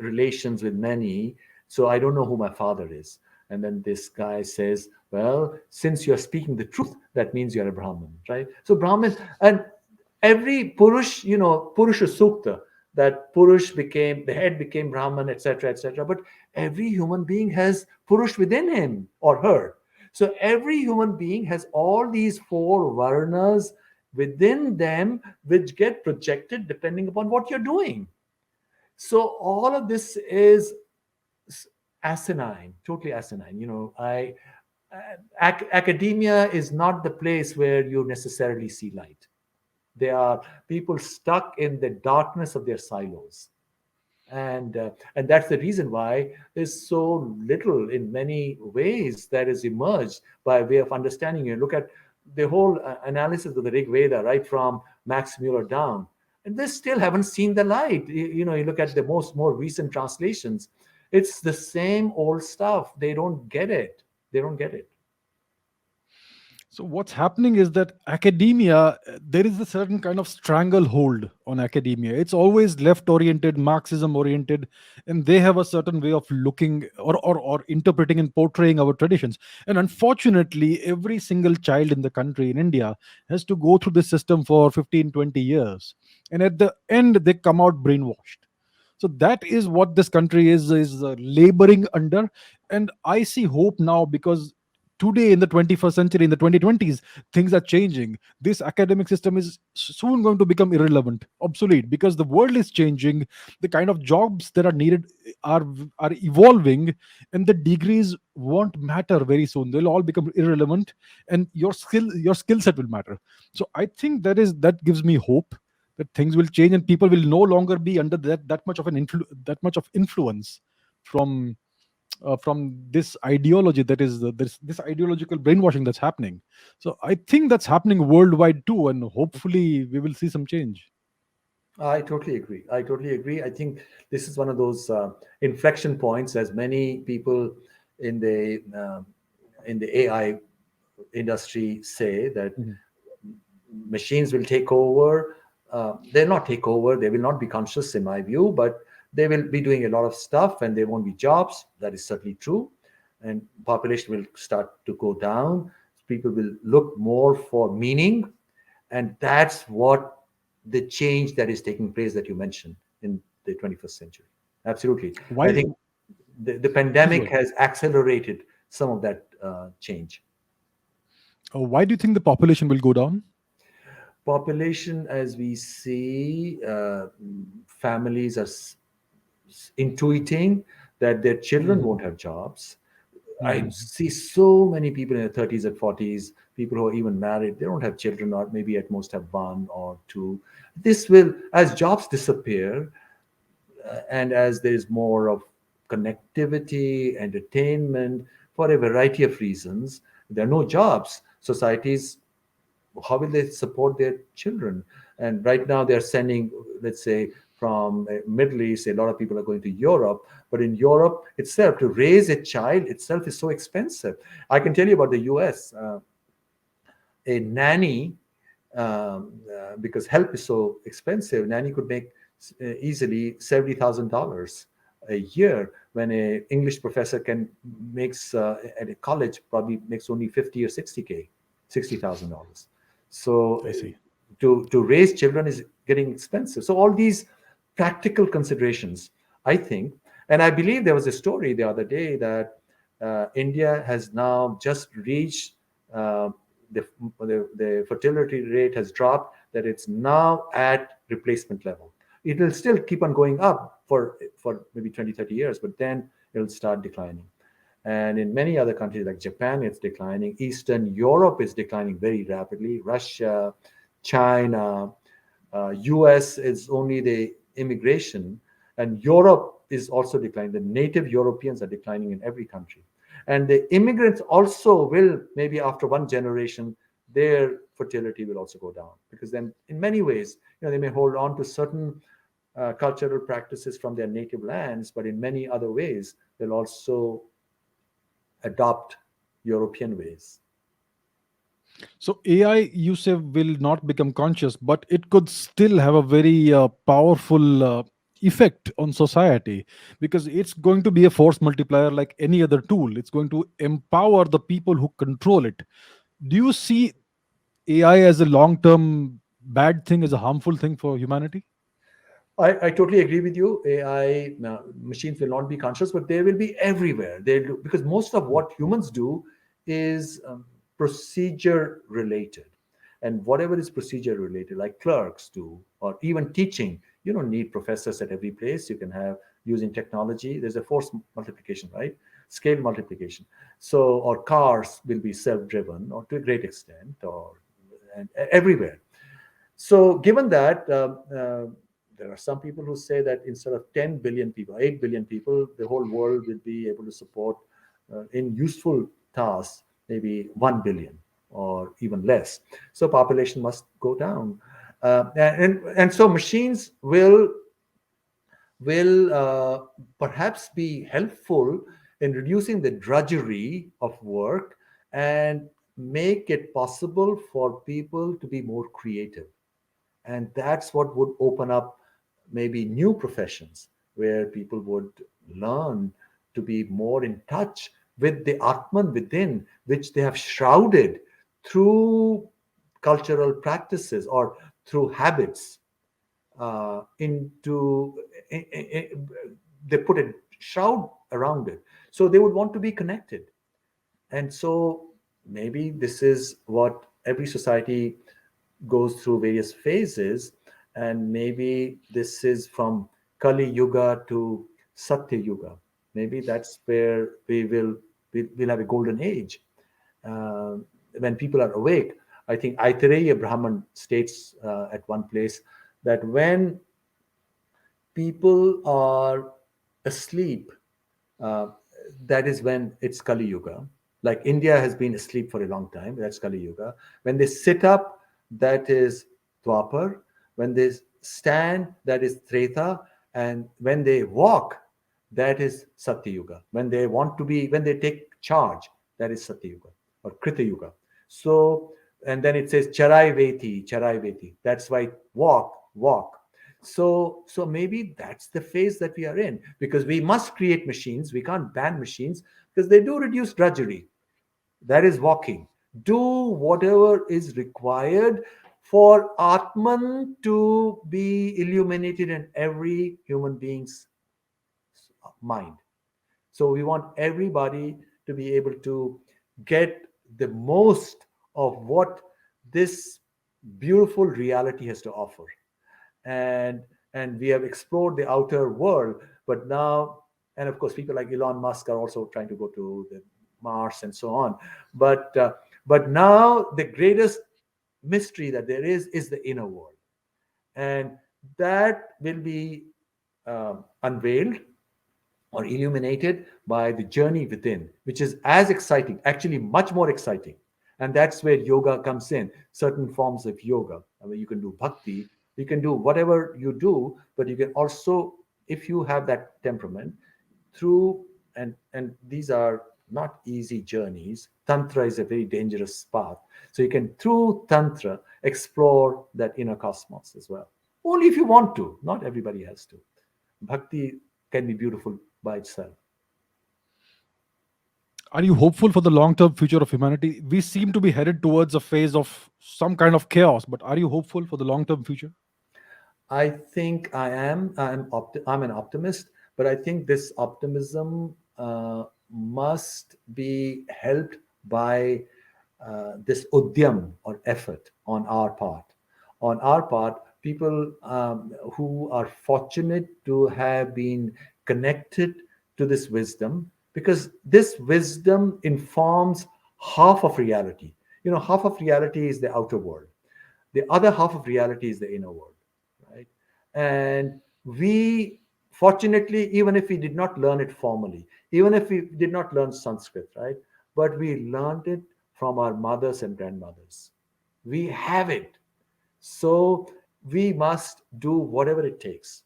relations with many, so I don't know who my father is. And then this guy says, well, since you're speaking the truth, that means you're a Brahmin, right? So Brahmin, and every Purush, Purusha Sukta, that Purush became, the head became Brahman, etc., etc. But every human being has Purush within him or her. So every human being has all these four Varnas within them, which get projected depending upon what you're doing. So all of this is asinine, totally asinine. Academia is not the place where you necessarily see light. They are people stuck in the darkness of their silos, and that's the reason why there's so little, in many ways, that is emerged by way of understanding. You look at the whole analysis of the Rig Veda, right from Max Muller down, and they still haven't seen the light. You look at the more recent translations, it's the same old stuff. They don't get it. They don't get it. So what's happening is that academia, there is a certain kind of stranglehold on academia. It's always left oriented, Marxism oriented, and they have a certain way of looking or interpreting and portraying our traditions. And unfortunately, every single child in the country in India has to go through this system for 15, 20 years. And at the end, they come out brainwashed. So that is what this country is laboring under. And I see hope now, because today in the 21st century, in the 2020s, things are changing. This academic system is soon going to become irrelevant, obsolete, because the world is changing. The kind of jobs that are needed are evolving, and the degrees won't matter very soon. They'll all become irrelevant, and your skill set will matter. So I think that gives me hope that things will change, and people will no longer be under that much of influence from this ideology, that is this ideological brainwashing that's happening. So I think that's happening worldwide too, and hopefully we will see some change. I totally agree. I totally agree. I think this is one of those inflection points, as many people in the AI industry say that Mhm. machines will take over. They'll not take over. They will not be conscious, in my view, but they will be doing a lot of stuff, and there won't be jobs. That is certainly true, and population will start to go down. People will look more for meaning, and that's what the change that is taking place that you mentioned in the 21st century. Absolutely. I Why? think the Please go pandemic ahead. has accelerated some of that change. Why do you think the population will go down? Population, as we see, families are intuiting that their children Mhm. won't have jobs. I Mhm. see so many people in their 30s and 40s. people who are even married, they don't have children, or maybe at most have one or two. This will, as jobs disappear, and as there is more of connectivity, entertainment, for a variety of reasons, there are no jobs. Societies, how will they support their children? And right now they're sending, let's say, from Middle East, a lot of people are going to Europe, but in Europe itself, to raise a child itself is so expensive. I can tell you about the US. A nanny, because help is so expensive, nanny could make easily $70,000 a year, when a English professor can makes at a college probably makes only 50 or 60K, $60,000. So I see. to raise children is getting expensive. So all these practical considerations, I think, and I believe there was a story the other day that India has now just reached uh, the fertility rate has dropped, that it's now at replacement level. It will still keep on going up for maybe 20, 30 years, but then it'll start declining. And in many other countries like Japan, it's declining. Eastern Europe is declining very rapidly. Russia, China, US is only the immigration, and Europe is also declining. The native Europeans are declining in every country. And the immigrants also will, maybe after one generation, their fertility will also go down, because then in many ways, they may hold on to certain cultural practices from their native lands, but in many other ways, they'll also adopt European ways. So AI, you say, will not become conscious, but it could still have a very powerful effect on society, because it's going to be a force multiplier like any other tool. It's going to empower the people who control it. Do you see AI as a long-term bad thing, as a harmful thing for humanity? I totally agree with you. AI machines will not be conscious, but they will be everywhere. Because most of what humans do is procedure related, and whatever is procedure related, like clerks do, or even teaching, you don't need professors at every place. You can have, using technology. There's a force multiplication, right? Scale multiplication. So, or cars will be self-driven, or to a great extent, or and everywhere. So, given that, there are some people who say that instead of 10 billion people, 8 billion people, the whole world will be able to support in useful tasks maybe 1 billion or even less. So, population must go down. And so, machines will perhaps be helpful in reducing the drudgery of work and make it possible for people to be more creative. And that's what would open up maybe new professions where people would learn to be more in touch with the Atman within, which they have shrouded through cultural practices or through habits into they put a shroud around it, so they would want to be connected. And so maybe this is what every society goes through various phases, and maybe this is from Kali Yuga to Satya Yuga. Maybe that's where we'll have a golden age uh, when people are awake. I think Aitareya Brahman states at one place that when people are asleep, uh, that is when it's Kali Yuga. Like India has been asleep for a long time, that's Kali Yuga. When they sit up, that is Dwapar. When they stand, that is Treta. And when they walk, that is Satya Yuga. When they take charge, that is Satya Yuga or Krita Yuga. So, and then it says Charai Veti, Charai Veti. That's why walk, walk. So maybe that's the phase that we are in, because we must create machines. We can't ban machines because they do reduce drudgery. That is walking. Do whatever is required for Atman to be illuminated in every human being's mind. So we want everybody to be able to get the most of what this beautiful reality has to offer. And we have explored the outer world, but now, and of course people like Elon Musk are also trying to go to the Mars and so on. But But now the greatest mystery that there is the inner world, and that will be unveiled or illuminated by the journey within, which is as exciting, actually much more exciting. And that's where yoga comes in, certain forms of yoga. I mean, you can do bhakti, you can do whatever you do, but you can also, if you have that temperament, through, and these are not easy journeys. Tantra is a very dangerous path. So you can, through Tantra, explore that inner cosmos as well. Only if you want to, not everybody has to. Bhakti can be beautiful by itself. Are you hopeful for the long term future of humanity? We seem to be headed towards a phase of some kind of chaos, but are you hopeful for the long term future? I think I am. I'm an optimist, but I think this optimism must be helped by this udyam or effort on our part. On our part, people who are fortunate to have been connected to this wisdom, because this wisdom informs half of reality. You know, half of reality is the outer world, the other half of reality is the inner world, right? And we, fortunately, even if we did not learn it formally, even if we did not learn Sanskrit, right, but we learned it from our mothers and grandmothers. We have it. So we must do whatever it takes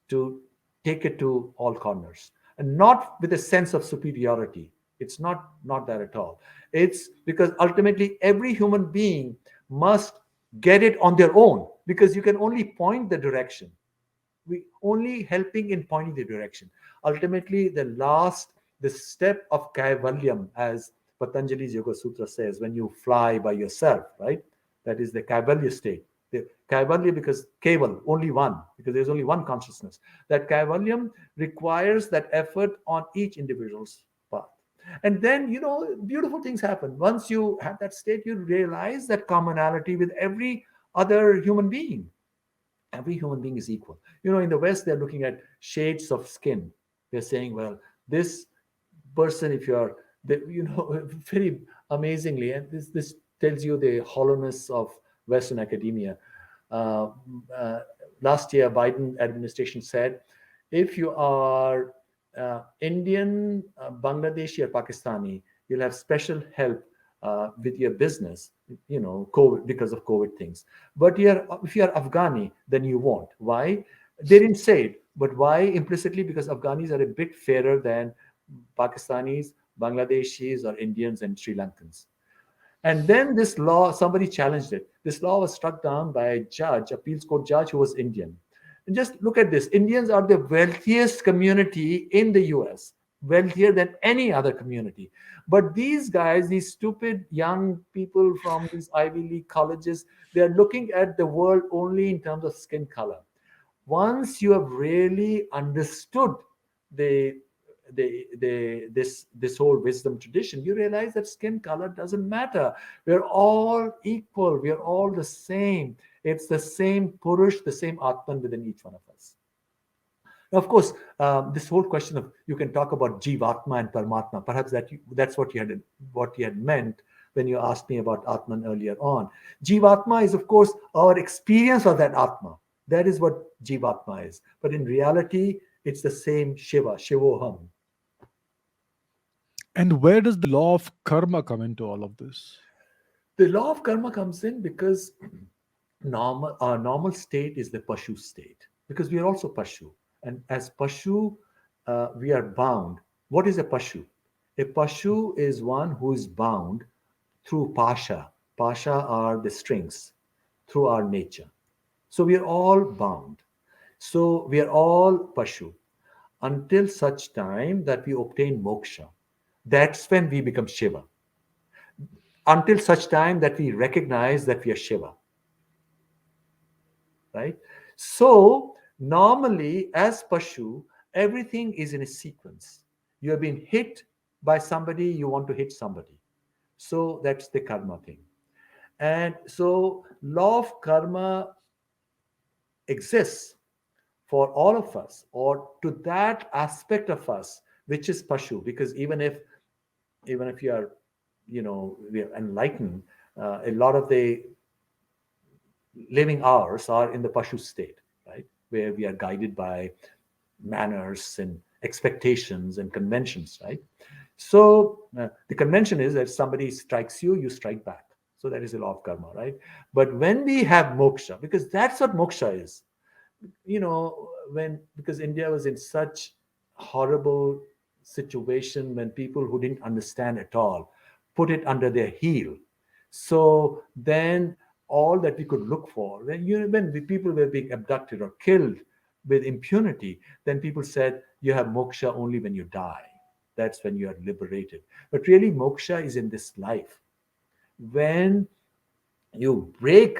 to take it to all corners, and not with a sense of superiority. It's not that at all. It's because ultimately every human being must get it on their own, because you can only point the direction. We only helping in pointing the direction. Ultimately, the step of kaivalyam, as Patanjali's Yoga Sutra says, when you fly by yourself, right? That is the kaivalya state. The kaivalya, because keval, only one, because there's only one consciousness. That kaivalyam requires that effort on each individual's part. And then, beautiful things happen. Once you have that state, you realize that commonality with every other human being. Every human being is equal. In the West, they're looking at shades of skin. They're saying, well, this person, if you're, very amazingly, and this tells you the hollowness of Western academia. Uh, uh, Last year, Biden administration said, if you are Indian, Bangladeshi, or Pakistani, you'll have special help with your business, COVID, because of COVID things. But if you're Afghani, then you won't. Why? They didn't say it, but why? Implicitly, because Afghanis are a bit fairer than Pakistanis, Bangladeshis, or Indians and Sri Lankans. And then this law, somebody challenged it. This law was struck down by a judge, appeals court judge, who was Indian. And just look at this. Indians are the wealthiest community in the US, wealthier than any other community. But these guys, these stupid young people from these Ivy League colleges, they're looking at the world only in terms of skin color. Once you have really understood the this whole wisdom tradition, you realize that skin color doesn't matter. We're all equal, we're all the same. It's the same purush, the same Atman within each one of us. Now, of course, this whole question of, you can talk about Jivatma and Paramatma. Perhaps that's what you had meant when you asked me about Atman earlier on. Jivatma is, of course, our experience of that Atma. That is what Jivatma is. But in reality, it's the same Shiva, Shivoham. And where does the law of karma come into all of this? The law of karma comes in because our normal state is the Pashu state, because we are also Pashu. And as Pashu, we are bound. What is a Pashu? A Pashu is one who is bound through Pasha. Pasha are the strings, through our nature. So we are all bound. So we are all Pashu until such time that we obtain moksha. That's when we become Shiva. Until such time that we recognize that we are Shiva, right? So normally, as Pashu, everything is in a sequence. You have been hit by somebody, you want to hit somebody. So that's the karma thing. And so law of karma exists for all of us, or to that aspect of us which is Pashu, because even if you are we are enlightened, a lot of the living hours are in the pashu state, right? Where we are guided by manners and expectations and conventions, right? So the convention is that somebody strikes you, you strike back. So that is the law of karma, right? But when we have moksha, because that's what moksha is, when because India was in such horrible situation when people who didn't understand at all put it under their heel. So then all that we could look for, when the people were being abducted or killed with impunity, then people said you have moksha only when you die. That's when you are liberated. But really, moksha is in this life. When you break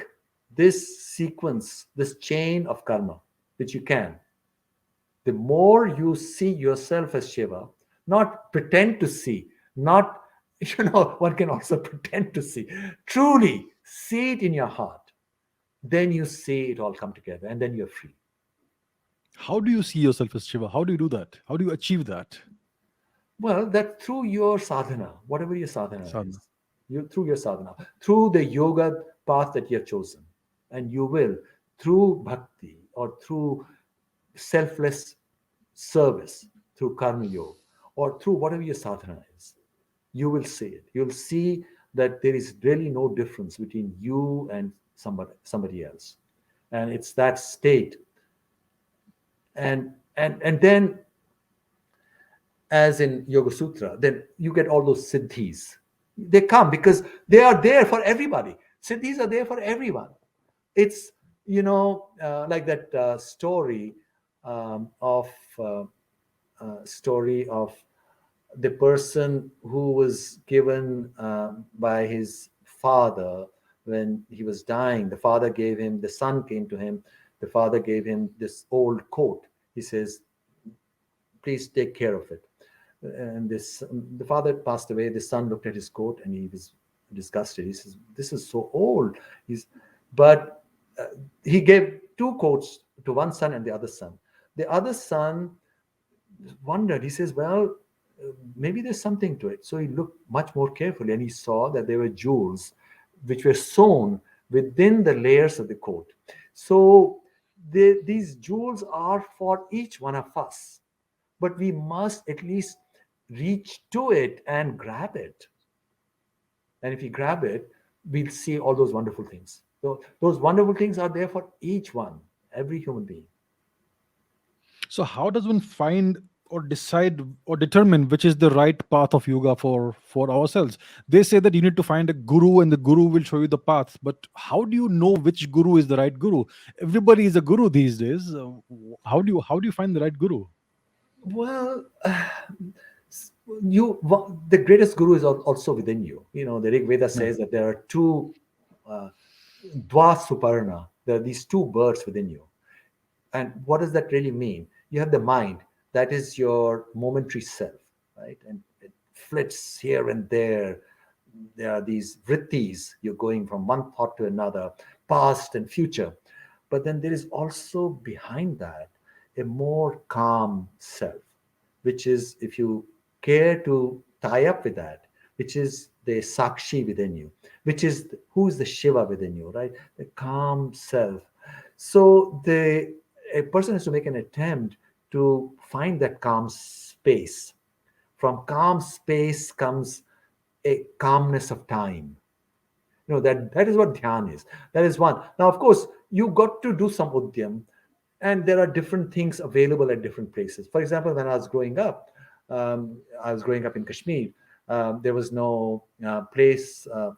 this sequence, this chain of karma, which you can, the more you see yourself as Shiva, not pretend to see, not, one can also pretend to see, truly see it in your heart, then you see it all come together and then you're free. How do you see yourself as Shiva? How do you do that? How do you achieve that? Well, that through your sadhana, whatever your sadhana Sadhana. is, through your sadhana, through the yoga path that you have chosen, and you will, through bhakti or through selfless service, through karma yoga, or through whatever your sadhana is, you will see it. You'll see that there is really no difference between you and somebody else, and it's that state. And then, as in Yoga Sutra, then you get all those siddhis. They come because they are there for everybody. Siddhis are there for everyone. It's, like that uh, story of the person who was given by his father when he was dying. The father gave him, the son came to him, the father gave him this old coat. He says, please take care of it. And the father passed away. The son looked at his coat and he was disgusted. He says, this is so old. But he gave two coats to one son and the other son. The other son wondered. He says, well, maybe there's something to it. So he looked much more carefully and he saw that there were jewels which were sewn within the layers of the coat. So these jewels are for each one of us, but we must at least reach to it and grab it. And if we grab it, we'll see all those wonderful things. So those wonderful things are there for each one, every human being. So, how does one find or decide or determine which is the right path of yoga for ourselves? They say that you need to find a guru, and the guru will show you the path. But how do you know which guru is the right guru? Everybody is a guru these days. How do you find the right guru? Well, the greatest guru is also within you. The Rig Veda Yeah. says that there are two uh, dva suparna. There are these two birds within you. And what does that really mean? You have the mind, that is your momentary self, right? And it flits here and there. There are these vrittis. You're going from one thought to another, past and future. But then there is also behind that a more calm self, which is, if you care to tie up with that, which is the Sakshi within you, which is who is the Shiva within you, right? The calm self. So a person has to make an attempt to find that calm space. From calm space comes a calmness of time. That is what dhyan is. That is one. Now, of course, you got to do some udyam, and there are different things available at different places. For example, when I was growing up in Kashmir. There was no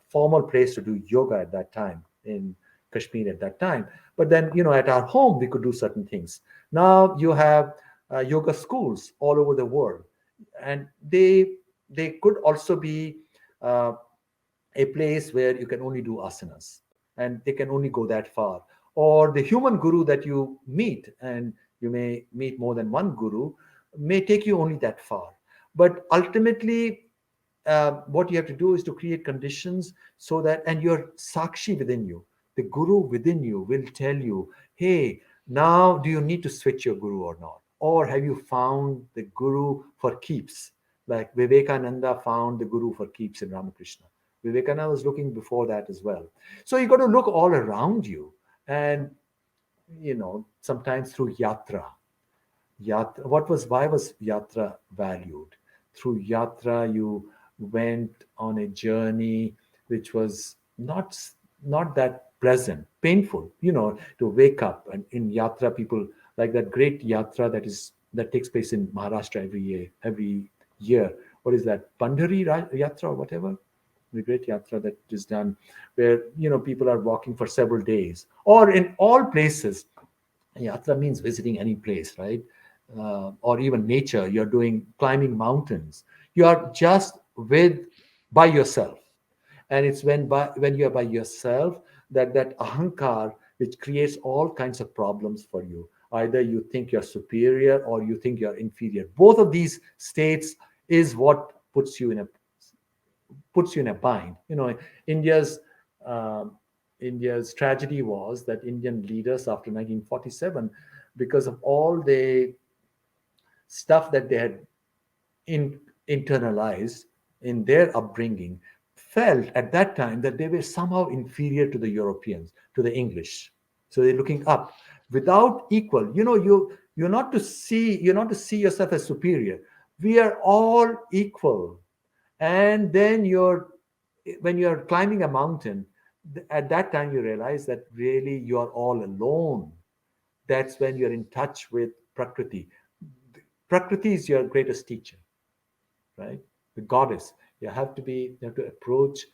formal place to do yoga at that time in Kashmir at that time. But then, at our home, we could do certain things. Now you have yoga schools all over the world, and they could also be uh, a place where you can only do asanas and they can only go that far. Or the human guru that you meet, and you may meet more than one guru, may take you only that far. But ultimately, what you have to do is to create conditions so that, and your sakshi within you, the guru within you will tell you, hey, now do you need to switch your guru or not? Or have you found the guru for keeps? Like Vivekananda found the guru for keeps in Ramakrishna. Vivekananda was looking before that as well. So you got to look all around you. And, sometimes through yatra. Why was yatra valued? Through yatra, you went on a journey which was not that pleasant, painful. To wake up and in yatra, people like that great yatra that takes place in Maharashtra every year. Every year, what is that? Pandhari yatra or whatever. The great yatra that is done, where people are walking for several days, or in all places. Yatra means visiting any place, right? Or even nature. You're doing climbing mountains. You are just by yourself, and it's when you're by yourself that ahankar, which creates all kinds of problems for you. Either you think you're superior or you think you're inferior. Both of these states is what puts you in a bind. India's um, India's tragedy was that Indian leaders after 1947, because of all the stuff that they had in, internalized in their upbringing, felt at that time that they were somehow inferior to the Europeans, to the English. So they're looking up without equal. You're not to see yourself as superior. We are all equal. And then when you're climbing a mountain, at that time you realize that really you are all alone. That's when you're in touch with Prakriti. Prakriti is your greatest teacher, right? The goddess. You have to approach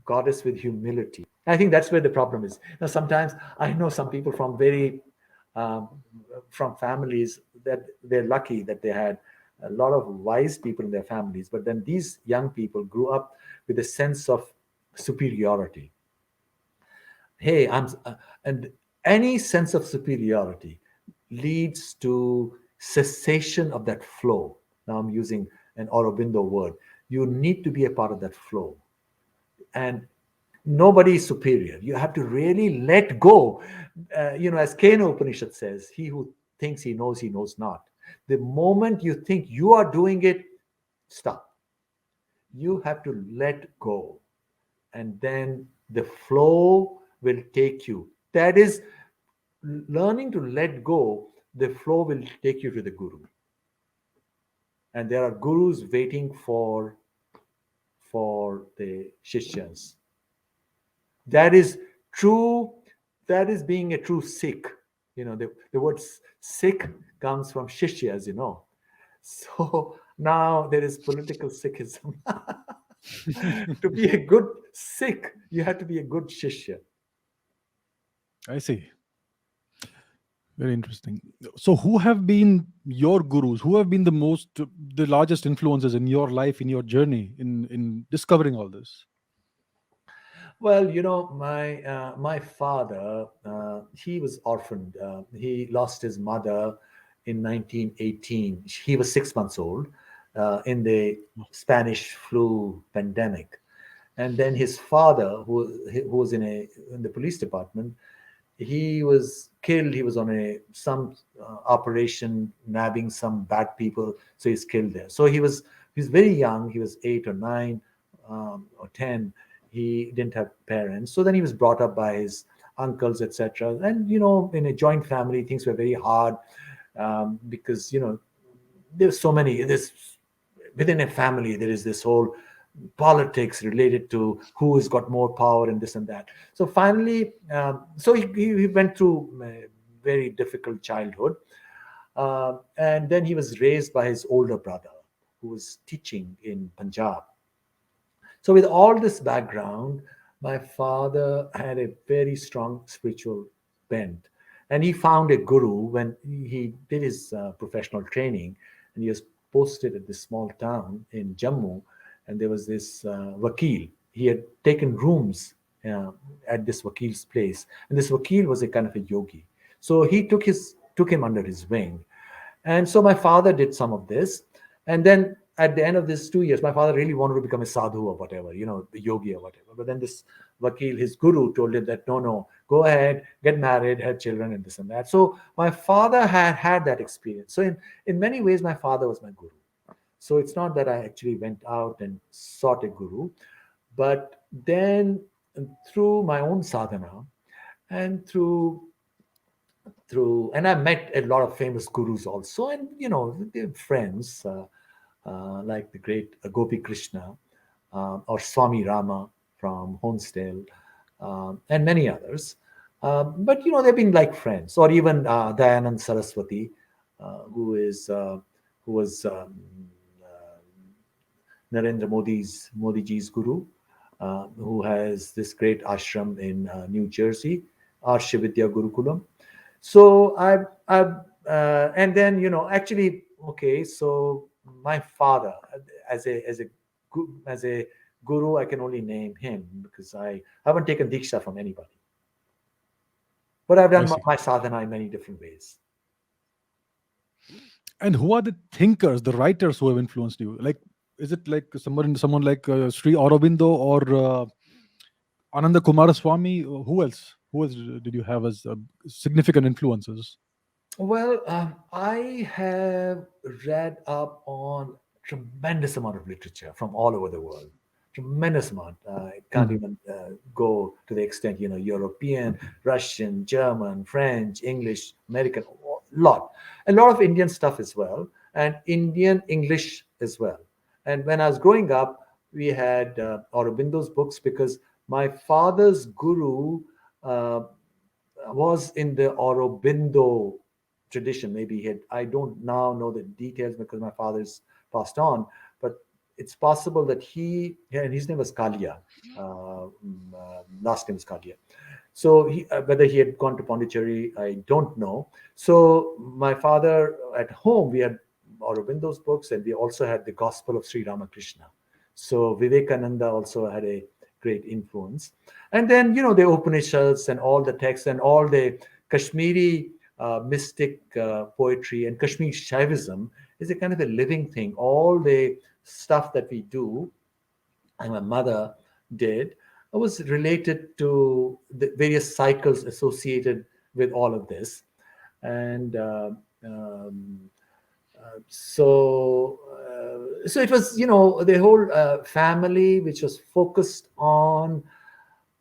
goddess with humility. I think that's where the problem is. Now, sometimes I know some people um, from families that they're lucky that they had a lot of wise people in their families, but then these young people grew up with a sense of superiority. Hey, and any sense of superiority leads to cessation of that flow. Now I'm using an Aurobindo word. You need to be a part of that flow, and nobody is superior. You have to really let go. As Kena Upanishad says, he who thinks he knows not. The moment you think you are doing it, stop. You have to let go, and then the flow will take you. That is learning to let go. The flow will take you to the guru, and there are gurus waiting for the shishyas. That is true. That is being a true Sikh. The word Sikh comes from shishya, as you know. So now there is political Sikhism. To be a good Sikh, you have to be a good shishya. I see. Very interesting. So, who have been your gurus? Who have been the largest influences in your life, in your journey, in discovering all this? Well, my father, he was orphaned. He lost his mother in 1918. He was 6 months old in the Spanish flu pandemic, and then his father, who was in the police department, he was killed. He was on some operation nabbing some bad people, so he's killed there. So he was very young. He was 8 or 9 or 10. He didn't have parents, so then he was brought up by his uncles, etc. And in a joint family, things were very hard, because there's so many. There's within a family there is this whole politics related to who has got more power and this and that. So finally, so he went through a very difficult childhood, and then he was raised by his older brother who was teaching in Punjab. So with all this background, my father had a very strong spiritual bent, and he found a guru when he did his professional training, and he was posted at this small town in Jammu, and there was this wakil. He had taken rooms uh, at this wakil's place, and this wakil was a kind of a yogi. So he took him under his wing, and so my father did some of this. And then at the end of this 2 years, my father really wanted to become a sadhu or whatever, the yogi or whatever. But then this vakil, his guru, told him that no, no, go ahead, get married, have children, and this and that. So my father had that experience. So in many ways, my father was my guru. So it's not that I actually went out and sought a guru, but then through my own sadhana and through and I met a lot of famous gurus also, and they're friends like the great Gopi Krishna or Swami Rama from Honesdale, and many others. But they've been like friends, or even Dayanand Saraswati, who was Narendra Modiji's guru, who has this great ashram in New Jersey, Arshavidya Gurukulam. So and then actually, okay, so my father, as a guru, I can only name him because I haven't taken diksha from anybody, but I've I done see. my sadhana in many different ways. And who are the thinkers, the writers who have influenced you? Like, is it like someone like Sri Aurobindo or Ananda Kumaraswamy? Who else? Who else did you have as significant influences? Well, I have read up on tremendous amount of literature from all over the world. Tremendous amount. I can't Mhm. even go to the extent, European, Russian, German, French, English, American, a lot of Indian stuff as well, and Indian English as well. And when I was growing up, we had Aurobindo's books because my father's guru uh, was in the Aurobindo tradition. Maybe he had, I don't now know the details because my father's passed on, but it's possible that yeah, and his name was Kalia. Last name was Kalia. So whether he had gone to Pondicherry, I don't know. So my father at home, we had Aurobindo's books, and we also had the Gospel of Sri Ramakrishna. So Vivekananda also had a great influence. And then, the Upanishads and all the texts and all the Kashmiri mystic poetry and Kashmiri Shaivism is a kind of a living thing. All the stuff that we do, and my mother did, was related to the various cycles associated with all of this. And um, so it was, the whole family which was focused on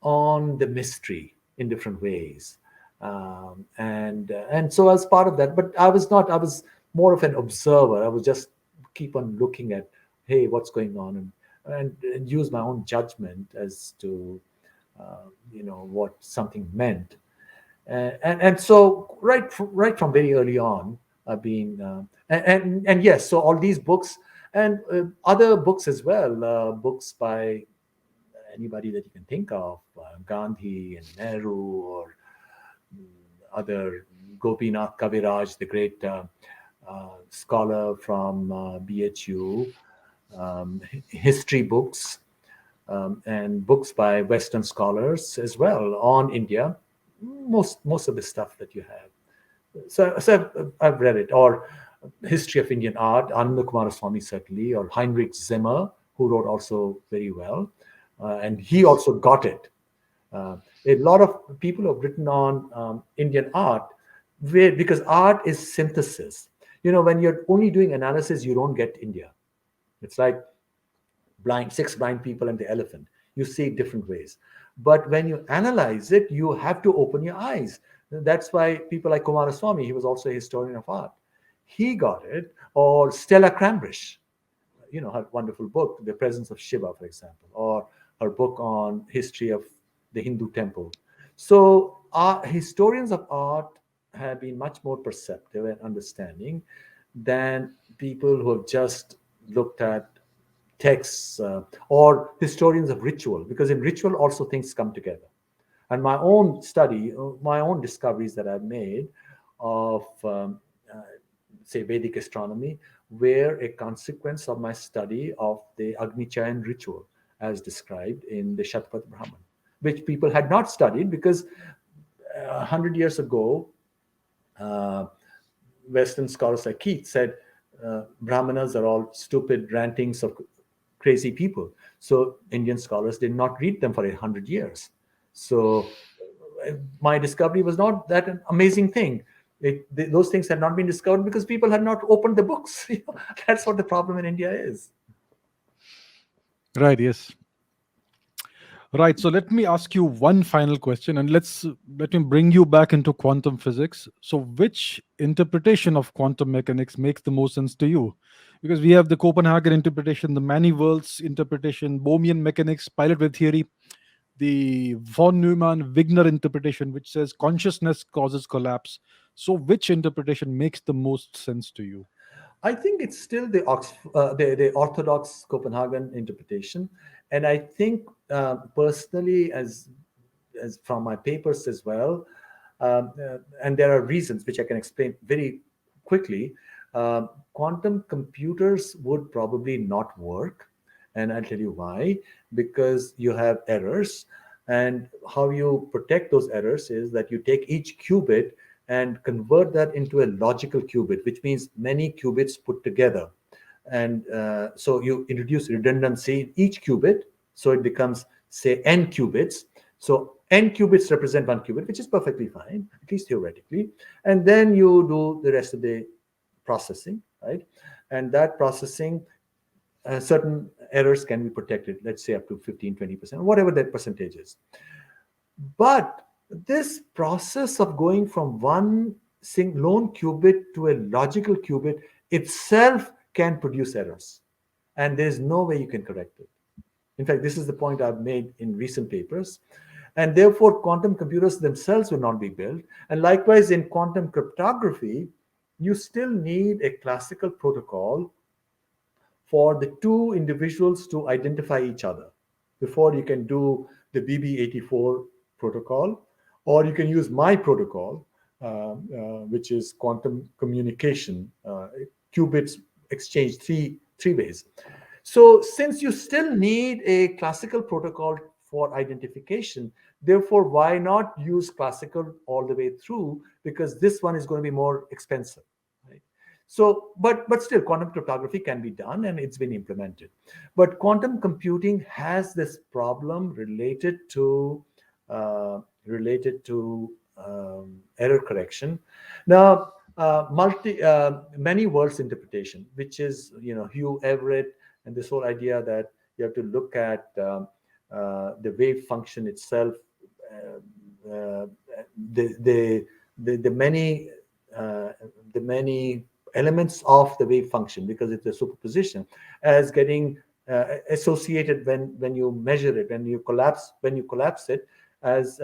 the mystery in different ways, and so as part of that, but I was more of an observer. I was just keep on looking at, hey, what's going on, and use my own judgment as to what something meant. And so right from very early on, I've been and yes, so all these books and other books as well, books by anybody that you can think of, Gandhi and Nehru, or mm, other Gopinath Kaviraj, the great scholar from BHU, history books, and books by Western scholars as well on India. Most of the stuff that you have. So I've read it. Or History of Indian Art, Ananda Kumaraswamy certainly, or Heinrich Zimmer, who wrote also very well. And he also got it. A lot of people have written on Indian art because art is synthesis. When you're only doing analysis, you don't get India. It's like six blind people and the elephant. You see it different ways. But when you analyze it, you have to open your eyes. That's why people like Kumaraswamy, he was also a historian of art. He got it. Or Stella Crambrish, her wonderful book, The Presence of Shiva, for example, or her book on history of the Hindu temple. So historians of art have been much more perceptive and understanding than people who have just looked at texts, or historians of ritual, because in ritual also things come together. And my own study, my own discoveries that I've made of, say, Vedic astronomy, were a consequence of my study of the Agni Chayan ritual as described in the Shatpat Brahman, which people had not studied because 100 years ago, uh, Western scholars like Keith said Brahmanas are all stupid rantings of crazy people. So Indian scholars did not read them for 100 years. So my discovery was not that an amazing thing. Those things had not been discovered because people had not opened the books. That's what the problem in India is. Right, yes. Right. So let me ask you one final question, and let me bring you back into quantum physics. So, which interpretation of quantum mechanics makes the most sense to you? Because we have the Copenhagen interpretation, the many worlds interpretation, Bohmian mechanics, pilot wave theory, the von Neumann Wigner interpretation, which says consciousness causes collapse. So, which interpretation makes the most sense to you? I think it's still the Orthodox Copenhagen interpretation, and I think personally, as from my papers as well, and there are reasons which I can explain very quickly. Quantum computers would probably not work, and I'll tell you why. Because you have errors, and how you protect those errors is that you take each qubit and convert that into a logical qubit, which means many qubits put together. And so you introduce redundancy in each qubit, so it becomes, say, n qubits. So n qubits represent one qubit, which is perfectly fine, at least theoretically. And then you do the rest of the processing, right? And that processing, certain errors can be protected, let's say up to 15, 20%, whatever that percentage is. But this process of going from one lone qubit to a logical qubit itself can produce errors. And there's no way you can correct it. In fact, this is the point I've made in recent papers. And therefore, quantum computers themselves will not be built. And likewise, in quantum cryptography, you still need a classical protocol for the two individuals to identify each other before you can do the BB84 protocol, or you can use my protocol, which is quantum communication, qubits exchange three ways. So, since you still need a classical protocol for identification, therefore, why not use classical all the way through? Because this one is going to be more expensive, right? So, but still, quantum cryptography can be done, and it's been implemented. But quantum computing has this problem related to error correction. Now, multi many worlds interpretation, which is, Hugh Everett, and this whole idea that you have to look at the wave function itself, uh, the, the the many uh, the many elements of the wave function, because it's a superposition, as getting associated when you measure it, when you collapse it, as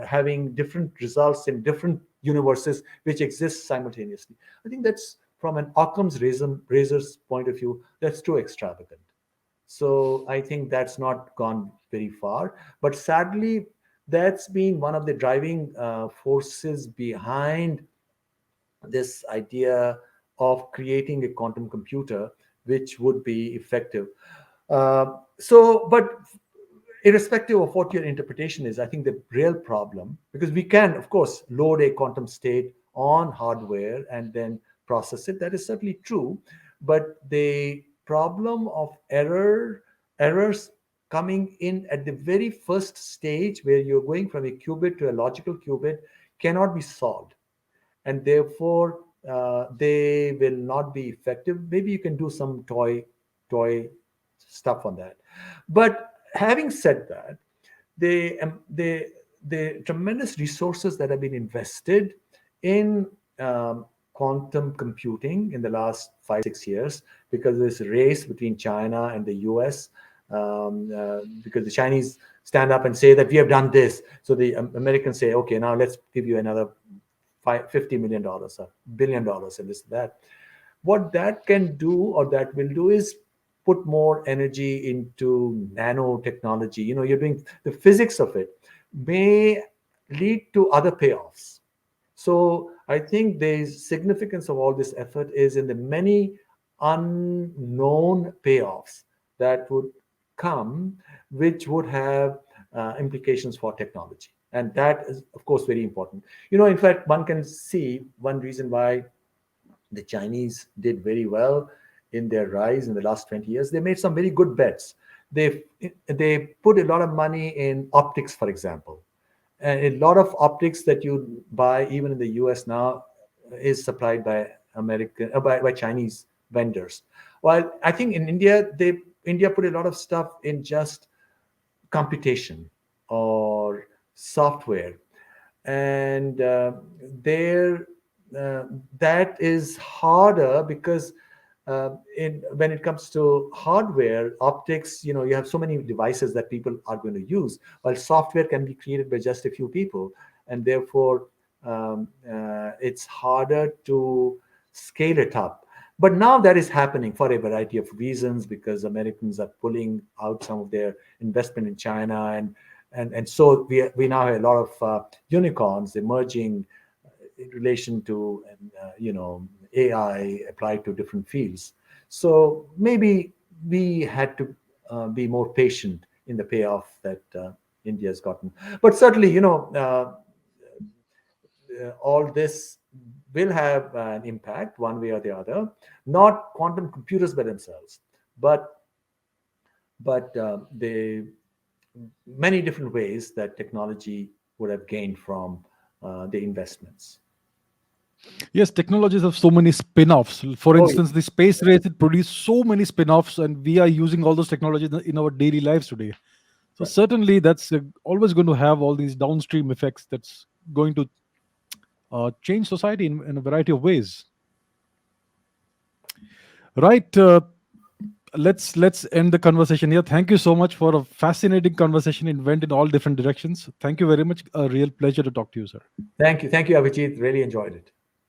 having different results in different universes which exist simultaneously. I think that's, from an Occam's razor's point of view, that's too extravagant. So I think that's not gone very far. But sadly, that's been one of the driving forces behind this idea of creating a quantum computer which would be effective. But irrespective of what your interpretation is, I think the real problem, because we can, of course, load a quantum state on hardware and then process it, that is certainly true. But the problem of errors coming in at the very first stage, where you're going from a qubit to a logical qubit, cannot be solved, and therefore they will not be effective. Maybe you can do some toy stuff on that. But having said that, the tremendous resources that have been invested in quantum computing in the last 5 6 years, because of this race between China and the US, because the Chinese stand up and say that we have done this, so the Americans say, okay, now let's give you another $50 million or $1 billion and this, that. What that can do, or that will do, is put more energy into nanotechnology. You're doing the physics of it, may lead to other payoffs. So I think the significance of all this effort is in the many unknown payoffs that would come, which would have implications for technology. And that is, of course, very important. In fact, one can see one reason why the Chinese did very well in their rise in the last 20 years. They made some very good bets. They put a lot of money in optics, for example. And a lot of optics that you buy, even in the US now, is supplied by by Chinese vendors. While I think in India, India put a lot of stuff in just computation or software, and there uh, that is harder because in when it comes to hardware optics, you have so many devices that people are going to use, while software can be created by just a few people, and therefore it's harder to scale it up. But now that is happening for a variety of reasons, because Americans are pulling out some of their investment in China, and so we now have a lot of unicorns emerging in relation to AI applied to different fields. So maybe we had to be more patient in the payoff that India has gotten. But certainly, all this will have an impact one way or the other. Not quantum computers by themselves, but the many different ways that technology would have gained from the investments. Yes, technologies have so many spin-offs. For Oh, yeah. instance, the space race, it produced so many spin-offs, and we are using all those technologies in our daily lives today. So Right. certainly, that's always going to have all these downstream effects. That's going to change society in a variety of ways. Right. Let's end the conversation here. Thank you so much for a fascinating conversation. It went in all different directions. Thank you very much. A real pleasure to talk to you, sir. Thank you, Abhijit. Really enjoyed it.